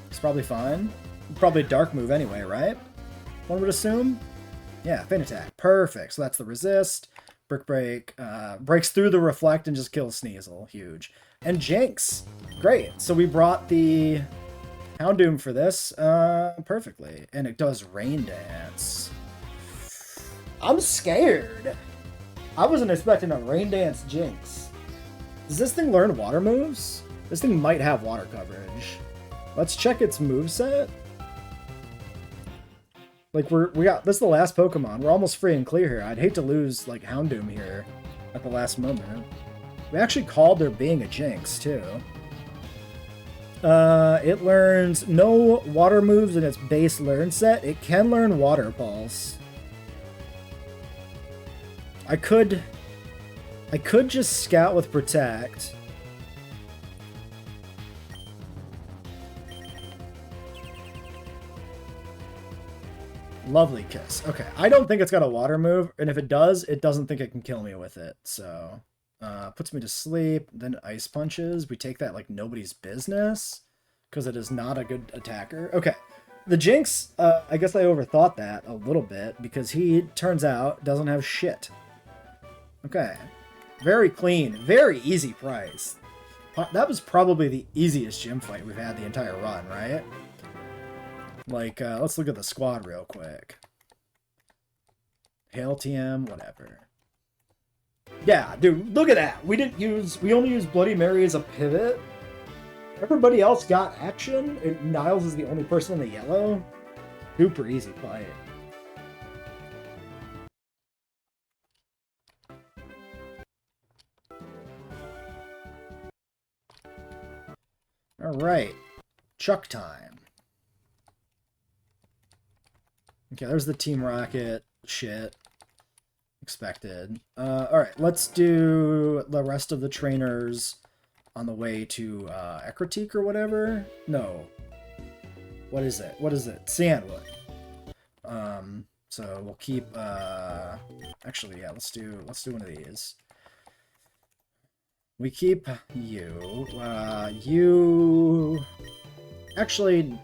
It's probably fine. Probably a Dark move anyway, right? One would assume. Yeah, Feint Attack. Perfect. So that's the Resist. Brick Break breaks through the Reflect and just kills Sneasel. Huge. And Jinx. Great. So we brought the Houndoom for this perfectly. And it does Rain Dance. I'm scared. I wasn't expecting a Rain Dance Jinx. Does this thing learn water moves? This thing might have water coverage. Let's check its moveset. Like, we got, this is the last Pokemon. We're almost free and clear here. I'd hate to lose, like, Houndoom here at the last moment. We actually called there being a Jinx, too. It learns no water moves in its base learn set. It can learn Water Pulse. I could just Scout with Protect. Lovely Kiss. Okay, I don't think it's got a water move, and if it does, it doesn't think it can kill me with it, so Puts me to sleep. Then ice punches. We take that like nobody's business because it is not a good attacker. Okay. The Jinx, I guess I overthought that a little bit because he, turns out, doesn't have shit. Okay. Very clean. Very easy price. That was probably the easiest gym fight we've had the entire run, right? Like, let's look at the squad real quick. Hail TM, whatever. Yeah, dude, look at that. We only used Bloody Mary as a pivot. Everybody else got action, and Niles is the only person in the yellow. Super easy fight. Alright. Chuck time. Okay, there's the Team Rocket shit. Expected. Alright, let's do the rest of the trainers on the way to Ekritique or whatever. No. What is it? What is it? Sandwood. So we'll keep actually, yeah, let's do one of these. We keep you. You actually,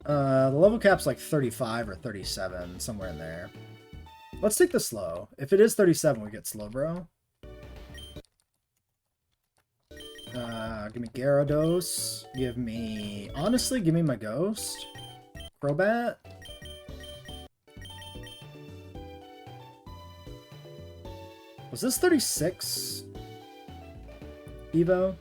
the level cap's like 35 or 37, somewhere in there. Let's take the slow. If it is 37, we get slow, bro. Give me Gyarados. Honestly, give me my Ghost. Crobat. Was this 36? Evo?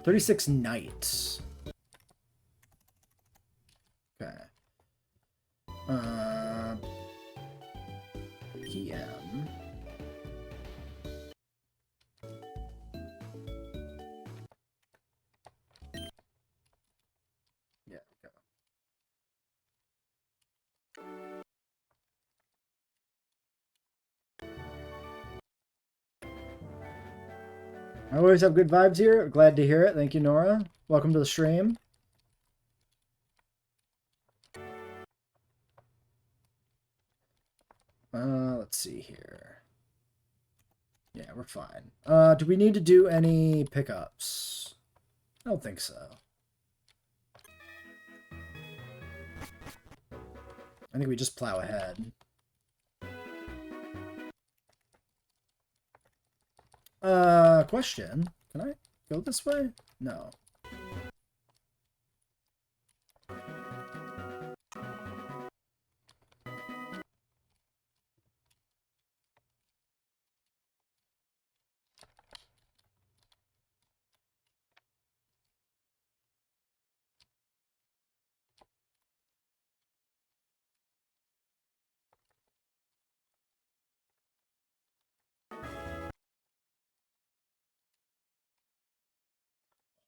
$36 Knight. Okay. PM. Yeah, okay. I always have good vibes here. Glad to hear it. Thank you, Nora. Welcome to the stream. Let's see here. Yeah, we're fine. Do we need to do any pickups? I don't think so. I think we just plow ahead. Question. Can I go this way? No.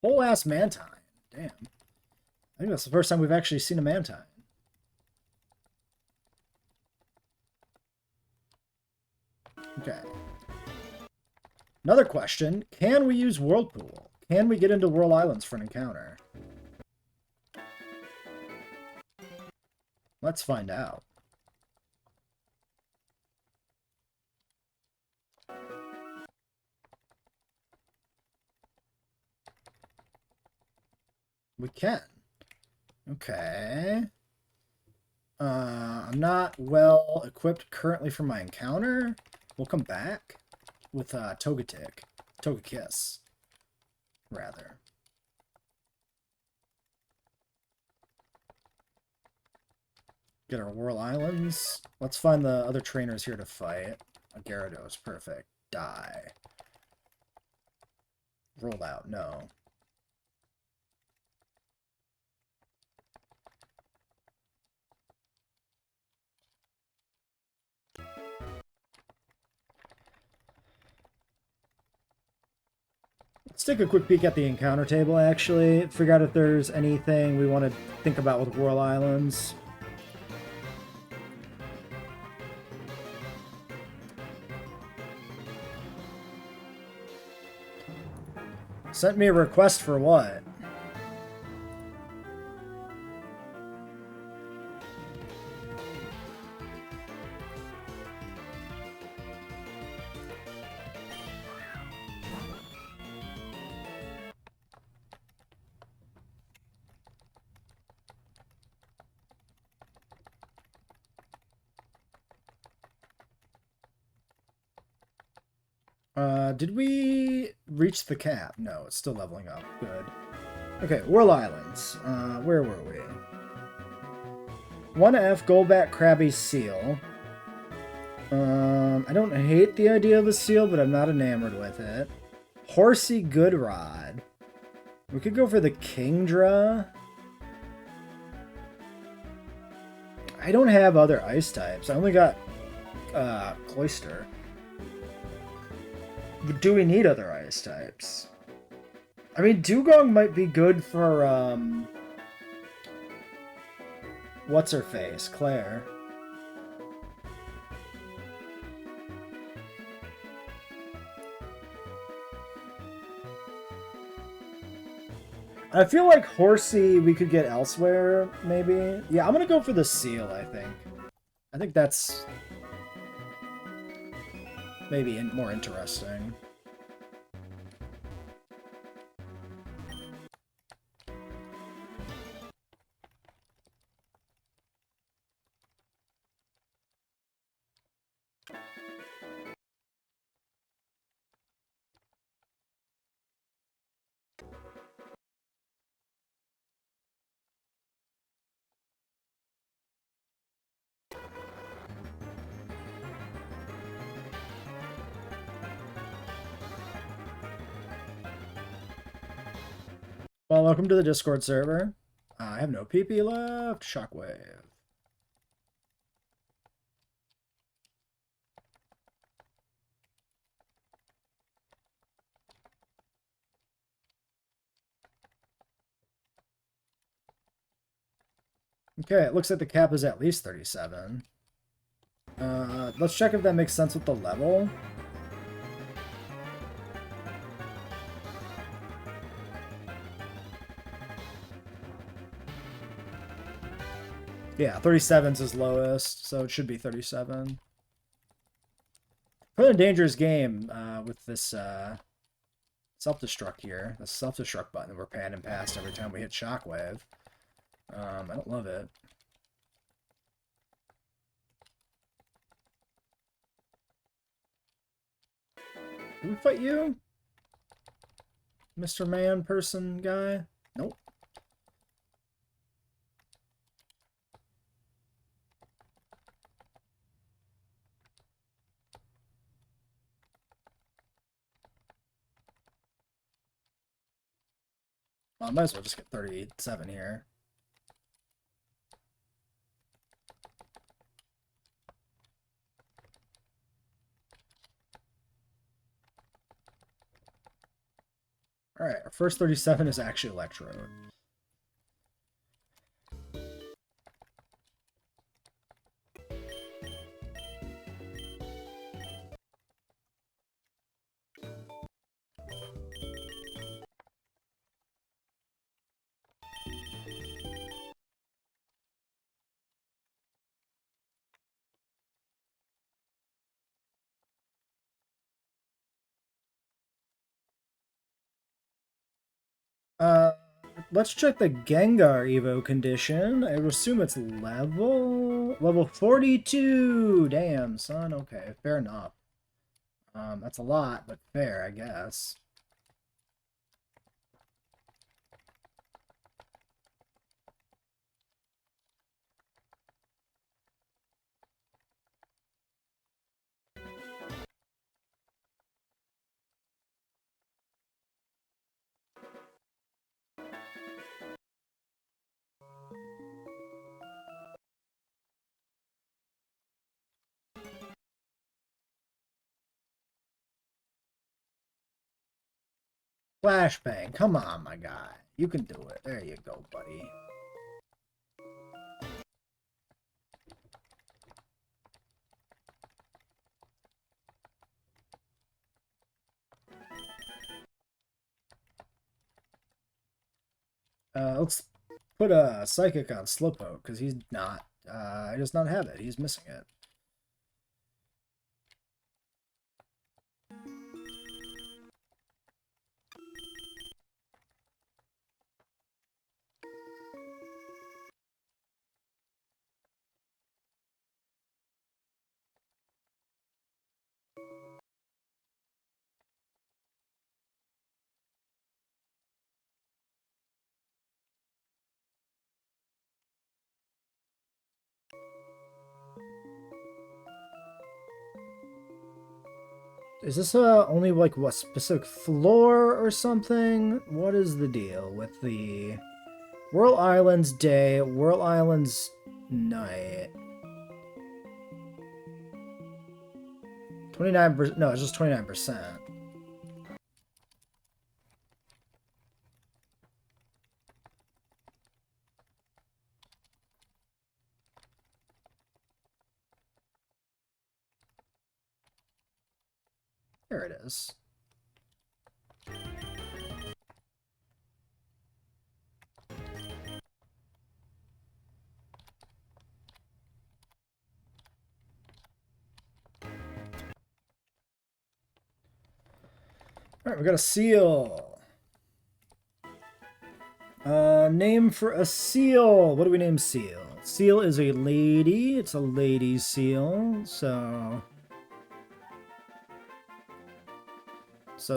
Whole ass Mantine. Damn. I think that's the first time we've actually seen a Mantine. Okay. Another question. Can we use Whirlpool? Can we get into Whirl Islands for an encounter? Let's find out. We can. Okay. I'm not well equipped currently for my encounter. We'll come back with Togekiss, rather. Get our Whirl Islands. Let's find the other trainers here to fight. A Gyarados, perfect. Die. Rolled out, no. Let's take a quick peek at the encounter table, actually. Figure out if there's anything we want to think about with Whirl Islands. Sent me a request for what? Did we reach the cap? No, it's still leveling up. Good. Okay, Whirl Islands. Where were we? 1F Goldback Crabby Seal. I don't hate the idea of a seal, but I'm not enamored with it. Horsey Goodrod. We could go for the Kingdra. I don't have other ice types. I only got Cloyster. But do we need other ice types? I mean, Dugong might be good for, what's-her-face? Claire. I feel like Horsey we could get elsewhere, maybe. Yeah, I'm gonna go for the seal, I think. I think that's maybe more interesting. Well, welcome to the Discord server. I have no PP left. Shockwave. Okay, it looks like the cap is at least 37. Let's check if that makes sense with the level. Yeah, 37's his lowest, so it should be 37. Quite a dangerous game with this self-destruct here. The self-destruct button we're panning past every time we hit Shockwave. I don't love it. Did we fight you? Mr. Man person guy? Nope. Well, I might as well just get 37 here. Alright, our first 37 is actually Electrode. Let's check the Gengar Evo condition. I would assume it's level 42. Damn, son. Okay, fair enough. That's a lot, but fair, I guess. Flashbang, come on, my guy. You can do it. There you go, buddy. Let's put a Psychic on Slowpoke, because he's not, he does not have it. He's missing it. Is this only like what specific floor or something? What is the deal with the Whirl Island's day, Whirl Island's night? 29%. No, it's just 29%. There it is. Alright, we got a seal. Name for a seal. What do we name seal? Seal is a lady. It's a lady seal. So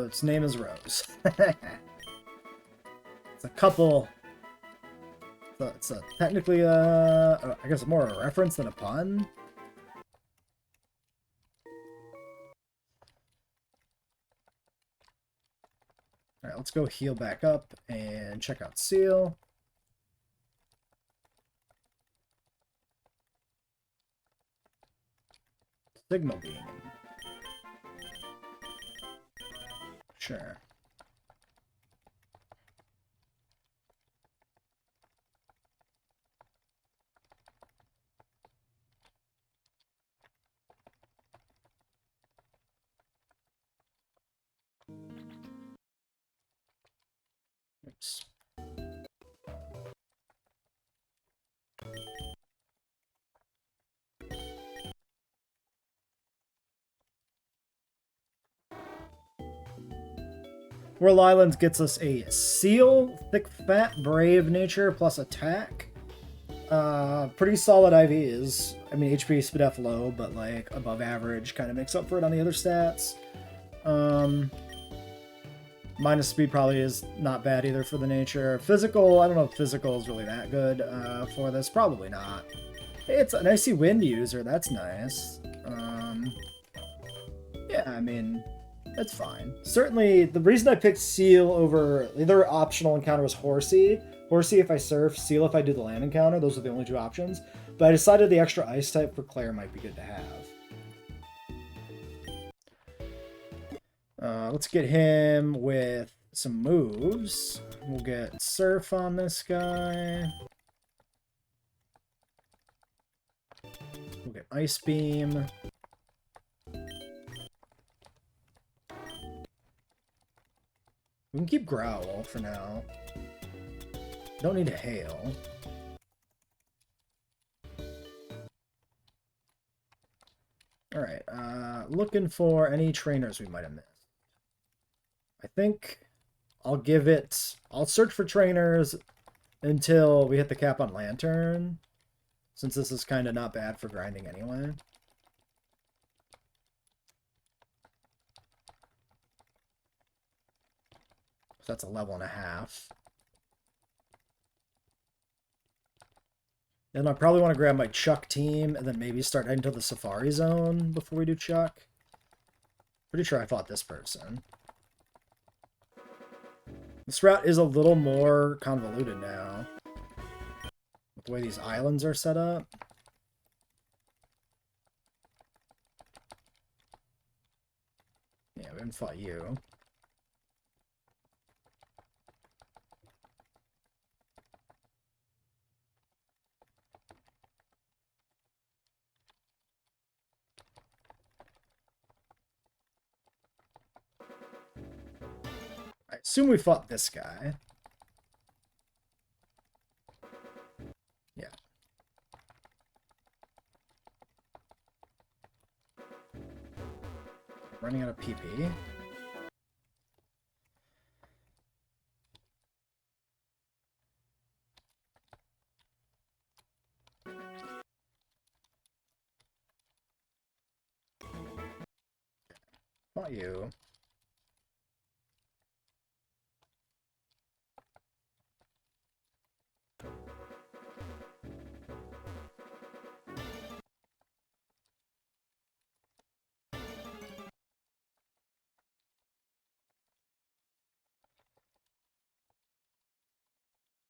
its name is Rose. It's a couple. So it's technically I guess more a reference than a pun. Alright, let's go heal back up and check out seal. Signal beam. Sure. Oops. Whirl Islands gets us a seal, thick, fat, brave nature plus attack. Pretty solid IVs. I mean, HP SPDF low, but like above average kind of makes up for it on the other stats. Minus speed probably is not bad either for the nature. Physical, I don't know if physical is really that good for this. Probably not. Hey, it's an icy wind user. That's nice. Yeah, I mean, that's fine. Certainly, the reason I picked Seal over the other optional encounter was Horsey. Horsey if I surf, Seal if I do the land encounter. Those are the only two options. But I decided the extra ice type for Claire might be good to have. Let's get him with some moves. We'll get Surf on this guy. We'll get Ice Beam. We can keep Growl for now. Don't need a Hail. Alright, looking for any trainers we might have missed. I think I'll search for trainers until we hit the cap on Lantern, since this is kind of not bad for grinding anyway. So that's a level and a half. Then I probably want to grab my Chuck team and then maybe start heading to the Safari Zone before we do Chuck. Pretty sure I fought this person. This route is a little more convoluted now, with the way these islands are set up. Yeah, we haven't fought you. I assume we fought this guy. Running out of PP. Not you.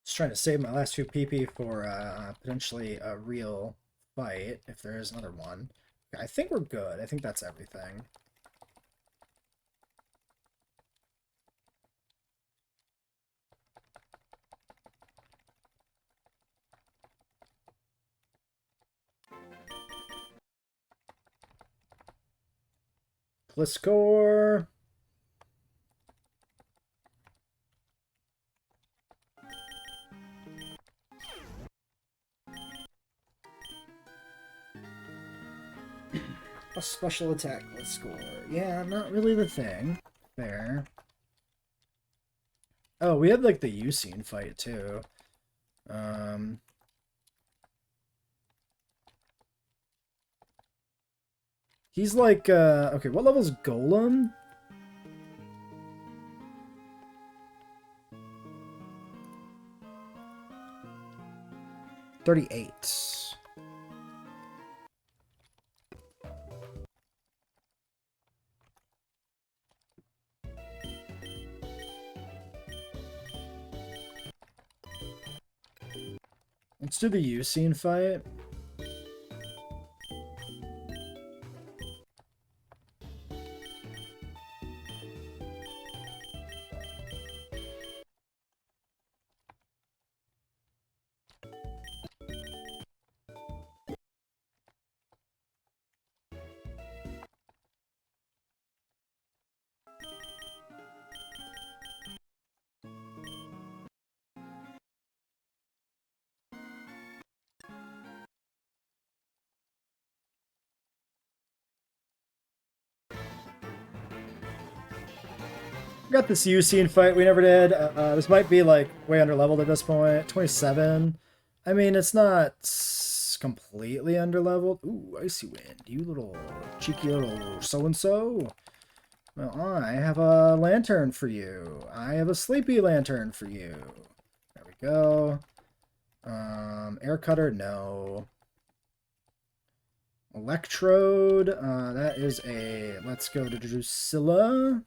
Just trying to save my last 2 PP for potentially a real fight, if there is another one. I think we're good. I think that's everything. Gliscor. A special attack Gliscor. Yeah, not really the thing. Fair. Oh, we had like the Usine fight too. He's like, okay, what level's Golem? $38. Let's do the Usine fight. Got this Usine fight we never did. This might be like way under leveled at this point. 27. I mean, it's not completely under leveled. Ooh, Icy Wind. You little cheeky little so-and-so. Well, I have a lantern for you. I have a sleepy lantern for you. There we go. Air cutter, no. Electrode, that is a, let's go to Drusilla.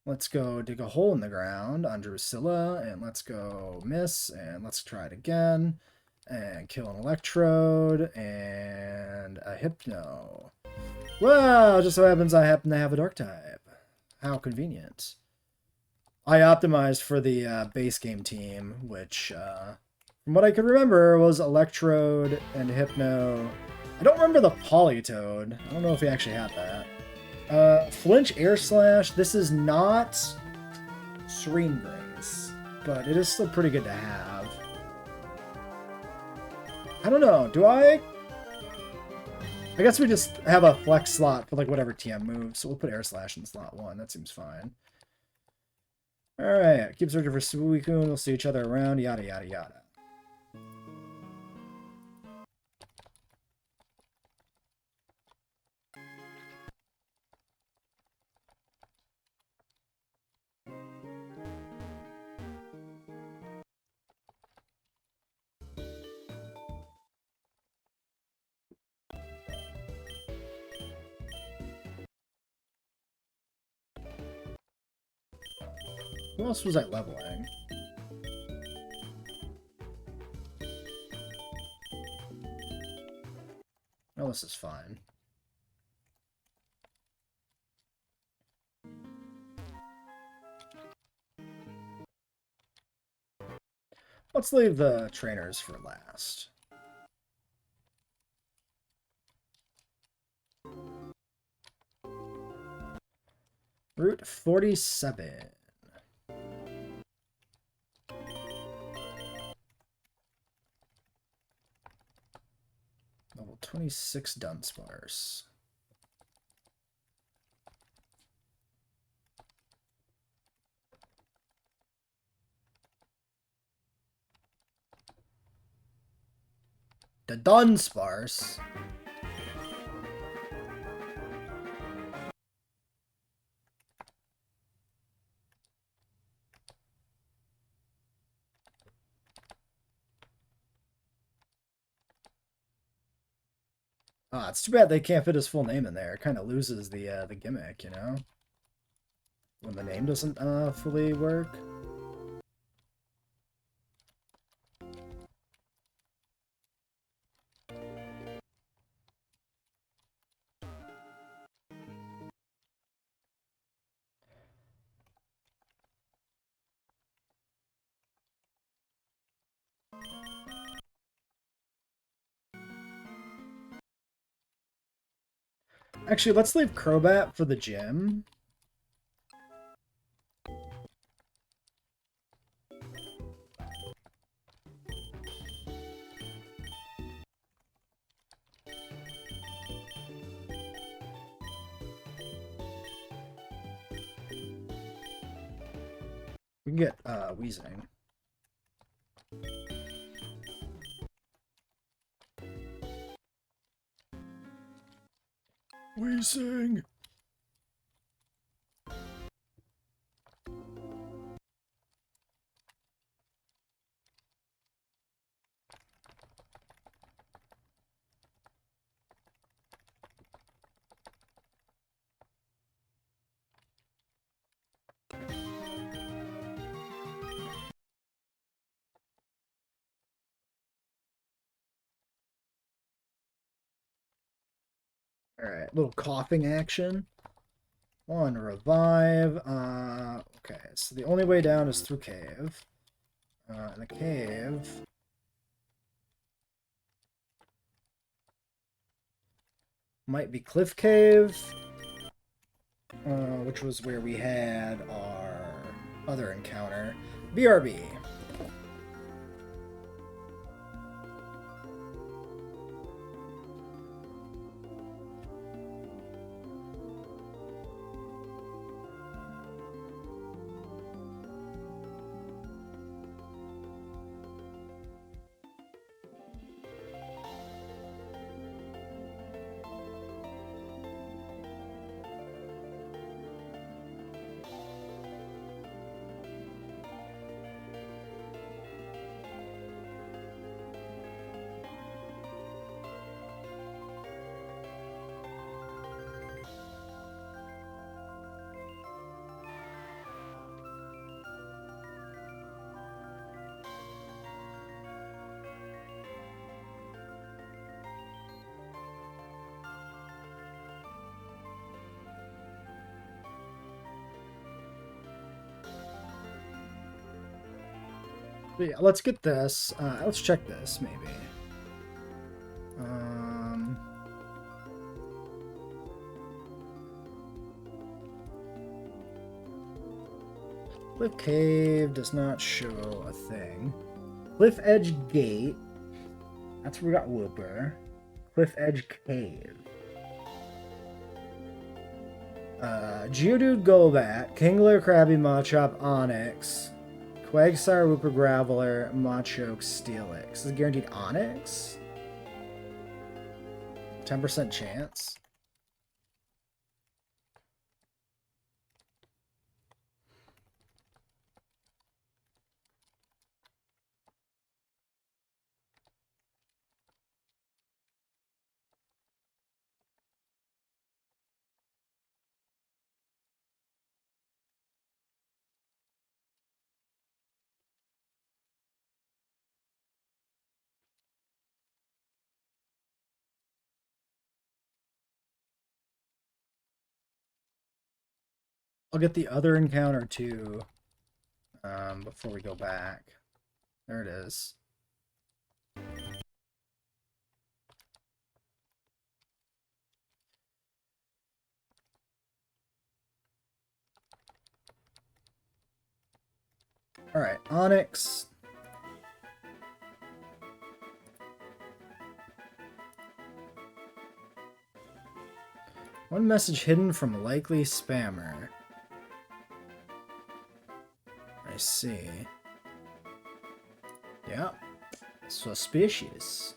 Let's go dig a hole in the ground on Drusilla, and let's go miss, and let's try it again. And kill an Electrode, and a Hypno. Well, just so happens I happen to have a Dark type. How convenient. I optimized for the base game team, which, from what I could remember, was Electrode and Hypno. I don't remember the Politoed. I don't know if he actually had that. Flinch Air Slash. This is not Serene Grace, but it is still pretty good to have. I don't know. Do I guess we just have a flex slot for like whatever TM moves, so we'll put Air Slash in slot 1. That seems fine. Alright, keep searching for Suicune. We'll see each other around. Yada, yada, yada. Who else was I leveling? Oh, this is fine. Let's leave the trainers for last. Route 47. Level 26 Dunsparce. the Dunsparce. Ah, it's too bad they can't fit his full name in there. It kind of loses the gimmick, you know? When the name doesn't fully work. Actually, let's leave Crobat for the gym. We can get Weezing. Weezing. Alright, little coughing action. One, revive. Okay, so the only way down is through cave. The cave... might be Cliff Cave, which was where we had our other encounter. BRB. But yeah, let's get this. Let's check this, maybe. Cliff Cave does not show a thing. Cliff Edge Gate. That's where we got Whooper. Cliff Edge Cave. Geodude Golbat, Kingler, Krabby, Machop, Onix, Quagsire, Whooper, Graveler, Machoke, Steelix. This is guaranteed Onix? 10% chance. I'll get the other encounter too before we go back. There it is. Alright, Onix. One message hidden from a likely spammer. I see. Yeah. Suspicious.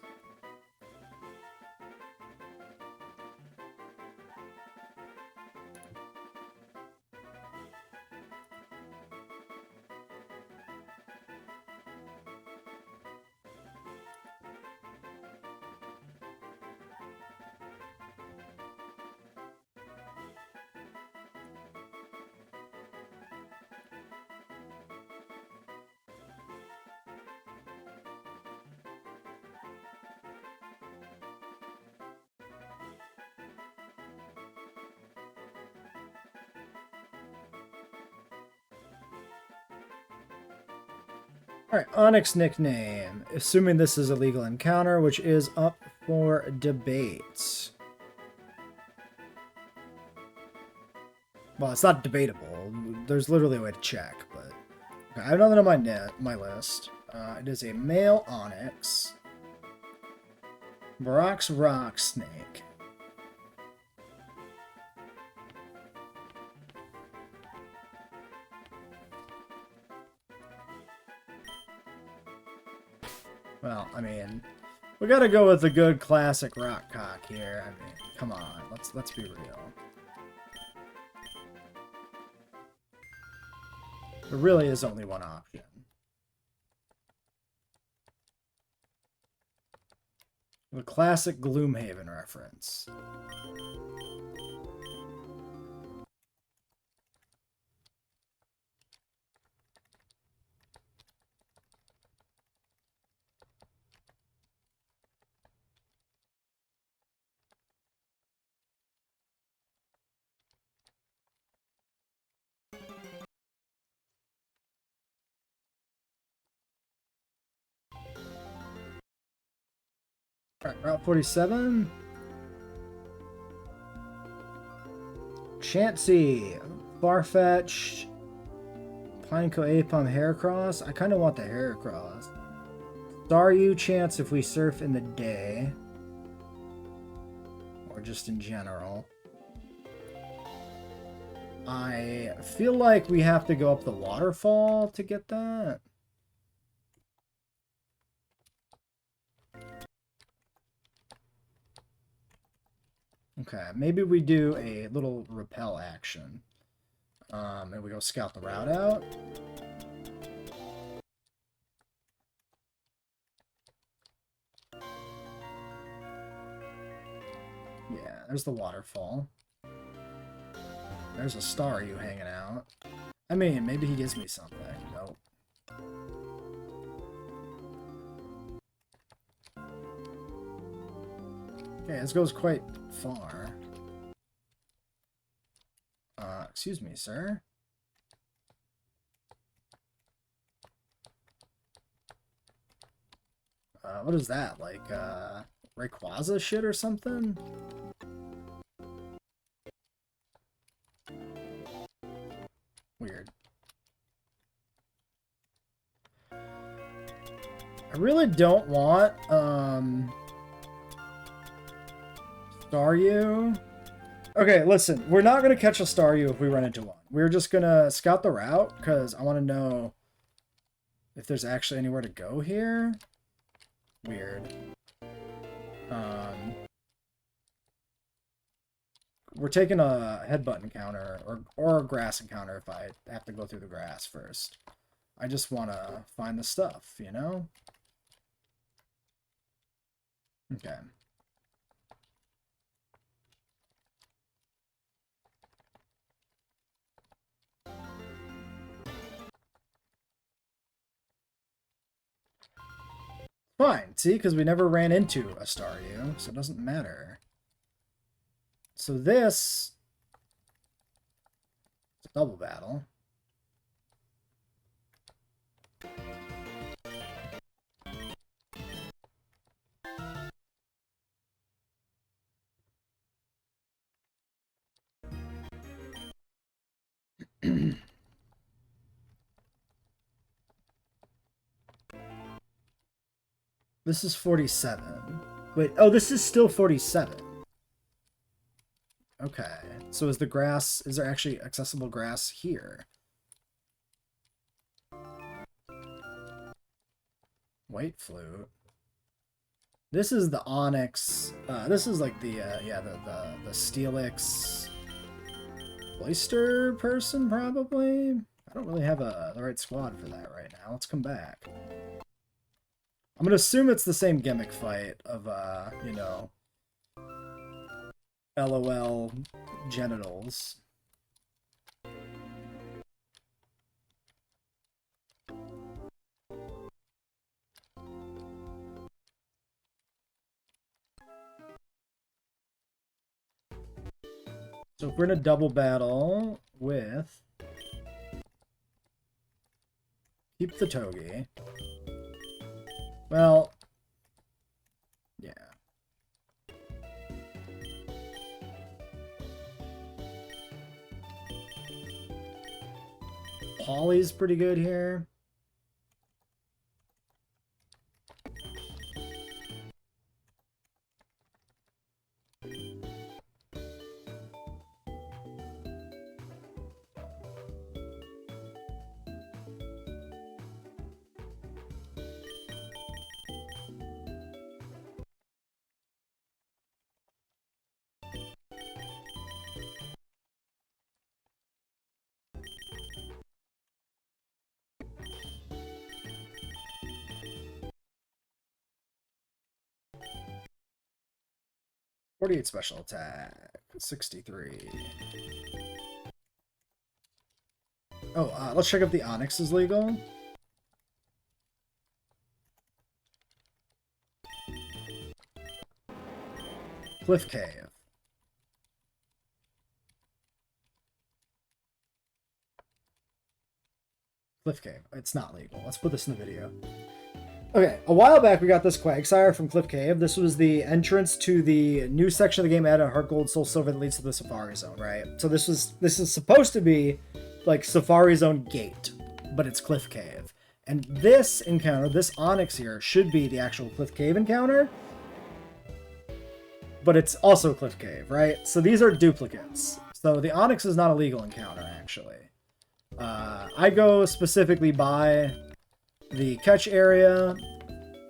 Alright, Onyx nickname. Assuming this is a legal encounter, which is up for debate. Well, it's not debatable. There's literally a way to check, but... Okay, I have nothing on my list. It is a male Onyx. Barak's Rock Snake. Well, I mean, we gotta go with the good classic rock cock here. I mean, come on, let's be real. There really is only one option. The classic Gloomhaven reference. Alright, Route 47. Chansey. Farfetch'd. Pineco Apom Heracross. I kind of want the Heracross. Staryu chance if we surf in the day. Or just in general. I feel like we have to go up the waterfall to get that. Okay, maybe we do a little repel action. And we go scout the route out. Yeah, there's the waterfall. There's a Staryu hanging out. I mean, maybe he gives me something. Nope. Okay, this goes quite far. Excuse me, sir. What is that? Like, Rayquaza shit or something? Weird. I really don't want, Staryu. Okay, listen, we're not going to catch a Staryu if we run into one. We're just going to scout the route, because I want to know if there's actually anywhere to go here. Weird. We're taking a headbutt encounter, or a grass encounter if I have to go through the grass first. I just want to find the stuff, you know? Okay. Fine, see, because we never ran into a Staryu, so it doesn't matter. So this is a double battle. This is 47. Wait, oh, this is still 47. Okay, so is there actually accessible grass here? White flute. This is the Onyx, this is like the, yeah, the Steelix Oyster person, probably? I don't really have the right squad for that right now. Let's come back. I'm gonna assume it's the same gimmick fight of, you know, LOL genitals. So if we're in a double battle with Keep the togi. Well, yeah. Polly's pretty good here. .48 special attack, 63. Oh, let's check if the Onyx is legal. Cliff Cave. Cliff Cave. It's not legal. Let's put this in the video. Okay, a while back we got this Quagsire from Cliff Cave. This was the entrance to the new section of the game added Heart Gold Soul Silver that leads to the Safari Zone, right? So this is supposed to be like Safari Zone Gate, but it's Cliff Cave. And this encounter, this Onyx here, should be the actual Cliff Cave encounter. But it's also Cliff Cave, right? So these are duplicates. So the Onyx is not a legal encounter, actually. I go specifically by the catch area,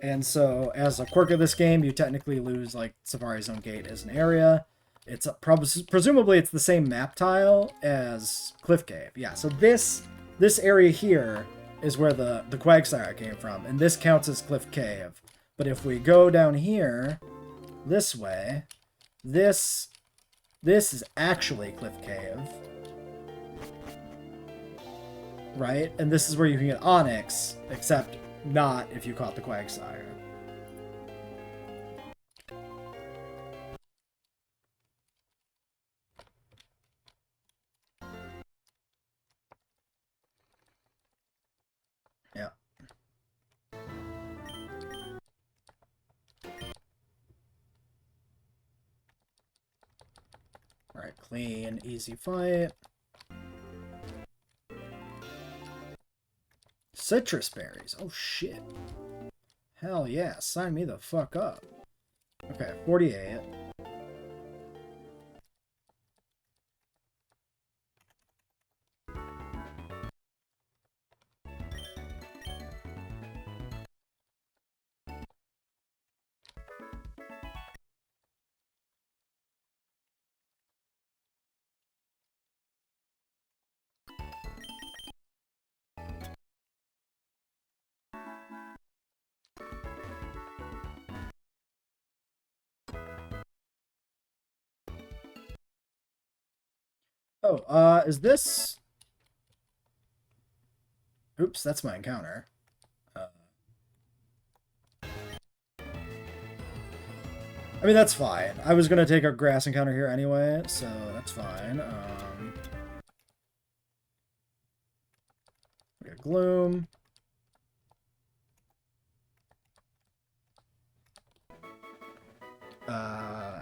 and so as a quirk of this game, you technically lose like Safari Zone Gate as an area. It's presumably it's the same map tile as Cliff Cave. Yeah, so this area here is where the Quagsire came from, and this counts as Cliff Cave. But if we go down here, this way, this is actually Cliff Cave. Right? And this is where you can get Onyx, except not if you caught the Quagsire. Yeah. Alright, clean, easy fight. Citrus berries. Oh, shit. Hell yeah. Sign me the fuck up. Okay, 48. Oh, is this... Oops, that's my encounter. I mean, that's fine. I was going to take a grass encounter here anyway, so that's fine. We got Gloom.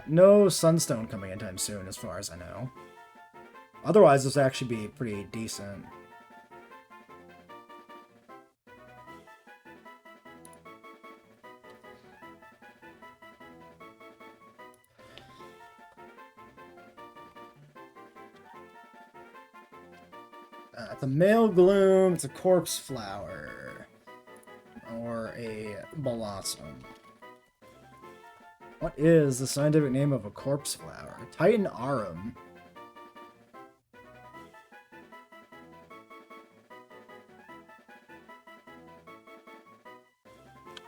No Sunstone coming anytime soon, as far as I know. Otherwise, this would actually be pretty decent. It's a male Gloom, it's a corpse flower, or a blossom. What is the scientific name of a corpse flower? Titan Arum.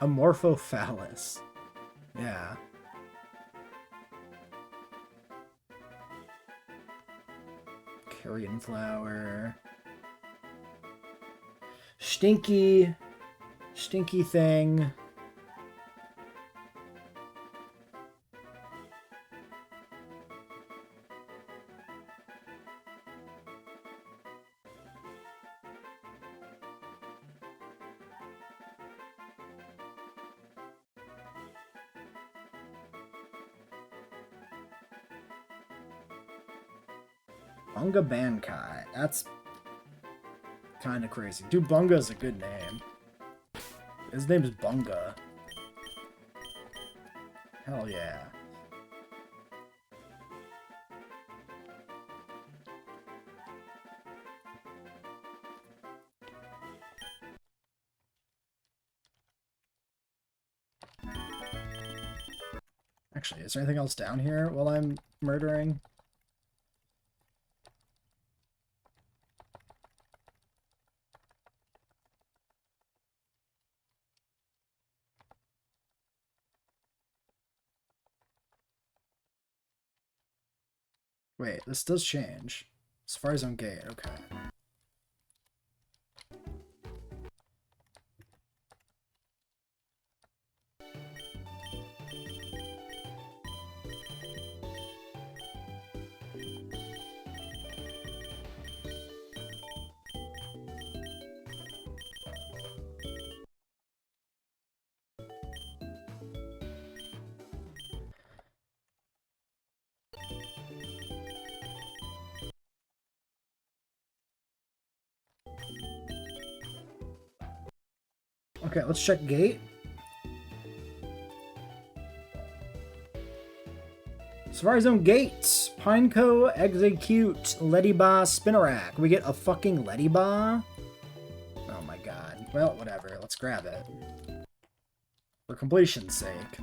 Amorphophallus. Yeah. Carrion flower. Stinky thing. Bunga Bankai. That's kind of crazy. Dude, Bunga is a good name. His name is Bunga. Hell yeah. Actually, is there anything else down here while I'm murdering? Wait, this does change. Safari Zone Gate, okay. Okay, let's check gate. Safari Zone Gates. Pineco, Execute, Lettyba, Spinnerack. We get a fucking Lettyba? Oh my god. Well, whatever. Let's grab it. For completion's sake.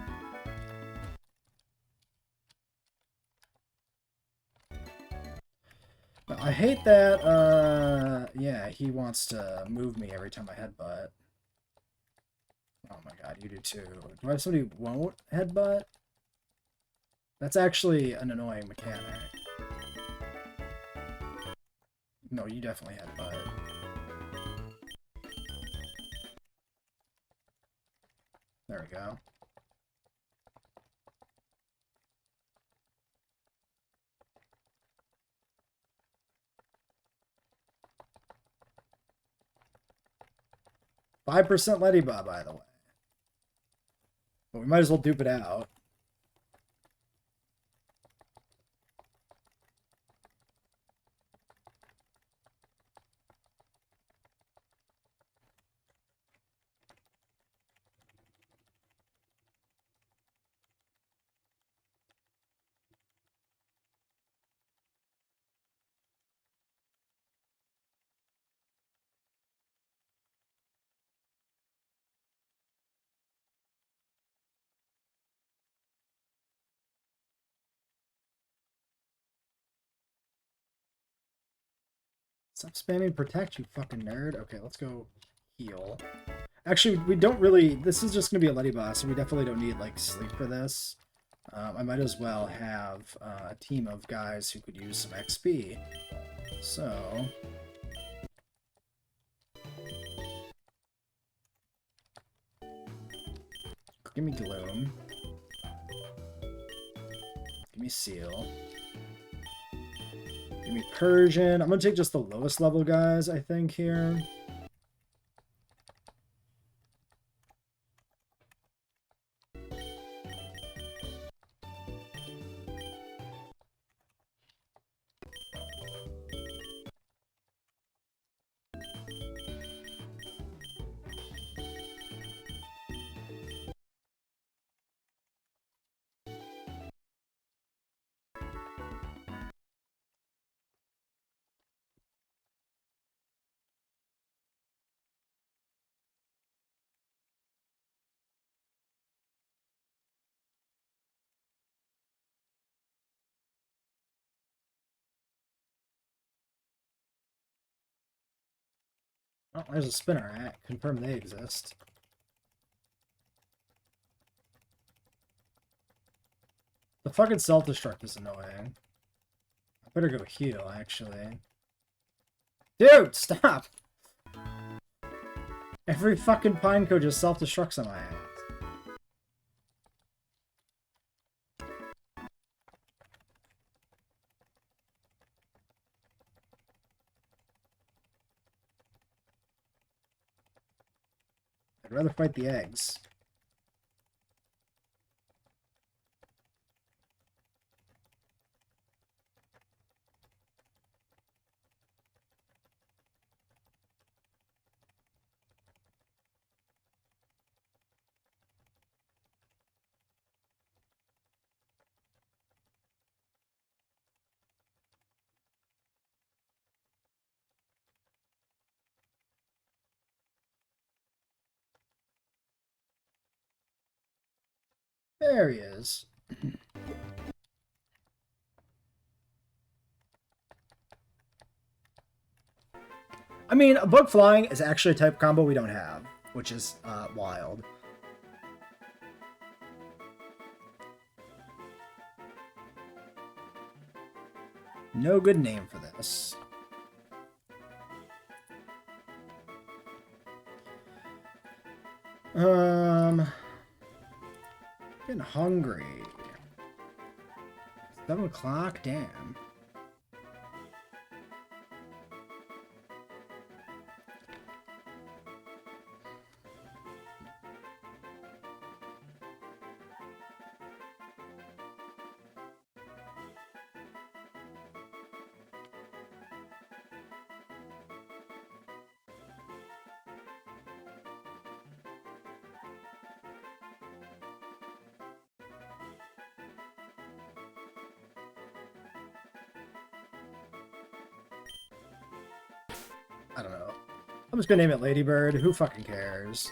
I hate that, yeah, he wants to move me every time I headbutt. Oh my god, you do too. Do I have somebody who won't headbutt? That's actually an annoying mechanic. No, you definitely headbutt. There we go. %, Lettyba, by the way. But we might as well dupe it out. Stop spamming protect, you fucking nerd. Okay, let's go heal. Actually, we don't really... This is just going to be a Lettyba, so we definitely don't need, like, sleep for this. I might as well have a team of guys who could use some XP. So... Give me Gloom. Give me Seal. Give me Persian. I'm going to take just the lowest level guys, I think, here. Oh, there's a Spinnerack. Confirm they exist. The fucking self-destruct is annoying. I better go heal, actually. Dude, stop! Every fucking Pineco just self-destructs on my ass. I'd rather fight the eggs. There he is. I mean, bug flying is actually a type combo we don't have, which is wild. No good name for this. Getting hungry. 7 o'clock? Damn. I don't know. I'm just gonna name it Ladybird. Who fucking cares?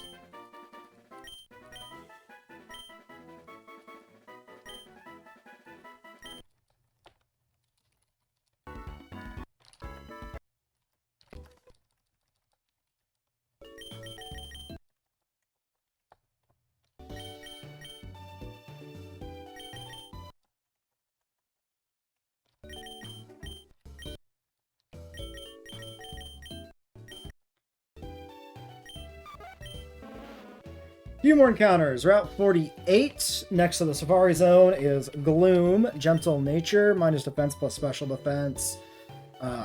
Few more encounters. Route 48, next to the Safari Zone, is Gloom, Gentle Nature, minus defense plus special defense.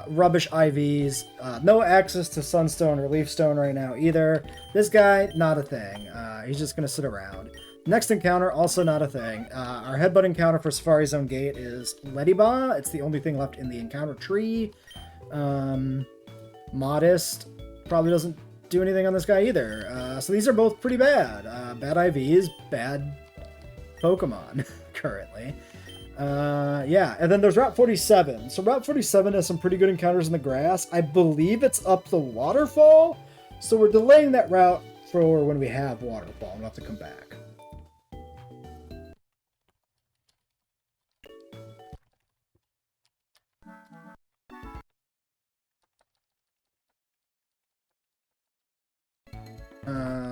Rubbish IVs. No access to Sunstone or Leafstone right now either. This guy, not a thing. He's just going to sit around. Next encounter, also not a thing. Our headbutt encounter for Safari Zone Gate is Ledyba. It's the only thing left in the encounter tree. Modest probably doesn't do anything on this guy either. So these are both pretty bad. Bad IVs, bad Pokemon currently. Yeah, and then there's Route 47. So Route 47 has some pretty good encounters in the grass. I believe it's up the waterfall. So we're delaying that route for when we have waterfall. We'll have to come back.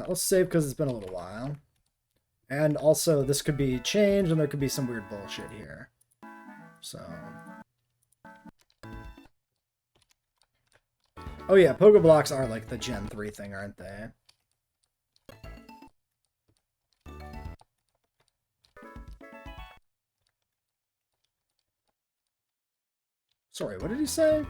Let's save because it's been a little while. And also, this could be changed, and there could be some weird bullshit here. So... Oh yeah, Pokeblocks are like the Gen 3 thing, aren't they? Sorry, what did he say?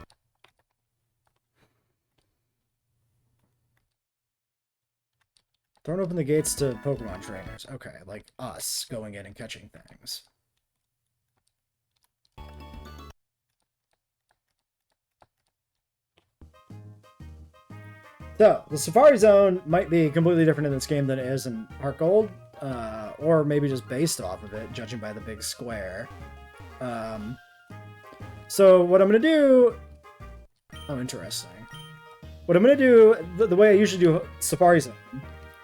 Don't open the gates to Pokemon trainers. Okay, like us going in and catching things. So, the Safari Zone might be completely different in this game than it is in Heart Gold, or maybe just based off of it, judging by the big square. So, what I'm going to do... Oh, interesting. What I'm going to do, the way I usually do Safari Zone,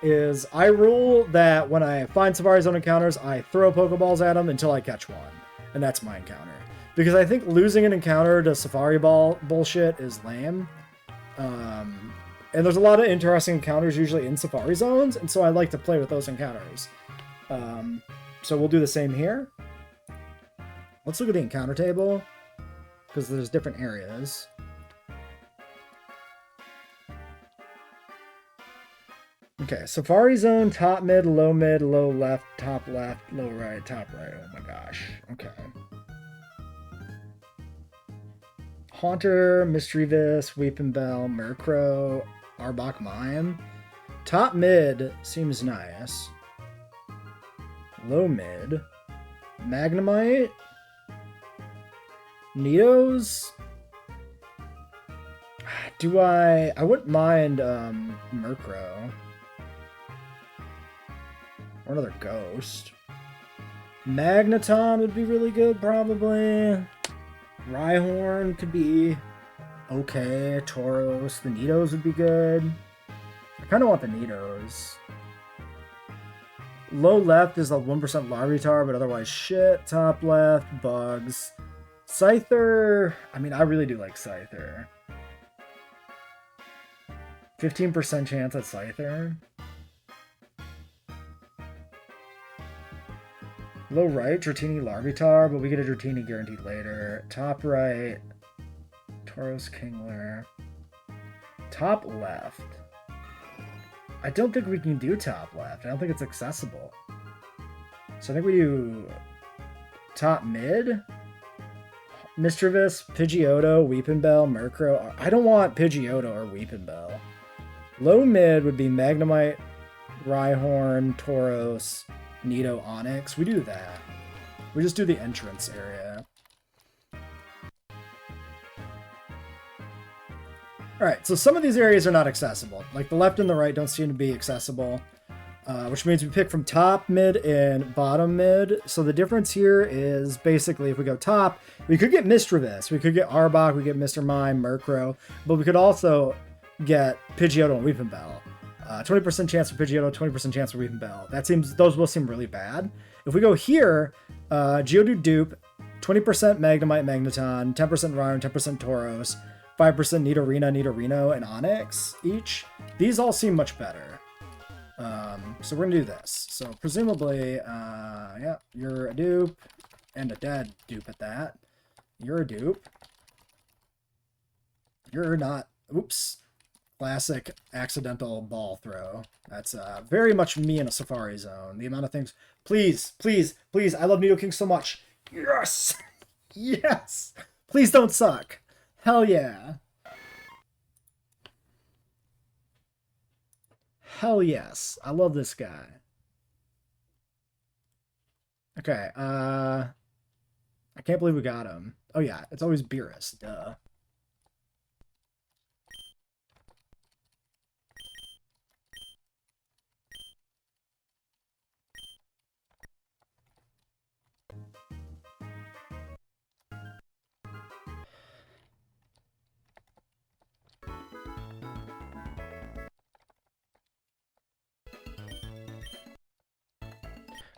is I rule that when I find Safari Zone encounters, I throw Pokeballs at them until I catch one. And that's my encounter. Because I think losing an encounter to Safari Ball bullshit is lame. And there's a lot of interesting encounters usually in Safari Zones, and so I like to play with those encounters. So we'll do the same here. Let's look at the encounter table, because there's different areas. Okay, Safari Zone, top mid, low left, low right, top right. Oh my gosh. Okay. Haunter, Mischievous, Weeping Bell, Murkrow, Arbok Mime. Top mid seems nice. Low mid. Magnemite. Nidos. I wouldn't mind Murkrow. Or another ghost. Magneton would be really good, probably. Rhyhorn could be okay. Tauros. The Nidos would be good. I kind of want the Nidos. Low left is a 1% Larvitar, but otherwise shit. Top left, bugs. Scyther, I mean, I really do like Scyther. 15% chance at Scyther. Low right, Dratini Larvitar, but we get a Dratini guaranteed later. Top right, Tauros Kingler. Top left. I don't think we can do top left. I don't think it's accessible. So I think we do top mid. Mischievous, Pidgeotto, Weepinbell, Murkrow. I don't want Pidgeotto or Weepinbell. Low mid would be Magnemite, Rhyhorn, Tauros, Nido, Onix. We do that. We just do the entrance area. Alright, so some of these areas are not accessible. Like the left and the right don't seem to be accessible. Which means we pick from top mid and bottom mid. So the difference here is basically if we go top, we could get Mischievous, we could get Arbok, we get Mr. Mime, Murkrow, but we could also get Pidgeotto and Weepinbell. 20% chance for Pidgeotto, 20% chance for Weepinbell. Those both seem really bad. If we go here, Geodude dupe, 20% Magnemite, Magneton, 10% Rhyhorn, 10% Tauros, 5% Nidorino, and Onix each. These all seem much better. So we're gonna do this. So presumably, yeah, you're a dupe, and a dead dupe at that. You're a dupe. You're not. Oops. Classic accidental ball throw. That's very much me in a Safari Zone. The amount of things. Please, please, please. I love Nidoking so much. Yes! Yes! Please don't suck. Hell yeah. Hell yes. I love this guy. Okay, I can't believe we got him. Oh yeah, it's always Beerus. Duh.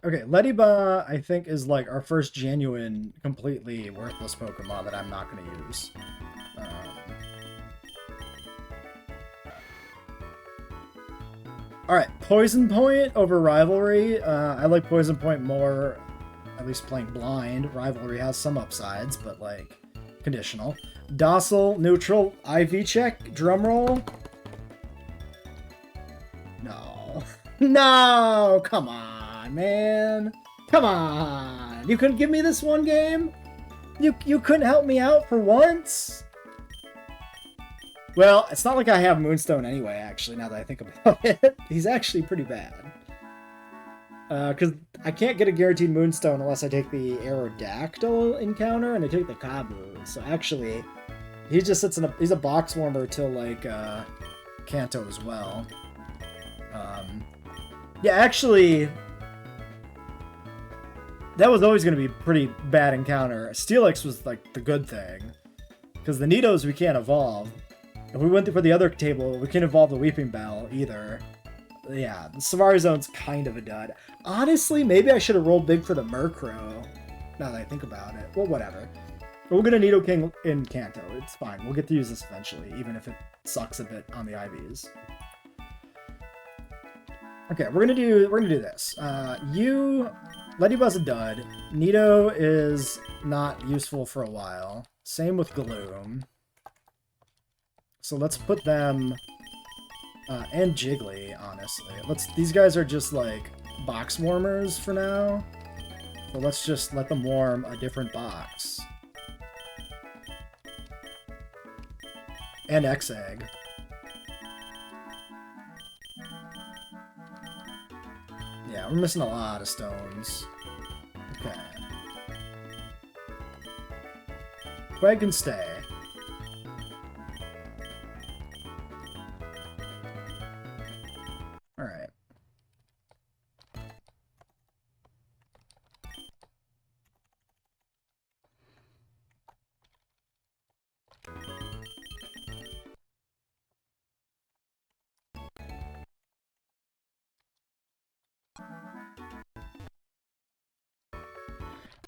Okay, Leddyba, I think, is like our first genuine, completely worthless Pokemon that I'm not going to use. Alright, Poison Point over Rivalry. I like Poison Point more, at least playing blind. Rivalry has some upsides, but like, conditional. Docile, neutral, IV check, drumroll. No. No! Come on, man. Come on. You couldn't give me this one game? You couldn't help me out for once? Well, it's not like I have Moonstone anyway, actually, now that I think about it. He's actually pretty bad. Because I can't get a guaranteed Moonstone unless I take the Aerodactyl encounter, and I take the Kabu. So actually, he just sits in a... He's a box warmer till, like, Kanto as well. Yeah, actually... That was always going to be a pretty bad encounter. Steelix was, like, the good thing. Because the Nidos we can't evolve. If we went for the other table, we can't evolve the Weepinbell either. Yeah, the Safari Zone's kind of a dud. Honestly, maybe I should have rolled big for the Murkrow. Now that I think about it. Well, whatever. We're gonna Nidoking in Kanto. It's fine. We'll get to use this eventually, even if it sucks a bit on the IVs. Okay, we're gonna do this. Leddyba's a dud. Nido is not useful for a while. Same with Gloom. So let's put them, and Jiggly, honestly. These guys are just like box warmers for now. So let's just let them warm a different box. And X-Egg. Yeah, we're missing a lot of stones. Okay. Quag can stay. Alright.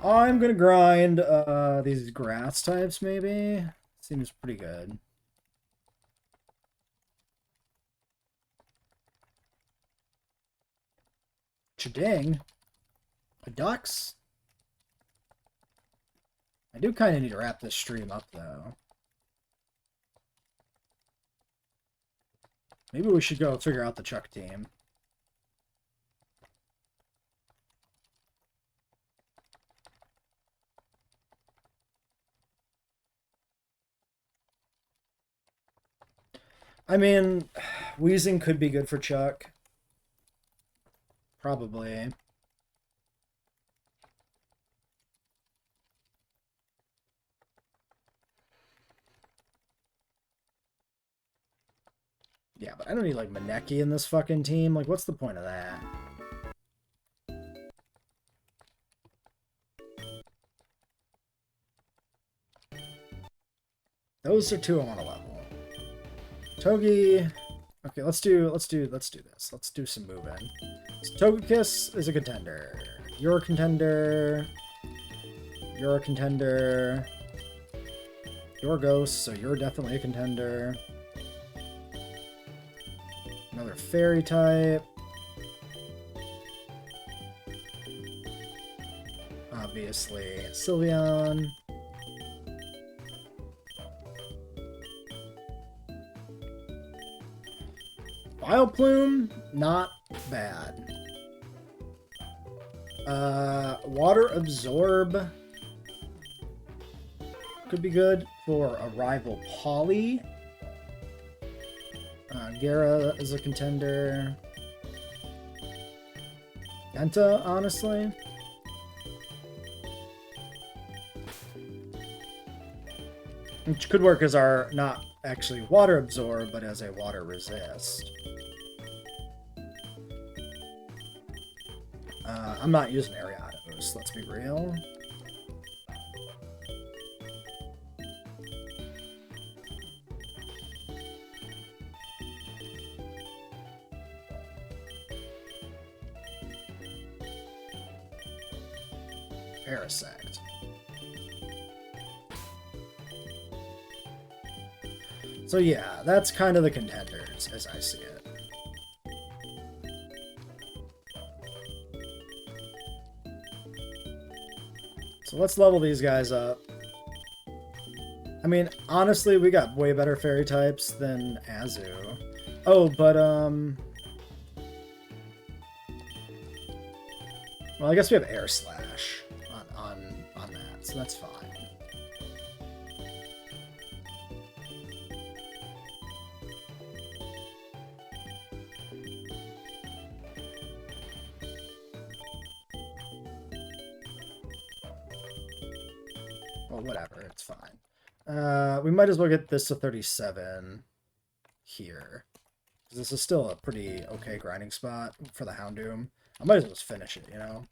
I'm gonna grind these grass types, maybe. Seems pretty good. Chading. Ducks? I do kind of need to wrap this stream up, though. Maybe we should go figure out the Chuck team. I mean, wheezing could be good for Chuck. Probably. Yeah, but I don't need, like, Maneki in this fucking team. Like, what's the point of that? Those are two I want to level. Togi. Okay, let's do this. Let's do some moving. So Togekiss is a contender. You're a contender. You're a contender. You're a ghost, so you're definitely a contender. Another fairy type. Obviously, Sylveon. Vileplume, not bad. Water Absorb could be good for a rival Polly. Gara is a contender. Genta, honestly. Which could work as our, not actually water absorb, but as a water resist. I'm not using Ariados, let's be real. Parasect. So yeah, that's kind of the contenders as I see it. So let's level these guys up. I mean, honestly, we got way better fairy types than Azu. Oh, but well, I guess we have Air Slash on that, so that's fine. Well, whatever, it's fine. We might as well get this to 37 here. This is still a pretty okay grinding spot for the Houndoom. I might as well just finish it, you know?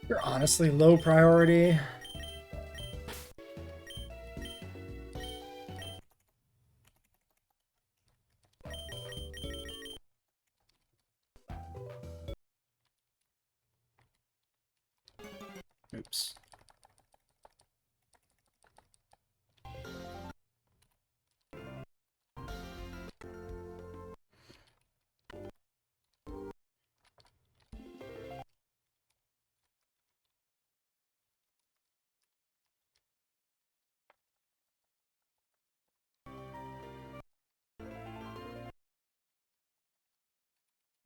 You're honestly low priority. Oops.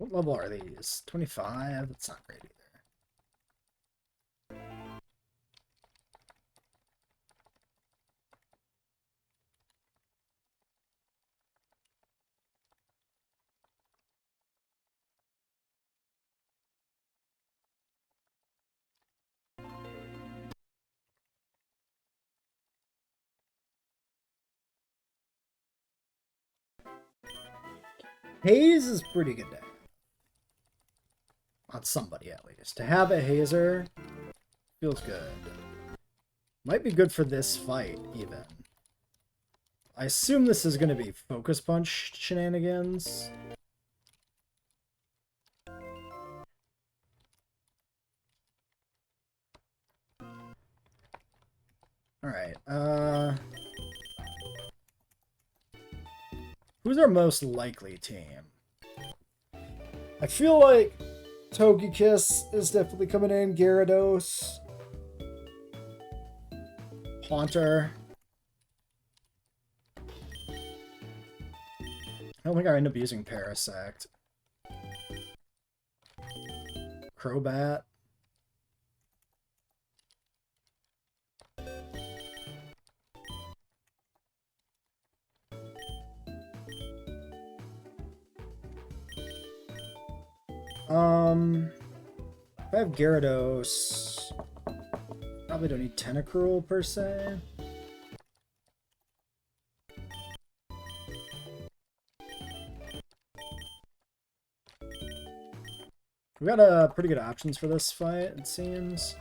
What level are these? 25? That's not great either. Haze is pretty good to have. On somebody, at least. To have a Hazer feels good. Might be good for this fight, even. I assume this is going to be Focus Punch shenanigans. Alright, who's our most likely team? I feel like Togekiss is definitely coming in. Gyarados. Haunter. I don't think I end up using Parasect. Crobat. If I have Gyarados, probably don't need Tentacruel per se. We got pretty good options for this fight, it seems.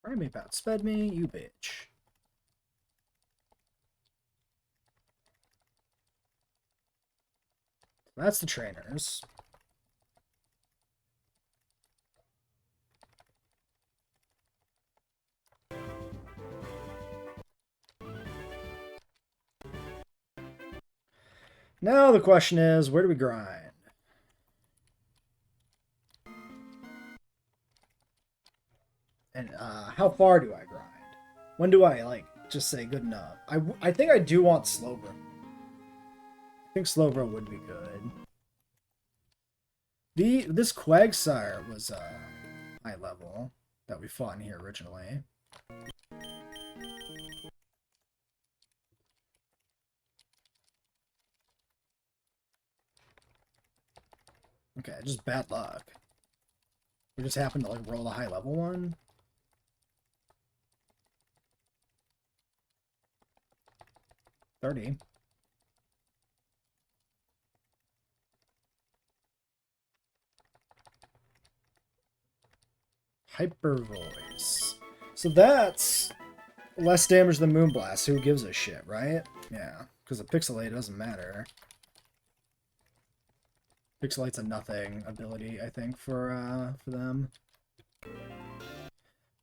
Worry me about sped me, you bitch. That's the trainers. Now the question is, where do we grind? And how far do I grind? When do I, like, just say good enough? I think I do want Slowbro. I think Slowbro would be good. This Quagsire was high level that we fought in here originally. Okay, just bad luck. We just happened to like roll a high level one. $30. Hyper Voice. So that's less damage than Moonblast. Who gives a shit, right? Yeah, because the Pixelate doesn't matter. Pixelate's a nothing ability, I think, for them.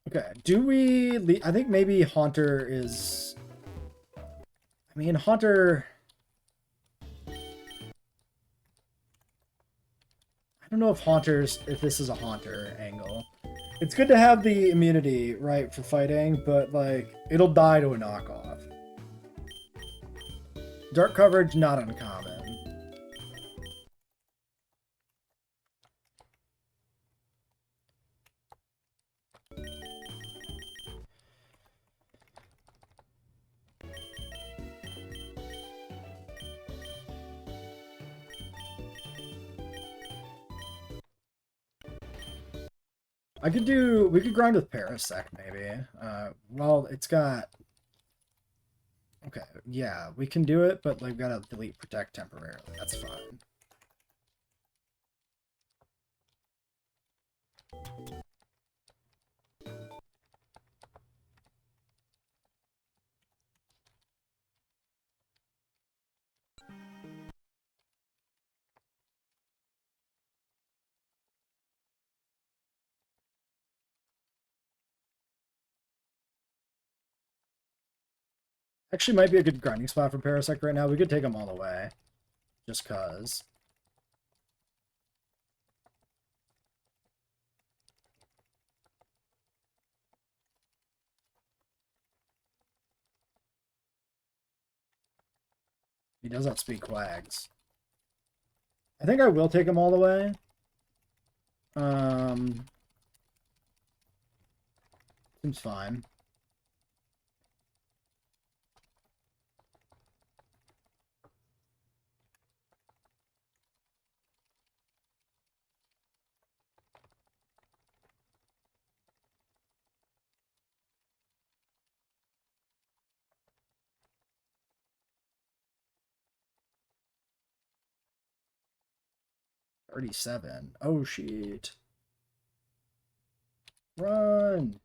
Okay, do we... I think maybe Haunter is... I mean, Haunter... I don't know if this is a Haunter angle. It's good to have the immunity, right, for fighting, but, like, it'll die to a knockoff. Dark coverage, not uncommon. We could grind with Parasect, maybe. Well, it's got... Okay, yeah, we can do it, but we've got to delete Protect temporarily. That's fine. Actually might be a good grinding spot for Parasect right now. We could take him all the way. Just cause. He does outspeed Quags. I think I will take him all the way. Seems fine. $37. Oh, shit. Run!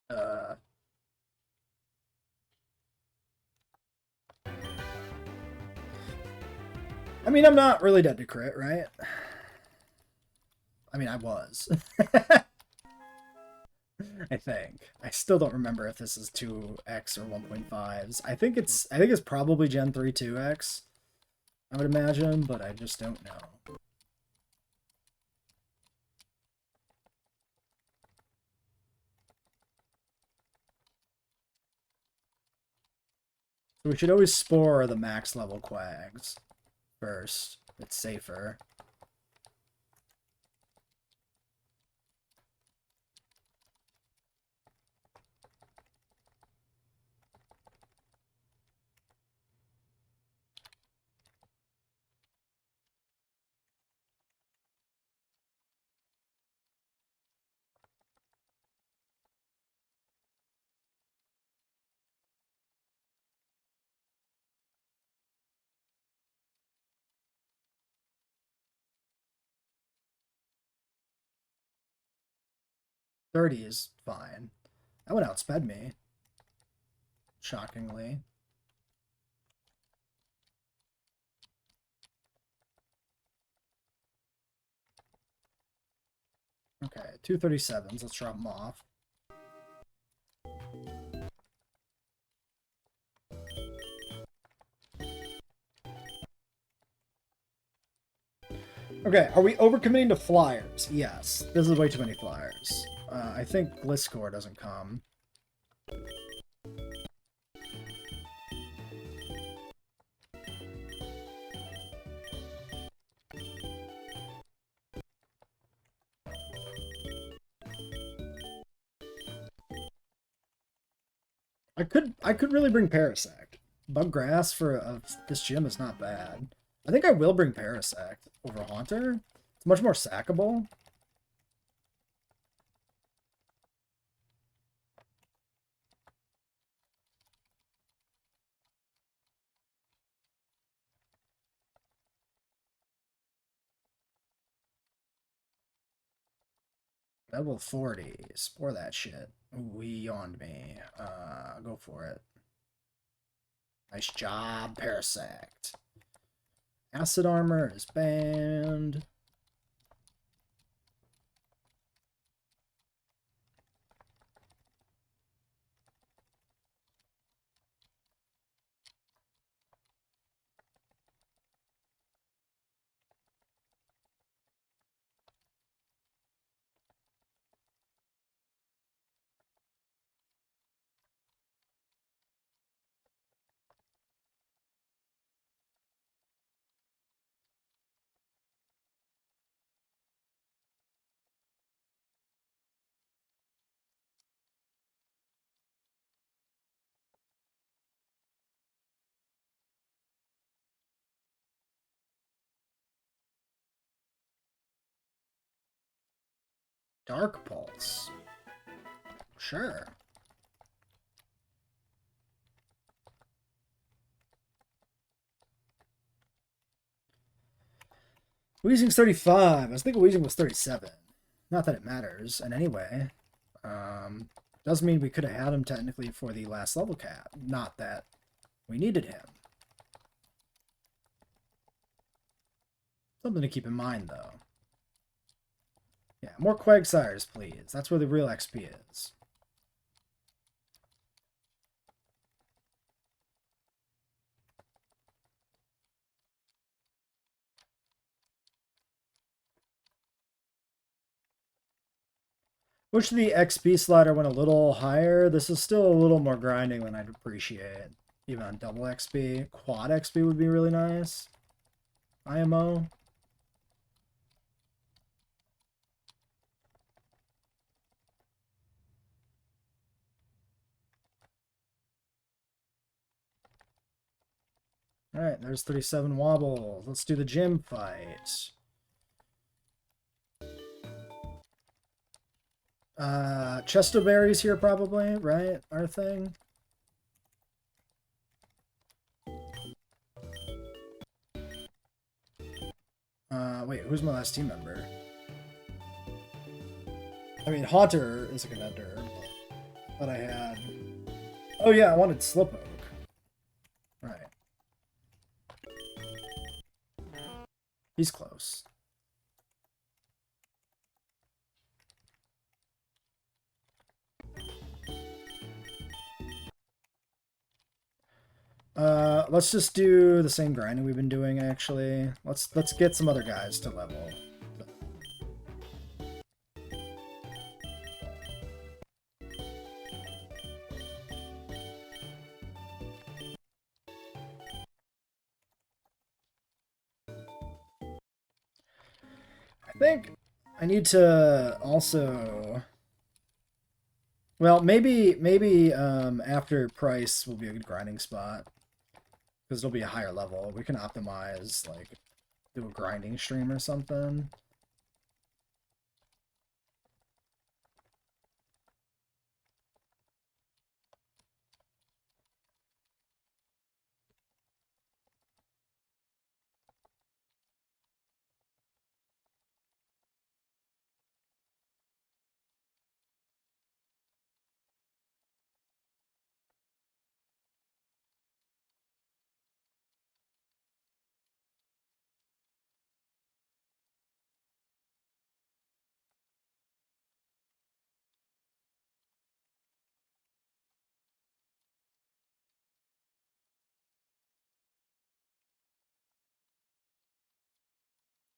Uh... I mean, I'm not really dead to crit, right? I mean, I was. I think. I still don't remember if this is 2x or 1.5s. I think it's probably Gen 3 2x, I would imagine, but I just don't know. So we should always spore the max level Quags first. It's safer. $30 is fine. That one outsped me. Shockingly. Okay, 237s. Let's drop them off. Okay, are we overcommitting to flyers? Yes. This is way too many flyers. I think Gliscor doesn't come. I could really bring Parasect. Bug Grass for this gym is not bad. I think I will bring Parasect over Haunter. It's much more sackable. Level 40. Spore that shit. Ooh, he yawned me. Go for it. Nice job, Parasect. Acid Armor is banned. Dark Pulse. Sure. Weezing's 35. I was thinking Weezing was 37. Not that it matters in any way. Does mean we could have had him technically for the last level cap. Not that we needed him. Something to keep in mind, though. Yeah, more Quagsires, please. That's where the real XP is. Wish the XP slider went a little higher. This is still a little more grinding than I'd appreciate. Even on double XP. Quad XP would be really nice. IMO. Alright, there's 37 wobbles. Let's do the gym fight. Chesto berries here probably, right? Our thing. Wait, who's my last team member? I mean, Haunter is a contender, but I had... Oh yeah, I wanted Slowpoke. Right. He's close. Let's just do the same grinding we've been doing, actually. Let's get some other guys to level. I think I need to also... Well, maybe after Price will be a good grinding spot. Because it'll be a higher level. We can optimize, like, do a grinding stream or something.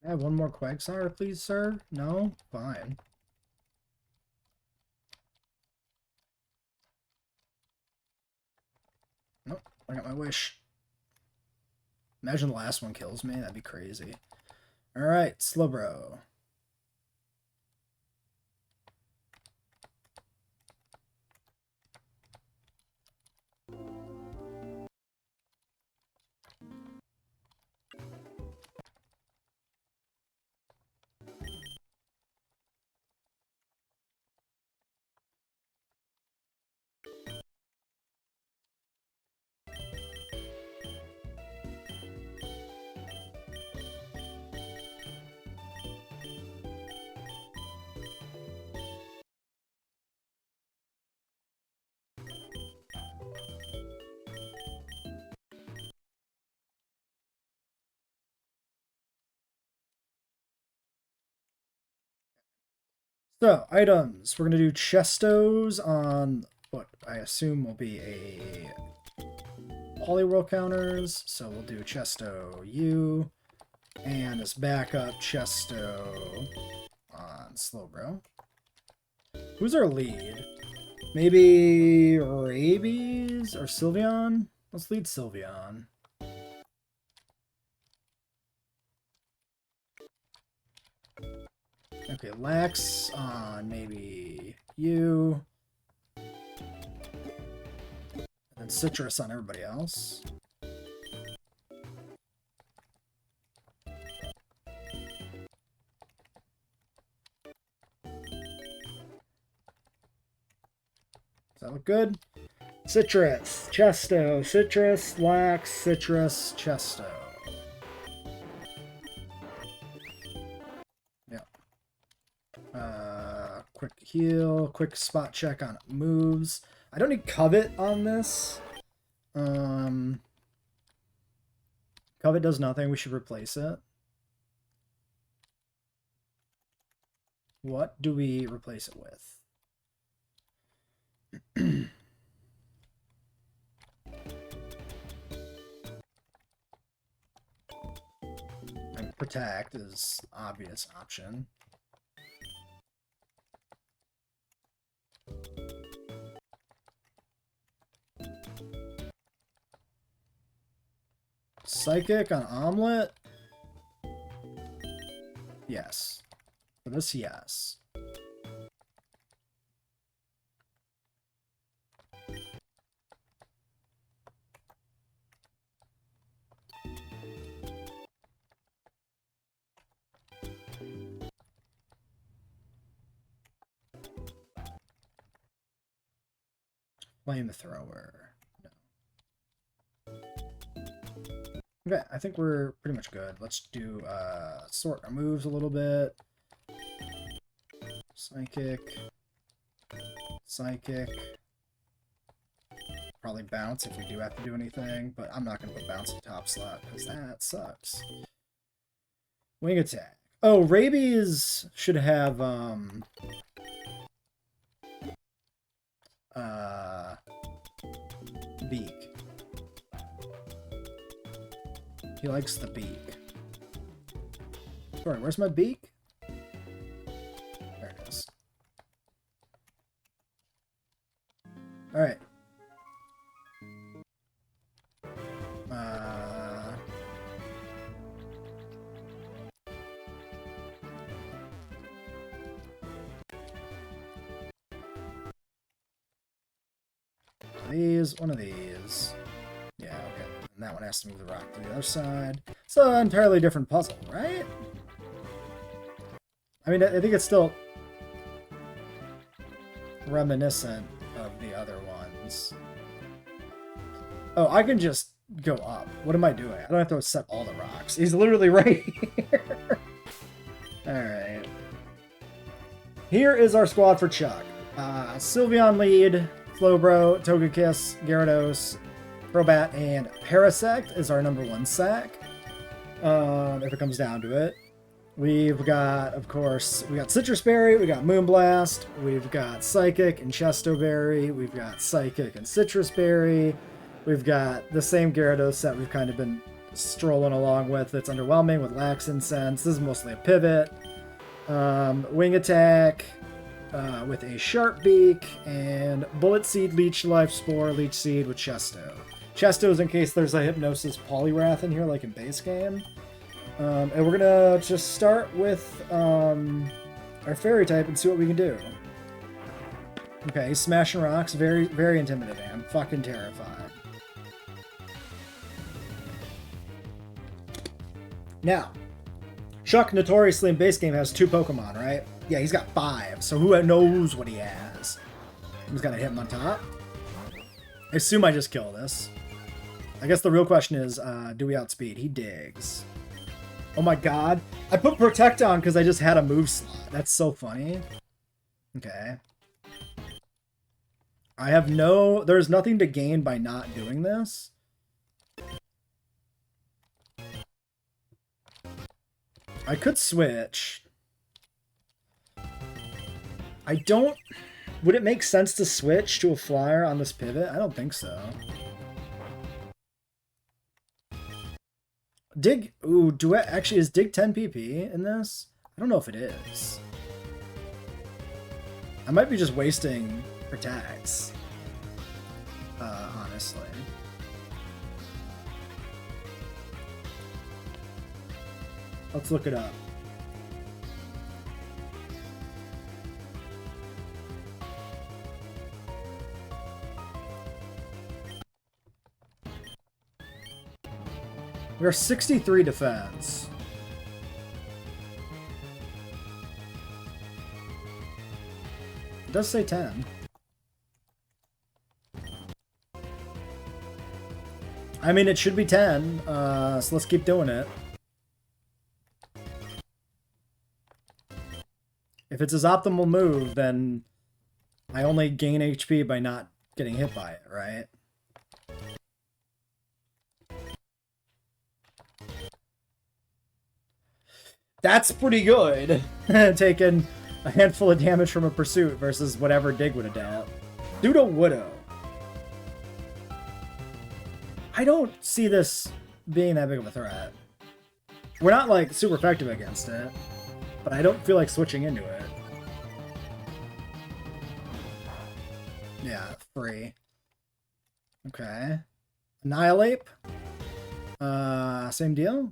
I have one more Quagsire, please, sir? No? Fine. Nope, I got my wish. Imagine the last one kills me, that'd be crazy. Alright, Slowbro. So, items. We're going to do Chestos on what I assume will be a Poliwhirl counters. So we'll do Chesto U, and this backup Chesto on Slowbro. Who's our lead? Maybe Rabies or Sylveon? Let's lead Sylveon. Okay, Lax on maybe you. And Citrus on everybody else. Does that look good? Citrus, Chesto, Citrus, Lax, Citrus, Chesto. quick heal, quick spot check on moves. I don't need Covet on this. Covet does nothing. We should replace it. What do we replace it with? And protect is obvious option. Psychic on Omelet? Yes. For this, yes. Flamethrower. No. Okay, I think we're pretty much good. Let's do sort our moves a little bit. Psychic. Psychic. Probably bounce if we do have to do anything, but I'm not going to put bounce at the top slot because that sucks. Wing attack. Oh, rabies should have beak. He likes the beak. Sorry, where's my beak? There it is. Alright. One of these. Yeah, okay. And that one has to move the rock to the other side. It's an entirely different puzzle, right? I mean, I think it's still reminiscent of the other ones. Oh, I can just go up. What am I doing? I don't have to set all the rocks. He's literally right here. Alright. Here is our squad for Chuck. Sylveon lead. Slowbro, Togekiss, Gyarados, Crobat, and Parasect is our #1 sack. If it comes down to it. We've got, of course, we got Citrus Berry, we got Moonblast, we've got Psychic and Chesto Berry, we've got Psychic and Citrus Berry, we've got the same Gyarados that we've kind of been strolling along with. It's underwhelming with Lax Incense. This is mostly a pivot. Wing Attack. With a Sharp Beak, and Bullet Seed, Leech Life, Spore, Leech Seed with Chesto. Chesto's in case there's a Hypnosis Poliwrath in here, like in base game. And we're gonna just start with our Fairy type and see what we can do. Okay, he's smashing rocks, very, very intimidating. I'm fucking terrified. Now, Chuck notoriously in base game has 2 Pokemon, right? Yeah, he's got 5, so who knows what he has? He's gonna hit him on top. I assume I just kill this. I guess the real question is, do we outspeed? He digs. Oh my god. I put Protect on because I just had a move slot. That's so funny. Okay. I have there's nothing to gain by not doing this. I could switch. Would it make sense to switch to a flyer on this pivot? I don't think so. Dig, ooh, actually, is Dig 10 PP in this? I don't know if it is. I might be just wasting Protects. Honestly. Let's look it up. We're 63 defense. It does say 10. I mean, it should be 10, so let's keep doing it. If it's his optimal move, then I only gain HP by not getting hit by it, right? That's pretty good. Taking a handful of damage from a pursuit versus whatever Dig would have dealt. Pseudo Widow. I don't see this being that big of a threat. We're not, like, super effective against it, but I don't feel like switching into it. Yeah, free. Okay. Annihilate. Same deal?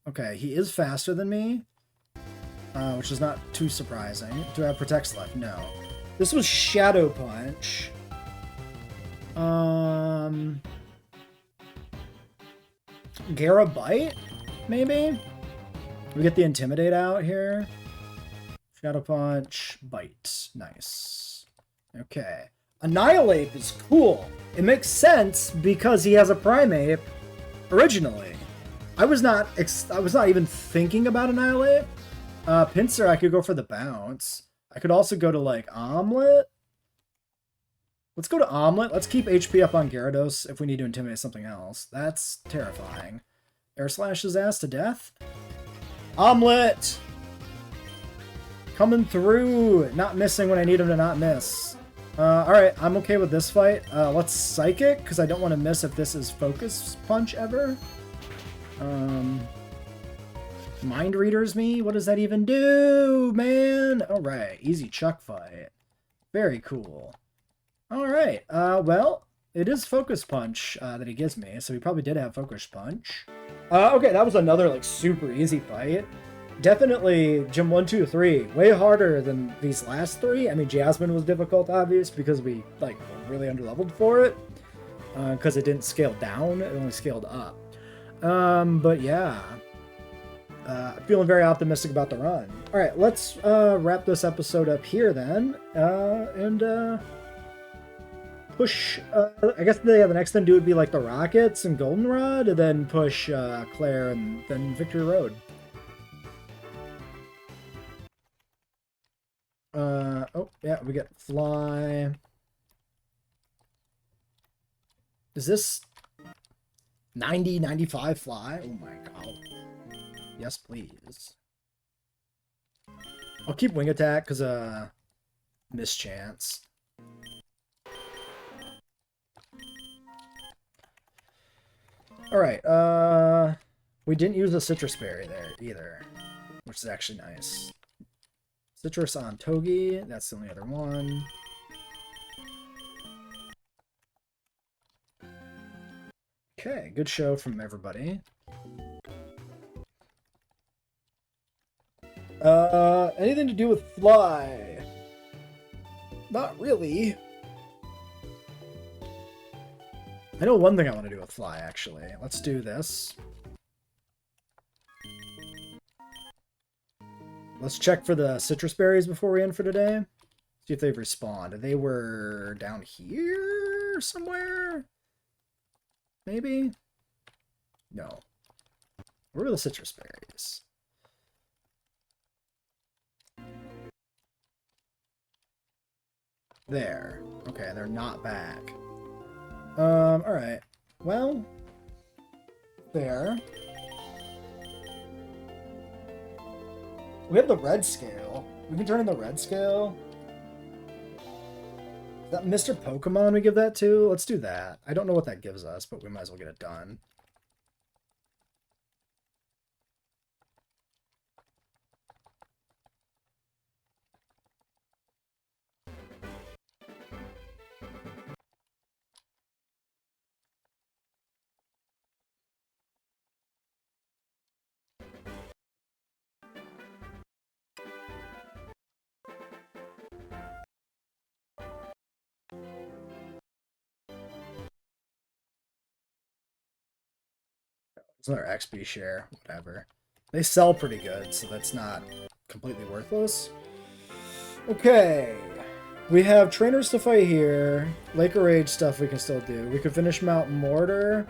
Okay, he is faster than me, which is not too surprising. Do I have Protects left? No. This was Shadow Punch. Garabite, maybe? We get the Intimidate out here. Shadow Punch, Bite. Nice. Okay. Annihilate is cool. It makes sense because he has a Primeape originally. I was not even thinking about Annihilate. Pinsir, I could go for the bounce. I could also go to, like, Omelet. Let's go to Omelet. Let's keep HP up on Gyarados if we need to intimidate something else. That's terrifying. Air Slash his ass to death. Omelet! Coming through. Not missing when I need him to not miss. Alright, I'm okay with this fight. Let's Psychic, because I don't want to miss if this is Focus Punch ever. Mind Readers me? What does that even do, man? Alright, easy Chuck fight. Very cool. Alright, well, it is Focus Punch that he gives me, so he probably did have Focus Punch. Okay, that was another, like, super easy fight. Definitely Gym 1, 2, 3. Way harder than these last three. I mean, Jasmine was difficult, obvious, because we, like, were really underleveled for it. Because it didn't scale down, it only scaled up. But yeah. Feeling very optimistic about the run. Alright, let's wrap this episode up here then. And push, I guess the next thing to do would be like the Rockets and Goldenrod, and then push Claire and then Victory Road. Oh, yeah, we get Fly. Is this 90, 95 Fly? Oh my god. Yes, please. I'll keep Wing Attack, because, mischance. Alright, we didn't use a Citrus Berry there, either, which is actually nice. Citrus on Togi, that's the only other one. Okay, good show from everybody. Anything to do with Fly? Not really. I know one thing I want to do with Fly, actually. Let's do this. Let's check for the Citrus Berries before we end for today. See if they've respawned. They were down here somewhere? Maybe? No. Where are the Citrus Berries? There. Okay, they're not back. Alright. Well, there. We have the red scale. We can turn in the red scale. Is that Mr. Pokemon we give that to? Let's do that. I don't know what that gives us, but we might as well get it done. It's another XP share, whatever. They sell pretty good, so that's not completely worthless. Okay. We have trainers to fight here. Lake of Rage stuff we can still do. We could finish Mount Mortar.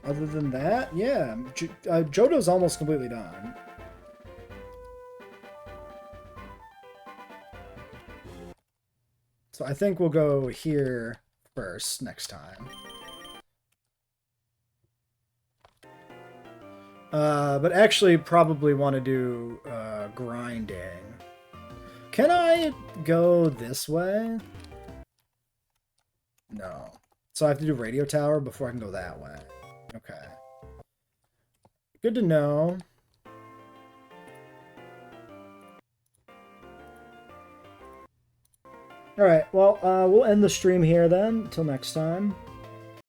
Other than that, yeah, Johto's almost completely done. So I think we'll go here first next time. But actually probably want to do grinding. Can I go this way? No. So I have to do radio tower before I can go that way. Okay. Good to know. Alright, well, we'll end the stream here then. Until next time.